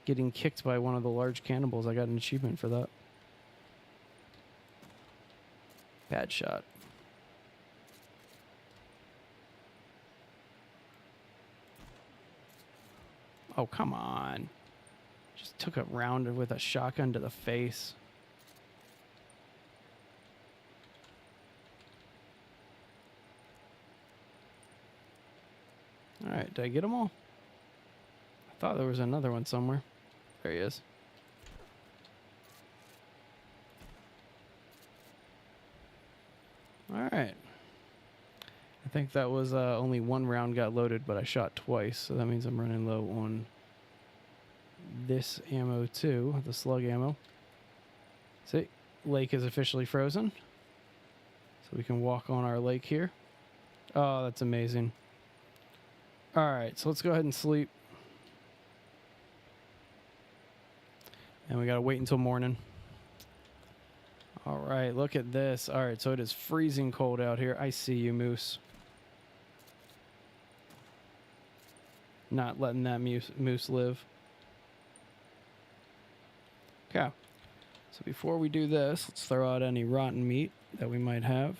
getting kicked by one of the large cannibals. I got an achievement for that. Bad shot. Oh, come on. Just took a round with a shotgun to the face. All right, did I get them all? I thought there was another one somewhere. There he is. All right. I think that was only one round got loaded, but I shot twice, so that means I'm running low on this ammo too, the slug ammo. See, lake is officially frozen. So we can walk on our lake here. Oh, that's amazing. All right, so let's go ahead and sleep. And we got to wait until morning. All right, look at this. All right, so it is freezing cold out here. I see you, Moose. Not letting that moose live. Okay. So before we do this, let's throw out any rotten meat that we might have.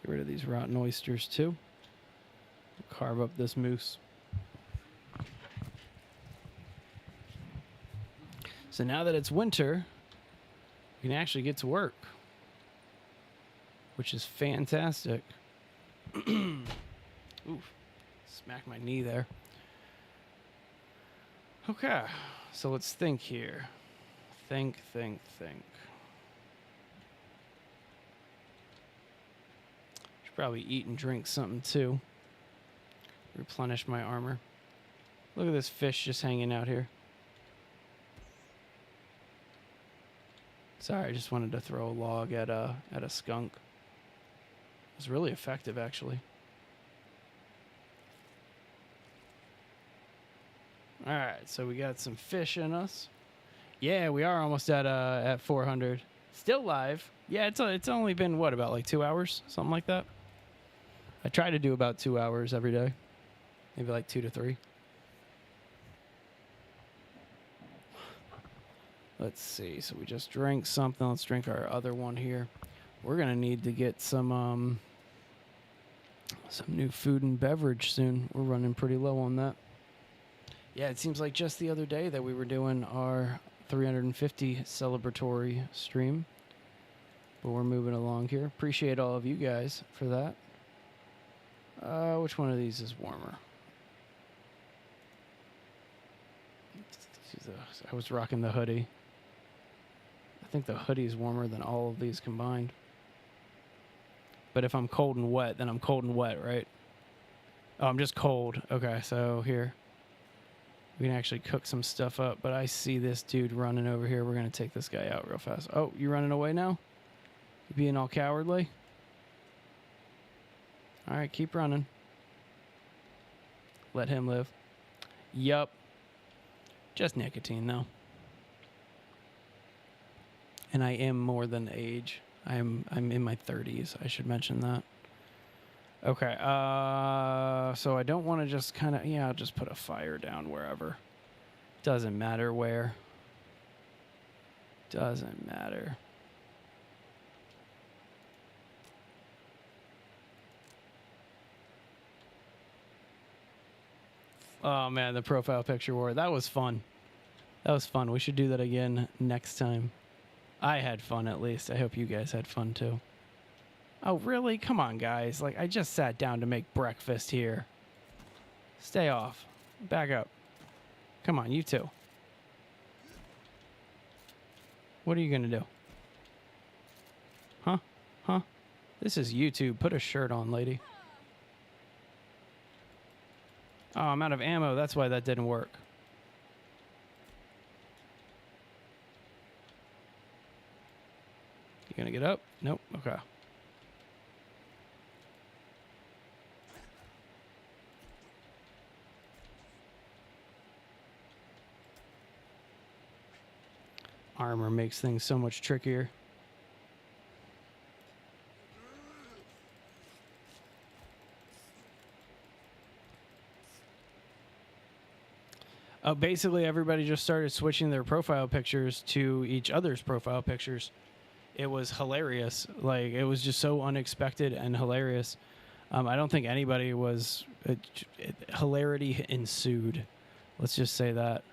Get rid of these rotten oysters, too. Carve up this moose. So now that it's winter, we can actually get to work, which is fantastic. Oof, smacked my knee there. Okay, so let's think here. Think. Should probably eat and drink something too. Replenish my armor. Look at this fish just hanging out here. Sorry, I just wanted to throw a log at a skunk. It was really effective, actually. All right, so we got some fish in us. Yeah, we are almost at 400. Still live. Yeah, it's only been what, about like 2 hours, something like that. I try to do about 2 hours every day, maybe like 2 to 3. Let's see. So we just drank something. Let's drink our other one here. We're gonna need to get some new food and beverage soon. We're running pretty low on that. Yeah, it seems like just the other day that we were doing our 350 celebratory stream. But we're moving along here. Appreciate all of you guys for that. Which one of these is warmer? I was rocking the hoodie. I think the hoodie is warmer than all of these combined. But if I'm cold and wet, then I'm cold and wet, right? Oh, I'm just cold. Okay, so here. We can actually cook some stuff up, but I see this dude running over here. We're going to take this guy out real fast. Oh, you running away now? You being all cowardly? All right, keep running. Let him live. Yup. Just nicotine, though. And I am more than age. I'm in my 30s. I should mention that. Okay, so I don't want to just kind of, I'll just put a fire down wherever. Doesn't matter where. Doesn't matter. Oh, man, the profile picture war. That was fun. That was fun. We should do that again next time. I had fun, at least. I hope you guys had fun, too. Oh, really? Come on, guys. Like, I just sat down to make breakfast here. Stay off. Back up. Come on, you two. What are you going to do? Huh? Huh? This is YouTube. Put a shirt on, lady. Oh, I'm out of ammo. That's why that didn't work. You going to get up? Nope. Okay. Armor makes things so much trickier. Basically, everybody just started switching their profile pictures to each other's profile pictures. It was hilarious. Like, it was just so unexpected and hilarious. I don't think anybody was... hilarity ensued. Let's just say that.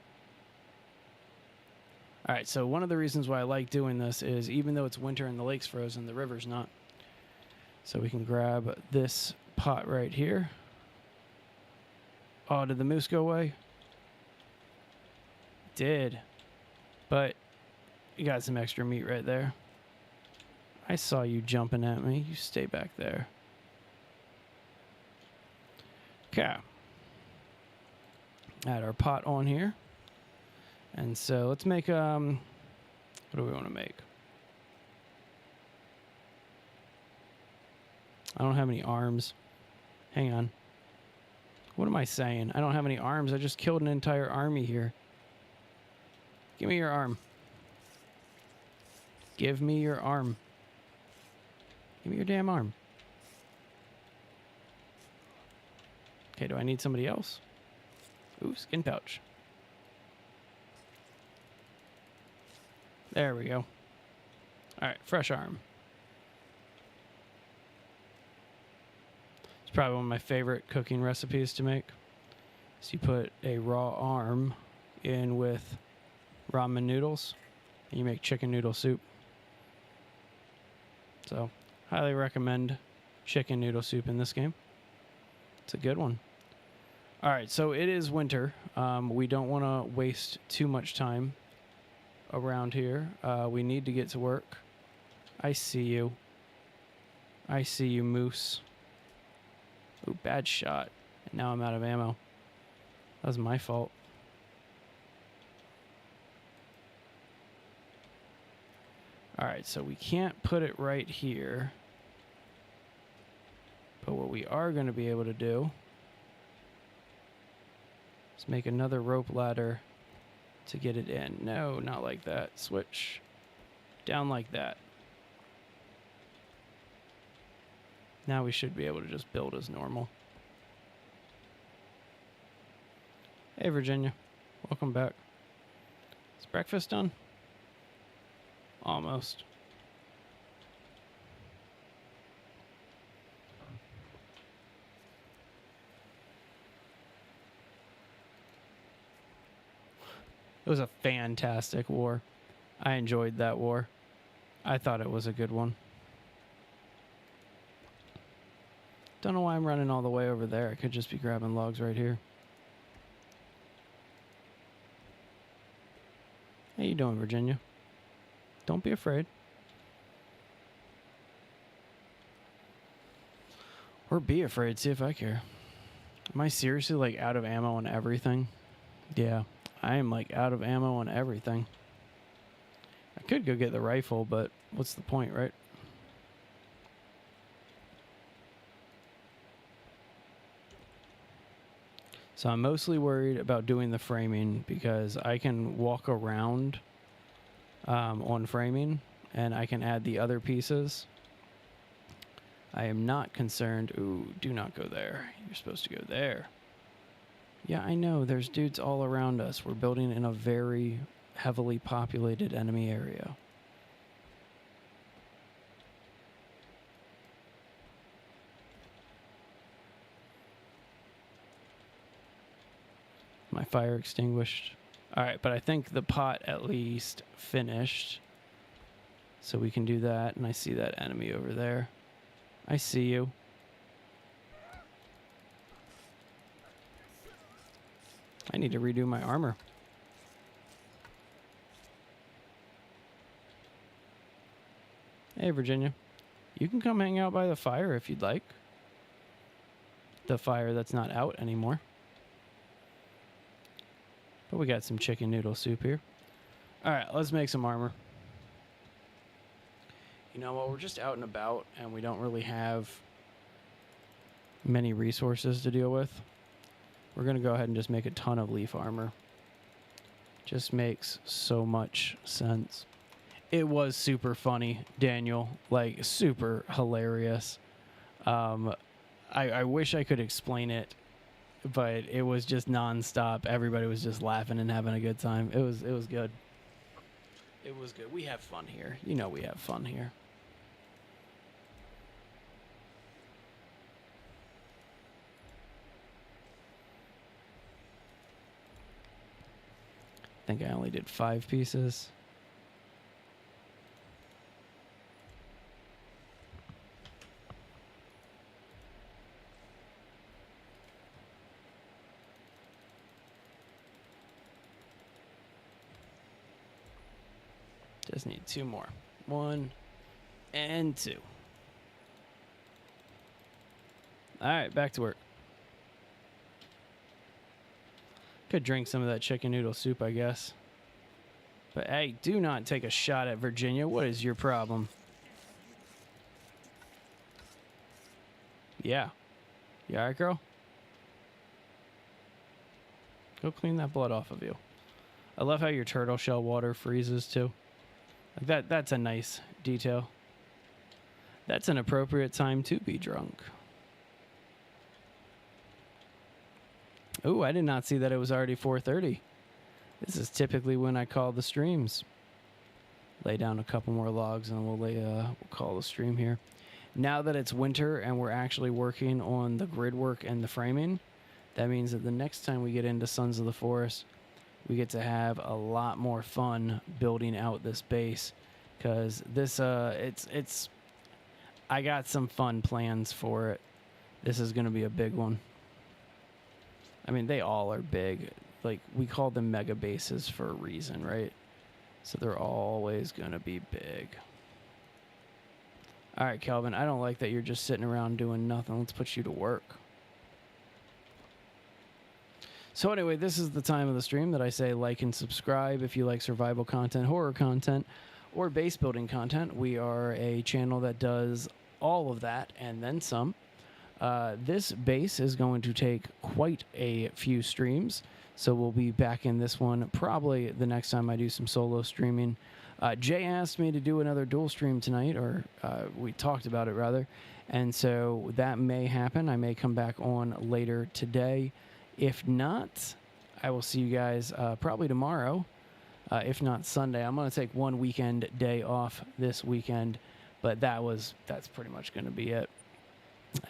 All right, so one of the reasons why I like doing this is even though it's winter and the lake's frozen, the river's not. So we can grab this pot right here. Oh, did the moose go away? Did. But you got some extra meat right there. I saw you jumping at me. You stay back there. Okay. Add our pot on here. And so let's make, what do we want to make? I don't have any arms. Hang on. What am I saying? I don't have any arms. I just killed an entire army here. Give me your arm. Give me your arm. Give me your damn arm. Okay, do I need somebody else? Ooh, skin pouch. There we go. All right, fresh arm. It's probably one of my favorite cooking recipes to make. So you put a raw arm in with ramen noodles, and you make chicken noodle soup. So, highly recommend chicken noodle soup in this game. It's a good one. All right, so it is winter. We don't want to waste too much time. around here. We need to get to work. I see you. I see you, Moose. Ooh, bad shot. And now I'm out of ammo. That was my fault. Alright, so we can't put it right here. But what we are going to be able to do is make another rope ladder to get it in. No, not like that. Switch. Down like that. Now we should be able to just build as normal. Hey, Virginia. Welcome back. Is breakfast done? Almost. It was a fantastic war. I enjoyed that war. I thought it was a good one. Don't know why I'm running all the way over there. I could just be grabbing logs right here. How you doing, Virginia? Don't be afraid. Or be afraid, see if I care. Am I seriously like out of ammo on everything? Yeah, I am like out of ammo on everything. I could go get the rifle, but what's the point, right? So I'm mostly worried about doing the framing because I can walk around on framing and I can add the other pieces. I am not concerned. Ooh, do not go there. You're supposed to go there. Yeah, I know. There's dudes all around us. We're building in a very heavily populated enemy area. My fire extinguished. All right, but I think the pot at least finished. So we can do that. And I see that enemy over there. I see you. I need to redo my armor. Hey, Virginia. You can come hang out by the fire if you'd like. The fire that's not out anymore. But we got some chicken noodle soup here. All right, let's make some armor. You know what? We're just out and about, and we don't really have many resources to deal with. We're going to go ahead and just make a ton of leaf armor. Just makes so much sense. It was super funny, Daniel. Like, super hilarious. I wish I could explain it, but it was just nonstop. Everybody was just laughing and having a good time. It was good. It was good. We have fun here. You know we have fun here. I think I only did 5 pieces. Just need 2 more. 1 and 2. All right, back to work. Could drink some of that chicken noodle soup, I guess. But hey, do not take a shot at Virginia. What is your problem? Yeah. You all right, girl? Go clean that blood off of you. I love how your turtle shell water freezes, too. Like that's a nice detail. That's an appropriate time to be drunk. Oh, I did not see that it was already 4:30. This is typically when I call the streams. Lay down a couple more logs and we'll call the stream here. Now that it's winter and we're actually working on the grid work and the framing, that means that the next time we get into Sons of the Forest, we get to have a lot more fun building out this base, because this it's I got some fun plans for it. This is going to be a big one. I mean, they all are big. Like, we call them mega bases for a reason, right? So they're always going to be big. All right, Kelvin, I don't like that you're just sitting around doing nothing. Let's put you to work. So anyway, this is the time of the stream that I say like and subscribe if you like survival content, horror content, or base building content. We are a channel that does all of that and then some. This base is going to take quite a few streams, so we'll be back in this one probably the next time I do some solo streaming. Jay asked me to do another dual stream tonight, or we talked about it rather, and so that may happen. I may come back on later today. If not, I will see you guys probably tomorrow, if not Sunday. I'm going to take one weekend day off this weekend, but that's pretty much going to be it.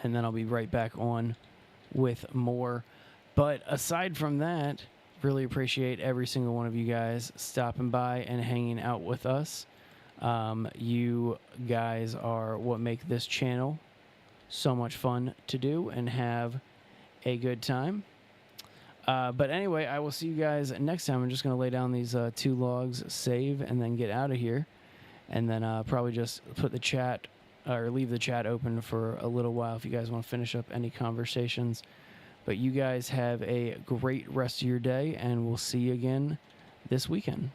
And then I'll be right back on with more. But aside from that, really appreciate every single one of you guys stopping by and hanging out with us. You guys are what make this channel so much fun to do and have a good time. But anyway, I will see you guys next time. I'm just going to lay down these 2 logs, save, and then get out of here. And then probably just put the chat or leave the chat open for a little while if you guys want to finish up any conversations. But you guys have a great rest of your day, and we'll see you again this weekend.